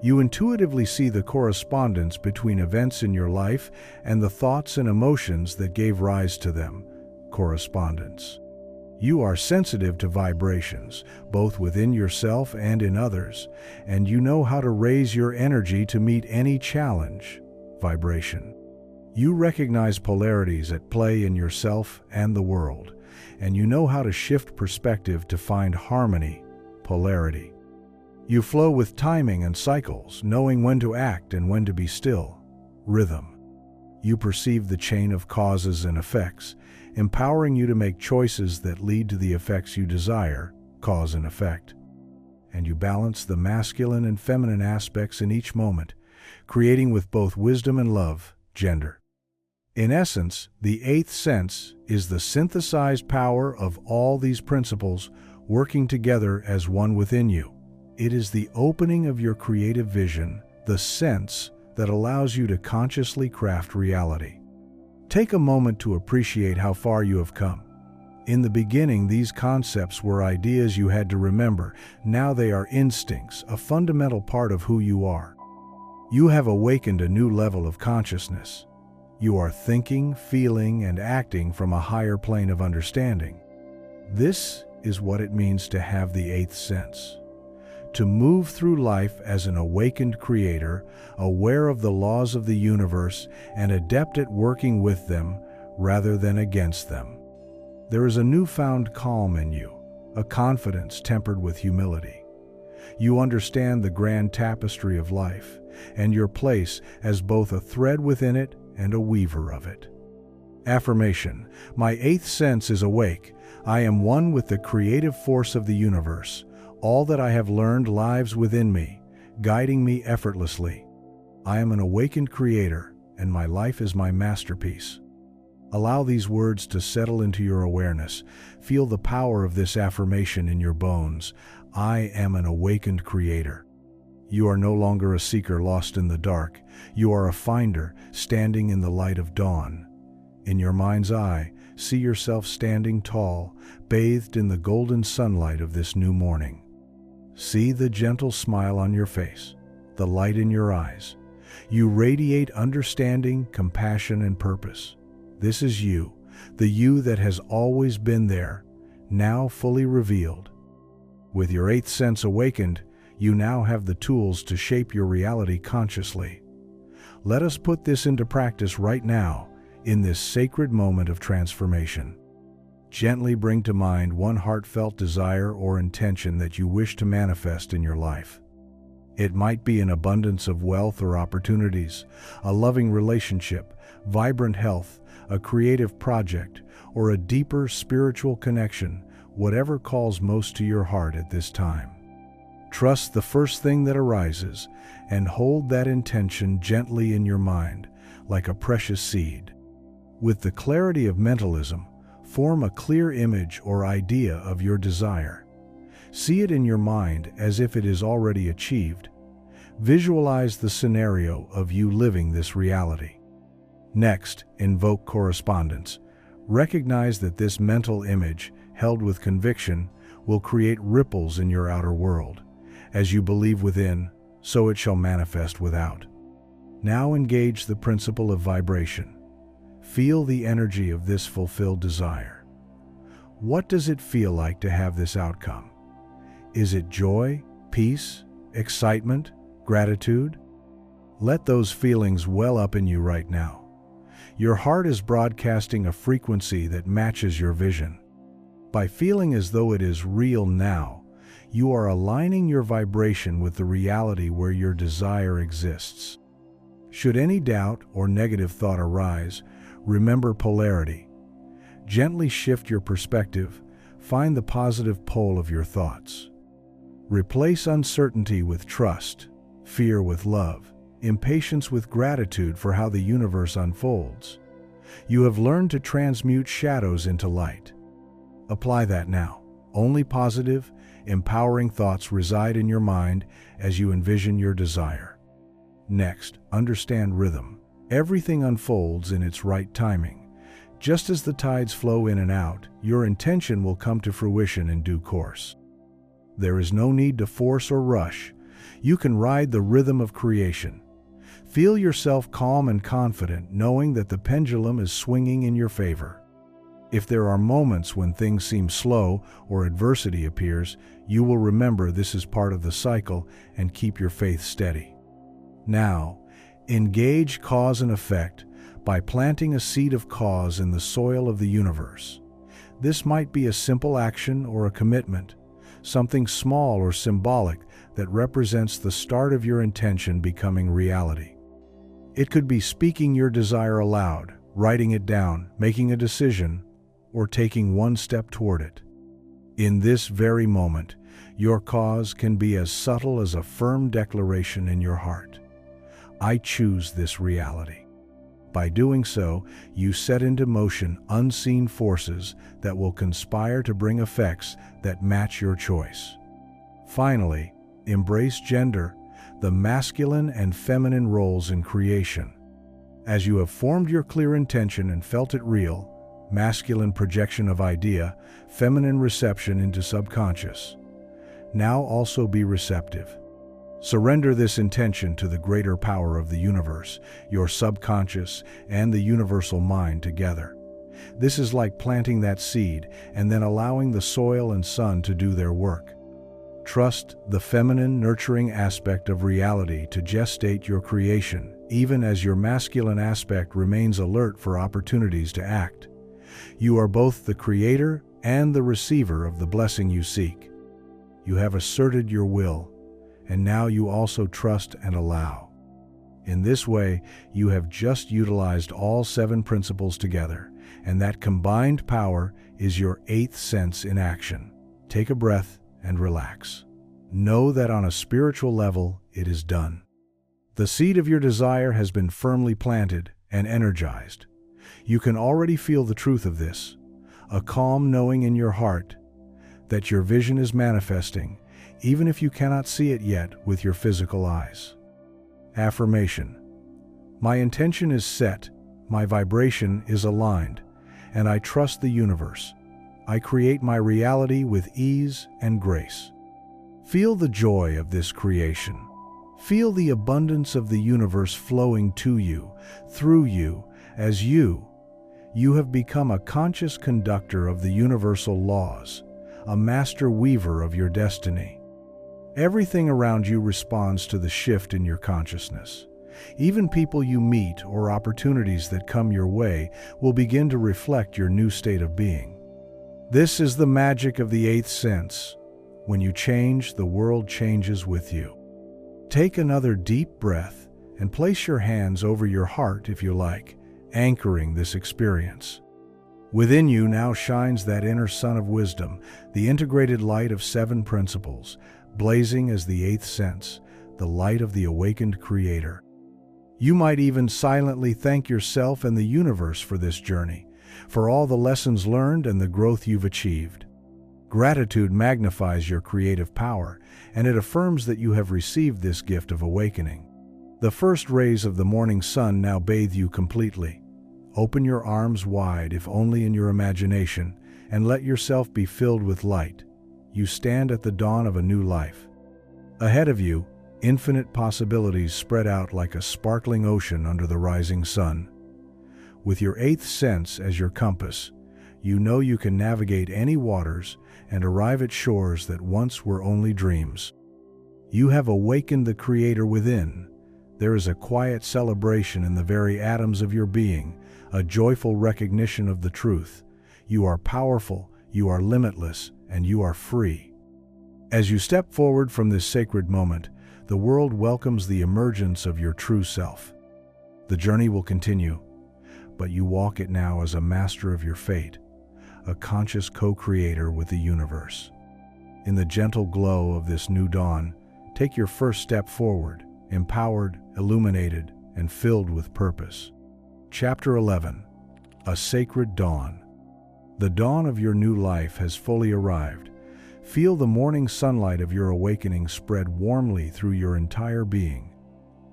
You intuitively see the correspondence between events in your life and the thoughts and emotions that gave rise to them. Correspondence. You are sensitive to vibrations, both within yourself and in others, and you know how to raise your energy to meet any challenge. Vibration. You recognize polarities at play in yourself and the world, and you know how to shift perspective to find harmony. Polarity. You flow with timing and cycles, knowing when to act and when to be still. Rhythm. You perceive the chain of causes and effects, empowering you to make choices that lead to the effects you desire, cause and effect. And you balance the masculine and feminine aspects in each moment, creating with both wisdom and love, gender. In essence, the 8th sense is the synthesized power of all these principles working together as one within you. It is the opening of your creative vision, the sense that allows you to consciously craft reality. Take a moment to appreciate how far you have come. In the beginning, these concepts were ideas you had to remember. Now they are instincts, a fundamental part of who you are. You have awakened a new level of consciousness. You are thinking, feeling, and acting from a higher plane of understanding. This is what it means to have the 8th sense. To move through life as an awakened creator, aware of the laws of the universe and adept at working with them rather than against them. There is a newfound calm in you, a confidence tempered with humility. You understand the grand tapestry of life and your place as both a thread within it and a weaver of it. Affirmation: my 8th sense is awake. I am one with the creative force of the universe. All that I have learned lives within me, guiding me effortlessly. I am an awakened creator, and my life is my masterpiece. Allow these words to settle into your awareness. Feel the power of this affirmation in your bones. I am an awakened creator. You are no longer a seeker lost in the dark. You are a finder standing in the light of dawn. In your mind's eye, see yourself standing tall, bathed in the golden sunlight of this new morning. See the gentle smile on your face, the light in your eyes. You radiate understanding, compassion, and purpose. This is you, the you that has always been there, now fully revealed. With your eighth sense awakened, you now have the tools to shape your reality consciously. Let us put this into practice right now, in this sacred moment of transformation. Gently bring to mind one heartfelt desire or intention that you wish to manifest in your life. It might be an abundance of wealth or opportunities, a loving relationship, vibrant health, a creative project, or a deeper spiritual connection, whatever calls most to your heart at this time. Trust the first thing that arises and hold that intention gently in your mind, like a precious seed. With the clarity of mentalism, form a clear image or idea of your desire. See it in your mind as if it is already achieved. Visualize the scenario of you living this reality. Next, invoke correspondence. Recognize that this mental image, held with conviction, will create ripples in your outer world. As you believe within, so it shall manifest without. Now engage the principle of vibration. Feel the energy of this fulfilled desire. What does it feel like to have this outcome? Is it joy, peace, excitement, gratitude? Let those feelings well up in you right now. Your heart is broadcasting a frequency that matches your vision. By feeling as though it is real now, you are aligning your vibration with the reality where your desire exists. Should any doubt or negative thought arise, remember polarity. Gently shift your perspective, find the positive pole of your thoughts. Replace uncertainty with trust, fear with love, impatience with gratitude for how the universe unfolds. You have learned to transmute shadows into light. Apply that now. Only positive, empowering thoughts reside in your mind as you envision your desire. Next, understand rhythm. Everything unfolds in its right timing. Just as the tides flow in and out, your intention will come to fruition in due course. There is no need to force or rush. You can ride the rhythm of creation. Feel yourself calm and confident, knowing that the pendulum is swinging in your favor. If there are moments when things seem slow or adversity appears, you will remember this is part of the cycle and keep your faith steady. Now, engage cause and effect by planting a seed of cause in the soil of the universe. This might be a simple action or a commitment, something small or symbolic that represents the start of your intention becoming reality. It could be speaking your desire aloud, writing it down, making a decision, or taking one step toward it. In this very moment, your cause can be as subtle as a firm declaration in your heart. I choose this reality. By doing so, you set into motion unseen forces that will conspire to bring effects that match your choice. Finally, embrace gender, the masculine and feminine roles in creation. As you have formed your clear intention and felt it real, masculine projection of idea, feminine reception into subconscious. Now also be receptive. Surrender this intention to the greater power of the universe, your subconscious, and the universal mind together. This is like planting that seed and then allowing the soil and sun to do their work. Trust the feminine, nurturing aspect of reality to gestate your creation, even as your masculine aspect remains alert for opportunities to act. You are both the creator and the receiver of the blessing you seek. You have asserted your will, and now you also trust and allow. In this way, you have just utilized all 7 principles together, and that combined power is your 8th sense in action. Take a breath and relax. Know that on a spiritual level, it is done. The seed of your desire has been firmly planted and energized. You can already feel the truth of this, a calm knowing in your heart that your vision is manifesting, even if you cannot see it yet with your physical eyes. Affirmation: my intention is set, my vibration is aligned, and I trust the universe. I create my reality with ease and grace. Feel the joy of this creation. Feel the abundance of the universe flowing to you, through you, as you have become a conscious conductor of the universal laws, a master weaver of your destiny. Everything around you responds to the shift in your consciousness. Even people you meet or opportunities that come your way will begin to reflect your new state of being. This is the magic of the eighth sense. When you change, the world changes with you. Take another deep breath and place your hands over your heart if you like, anchoring this experience. Within you now shines that inner sun of wisdom, the integrated light of 7 principles, blazing as the eighth sense, the light of the awakened creator. You might even silently thank yourself and the universe for this journey, for all the lessons learned and the growth you've achieved. Gratitude magnifies your creative power, and it affirms that you have received this gift of awakening. The first rays of the morning sun now bathe you completely. Open your arms wide, if only in your imagination, and let yourself be filled with light. You stand at the dawn of a new life. Ahead of you, infinite possibilities spread out like a sparkling ocean under the rising sun. With your eighth sense as your compass, you know you can navigate any waters and arrive at shores that once were only dreams. You have awakened the creator within. There is a quiet celebration in the very atoms of your being, a joyful recognition of the truth. You are powerful, you are limitless, and you are free. As you step forward from this sacred moment, the world welcomes the emergence of your true self. The journey will continue, but you walk it now as a master of your fate, a conscious co-creator with the universe. In the gentle glow of this new dawn, take your first step forward, empowered, illuminated, and filled with purpose. Chapter 11. A Sacred Dawn. The dawn of your new life has fully arrived. Feel the morning sunlight of your awakening spread warmly through your entire being.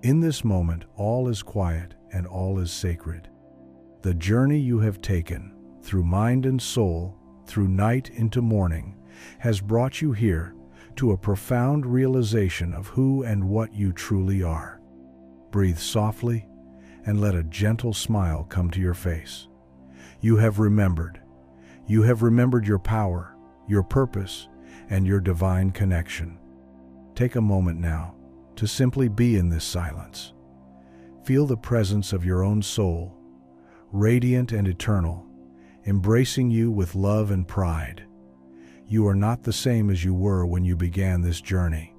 In this moment, all is quiet and all is sacred. The journey you have taken, through mind and soul, through night into morning, has brought you here to a profound realization of who and what you truly are. Breathe softly and let a gentle smile come to your face. You have remembered. You have remembered your power, your purpose, and your divine connection. Take a moment now to simply be in this silence. Feel the presence of your own soul, radiant and eternal, embracing you with love and pride. You are not the same as you were when you began this journey.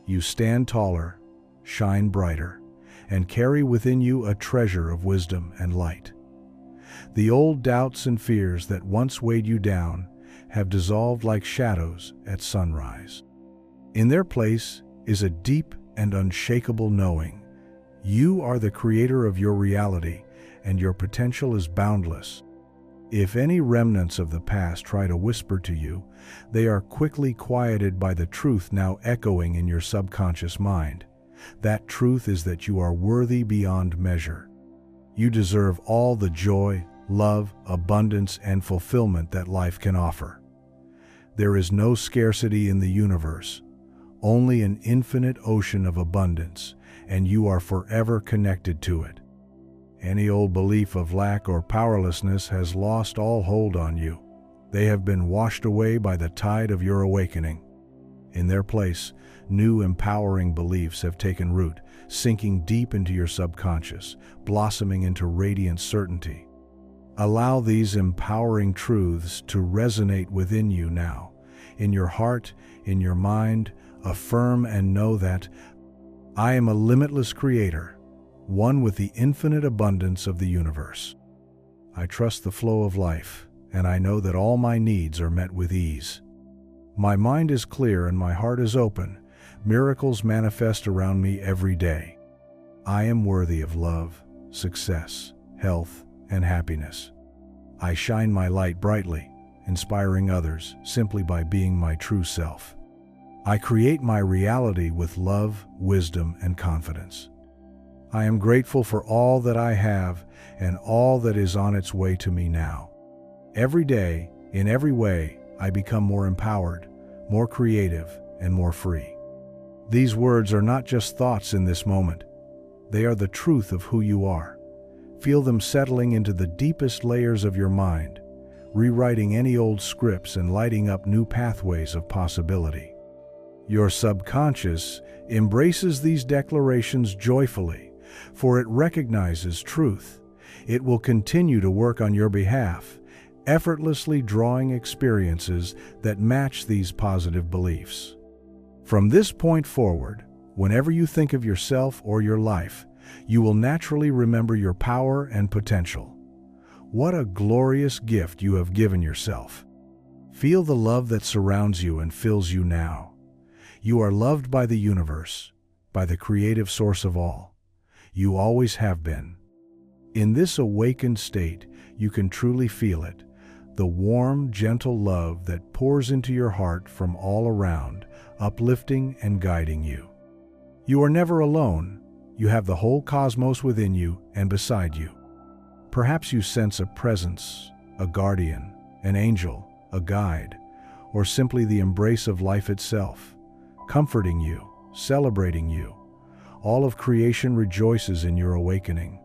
You stand taller, shine brighter, and carry within you a treasure of wisdom and light. The old doubts and fears that once weighed you down have dissolved like shadows at sunrise. In their place is a deep and unshakable knowing. You are the creator of your reality, and your potential is boundless. If any remnants of the past try to whisper to you, they are quickly quieted by the truth now echoing in your subconscious mind. That truth is that you are worthy beyond measure. You deserve all the joy, love, abundance, and fulfillment that life can offer. There is no scarcity in the universe, only an infinite ocean of abundance, and you are forever connected to it. Any old belief of lack or powerlessness has lost all hold on you. They have been washed away by the tide of your awakening. In their place, new empowering beliefs have taken root, sinking deep into your subconscious, blossoming into radiant certainty. Allow these empowering truths to resonate within you now. In your heart, in your mind, affirm and know that I am a limitless creator, one with the infinite abundance of the universe. I trust the flow of life, and I know that all my needs are met with ease. My mind is clear and my heart is open. Miracles manifest around me every day. I am worthy of love, success, health, and happiness. I shine my light brightly, inspiring others simply by being my true self. I create my reality with love, wisdom, and confidence. I am grateful for all that I have and all that is on its way to me now. Every day, in every way, I become more empowered, more creative, and more free. These words are not just thoughts in this moment. They are the truth of who you are. Feel them settling into the deepest layers of your mind, rewriting any old scripts and lighting up new pathways of possibility. Your subconscious embraces these declarations joyfully, for it recognizes truth. It will continue to work on your behalf, effortlessly drawing experiences that match these positive beliefs. From this point forward, whenever you think of yourself or your life, you will naturally remember your power and potential. What a glorious gift you have given yourself. Feel the love that surrounds you and fills you now. You are loved by the universe, by the creative source of all. You always have been. In this awakened state, you can truly feel it, the warm, gentle love that pours into your heart from all around, uplifting and guiding you. You are never alone. You have the whole cosmos within you and beside you. Perhaps you sense a presence, a guardian, an angel, a guide, or simply the embrace of life itself, comforting you, celebrating you. All of creation rejoices in your awakening.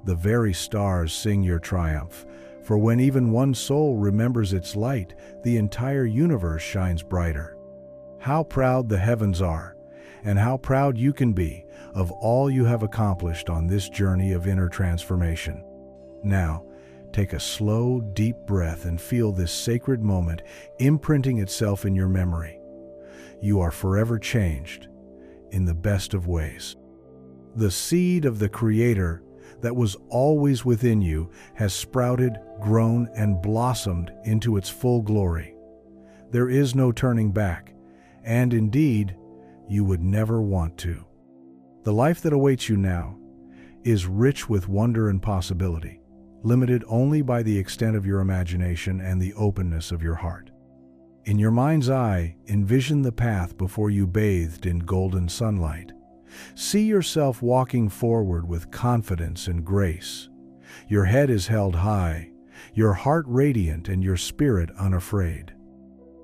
The very stars sing your triumph, for when even one soul remembers its light, the entire universe shines brighter. How proud the heavens are, and how proud you can be of all you have accomplished on this journey of inner transformation. Now, take a slow, deep breath and feel this sacred moment imprinting itself in your memory. You are forever changed, in the best of ways. The seed of the Creator that was always within you has sprouted, grown, and blossomed into its full glory. There is no turning back, and indeed, you would never want to. The life that awaits you now is rich with wonder and possibility, limited only by the extent of your imagination and the openness of your heart. In your mind's eye, envision the path before you bathed in golden sunlight. See yourself walking forward with confidence and grace. Your head is held high, your heart radiant, and your spirit unafraid.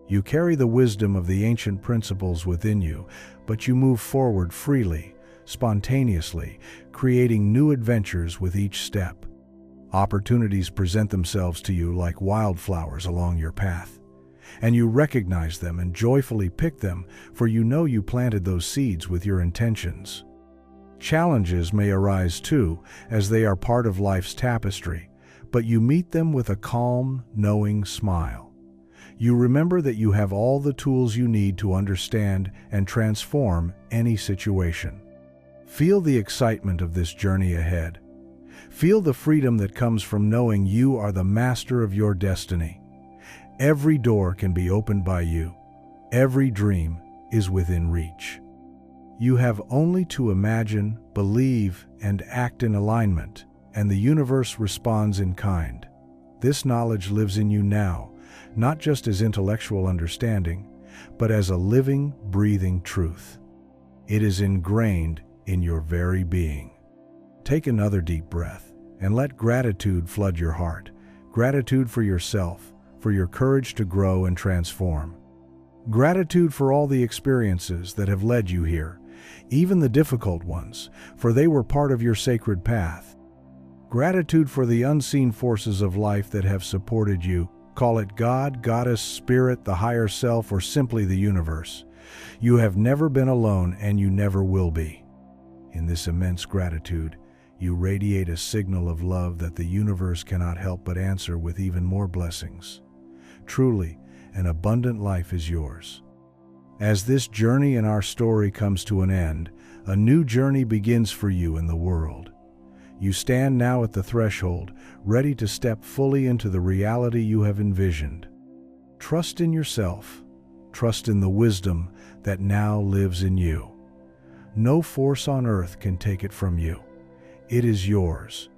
You carry the wisdom of the ancient principles within you, but you move forward freely, spontaneously, creating new adventures with each step. Opportunities present themselves to you like wildflowers along your path, and you recognize them and joyfully pick them, for you know you planted those seeds with your intentions. Challenges may arise too, as they are part of life's tapestry, but you meet them with a calm, knowing smile. You remember that you have all the tools you need to understand and transform any situation. Feel the excitement of this journey ahead. Feel the freedom that comes from knowing you are the master of your destiny. Every door can be opened by you. Every dream is within reach. You have only to imagine, believe, and act in alignment, and the universe responds in kind. This knowledge lives in you now, not just as intellectual understanding, but as a living, breathing truth. It is ingrained in your very being. Take another deep breath and let gratitude flood your heart. Gratitude for yourself, for your courage to grow and transform. Gratitude for all the experiences that have led you here, even the difficult ones, for they were part of your sacred path. Gratitude for the unseen forces of life that have supported you. Call it God, Goddess, Spirit, the higher self, or simply the universe. You have never been alone, and you never will be. In this immense gratitude, you radiate a signal of love that the universe cannot help but answer with even more blessings. Truly, an abundant life is yours. As this journey in our story comes to an end, a new journey begins for you in the world. You stand now at the threshold, ready to step fully into the reality you have envisioned. Trust in yourself. Trust in the wisdom that now lives in you. No force on earth can take it from you. It is yours.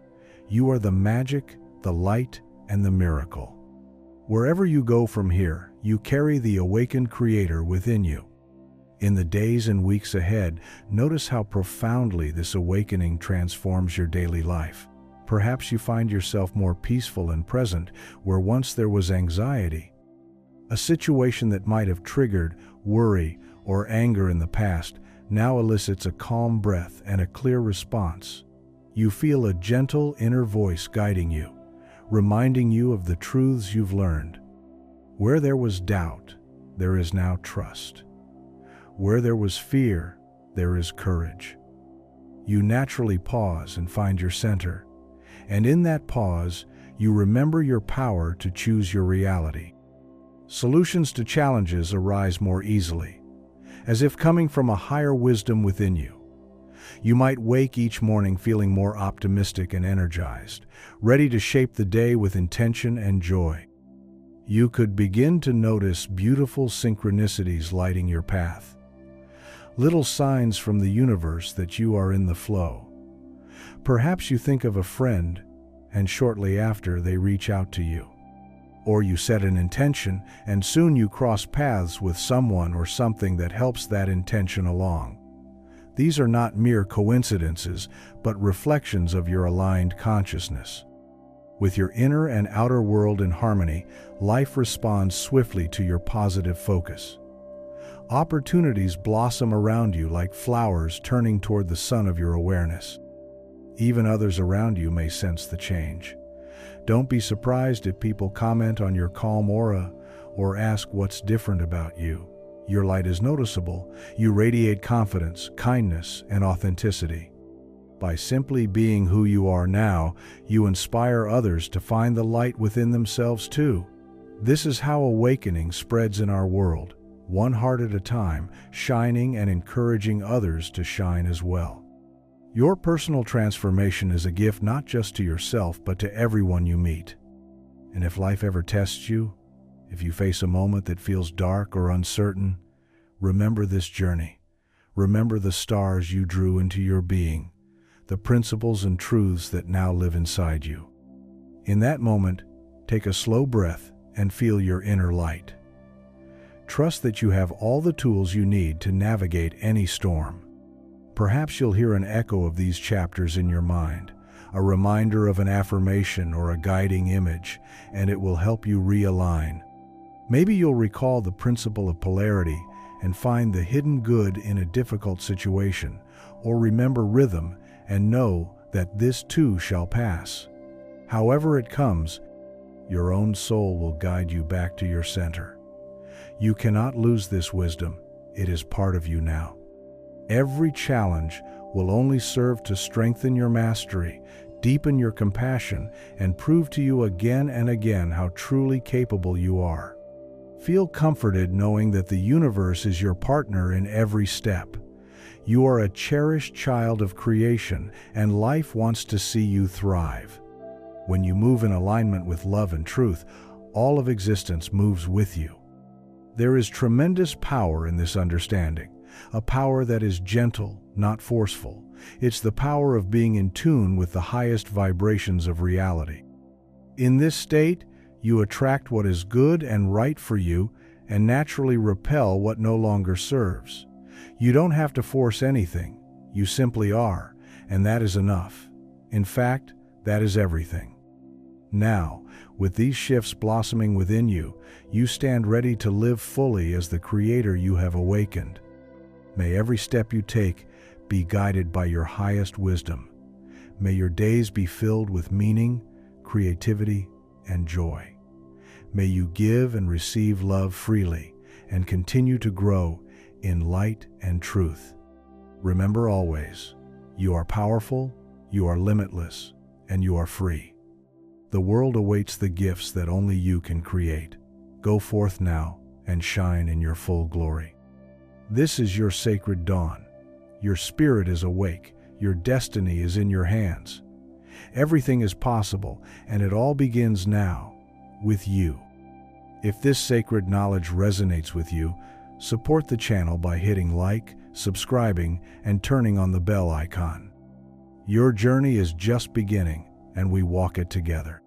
You are the magic, the light, and the miracle. Wherever you go from here, you carry the awakened Creator within you. In the days and weeks ahead, notice how profoundly this awakening transforms your daily life. Perhaps you find yourself more peaceful and present where once there was anxiety. A situation that might have triggered worry or anger in the past now elicits a calm breath and a clear response. You feel a gentle inner voice guiding you, reminding you of the truths you've learned. Where there was doubt, there is now trust. Where there was fear, there is courage. You naturally pause and find your center, and in that pause, you remember your power to choose your reality. Solutions to challenges arise more easily, as if coming from a higher wisdom within you. You might wake each morning feeling more optimistic and energized, ready to shape the day with intention and joy. You could begin to notice beautiful synchronicities lighting your path, little signs from the universe that you are in the flow. Perhaps you think of a friend, and shortly after they reach out to you. Or you set an intention, and soon you cross paths with someone or something that helps that intention along. These are not mere coincidences, but reflections of your aligned consciousness. With your inner and outer world in harmony, life responds swiftly to your positive focus. Opportunities blossom around you like flowers turning toward the sun of your awareness. Even others around you may sense the change. Don't be surprised if people comment on your calm aura or ask what's different about you. Your light is noticeable. You radiate confidence, kindness, and authenticity. By simply being who you are now, you inspire others to find the light within themselves too. This is how awakening spreads in our world, one heart at a time, shining and encouraging others to shine as well. Your personal transformation is a gift not just to yourself, but to everyone you meet. And if life ever tests you, if you face a moment that feels dark or uncertain, remember this journey. Remember the stars you drew into your being, the principles and truths that now live inside you. In that moment, take a slow breath and feel your inner light. Trust that you have all the tools you need to navigate any storm. Perhaps you'll hear an echo of these chapters in your mind, a reminder of an affirmation or a guiding image, and it will help you realign. Maybe you'll recall the principle of polarity and find the hidden good in a difficult situation, or remember rhythm and know that this too shall pass. However it comes, your own soul will guide you back to your center. You cannot lose this wisdom. It is part of you now. Every challenge will only serve to strengthen your mastery, deepen your compassion, and prove to you again and again how truly capable you are. Feel comforted knowing that the universe is your partner in every step. You are a cherished child of creation, and life wants to see you thrive. When you move in alignment with love and truth, all of existence moves with you. There is tremendous power in this understanding, a power that is gentle, not forceful. It's the power of being in tune with the highest vibrations of reality. In this state, you attract what is good and right for you and naturally repel what no longer serves. You don't have to force anything. You simply are, and that is enough. In fact, that is everything. Now, with these shifts blossoming within you, you stand ready to live fully as the creator you have awakened. May every step you take be guided by your highest wisdom. May your days be filled with meaning, creativity, and joy. May you give and receive love freely and continue to grow in light and truth. Remember always, you are powerful, you are limitless, and you are free. The world awaits the gifts that only you can create. Go forth now and shine in your full glory. This is your sacred dawn. Your spirit is awake. Your destiny is in your hands. Everything is possible, and it all begins now, with you. If this sacred knowledge resonates with you, support the channel by hitting like, subscribing, and turning on the bell icon. Your journey is just beginning, and we walk it together.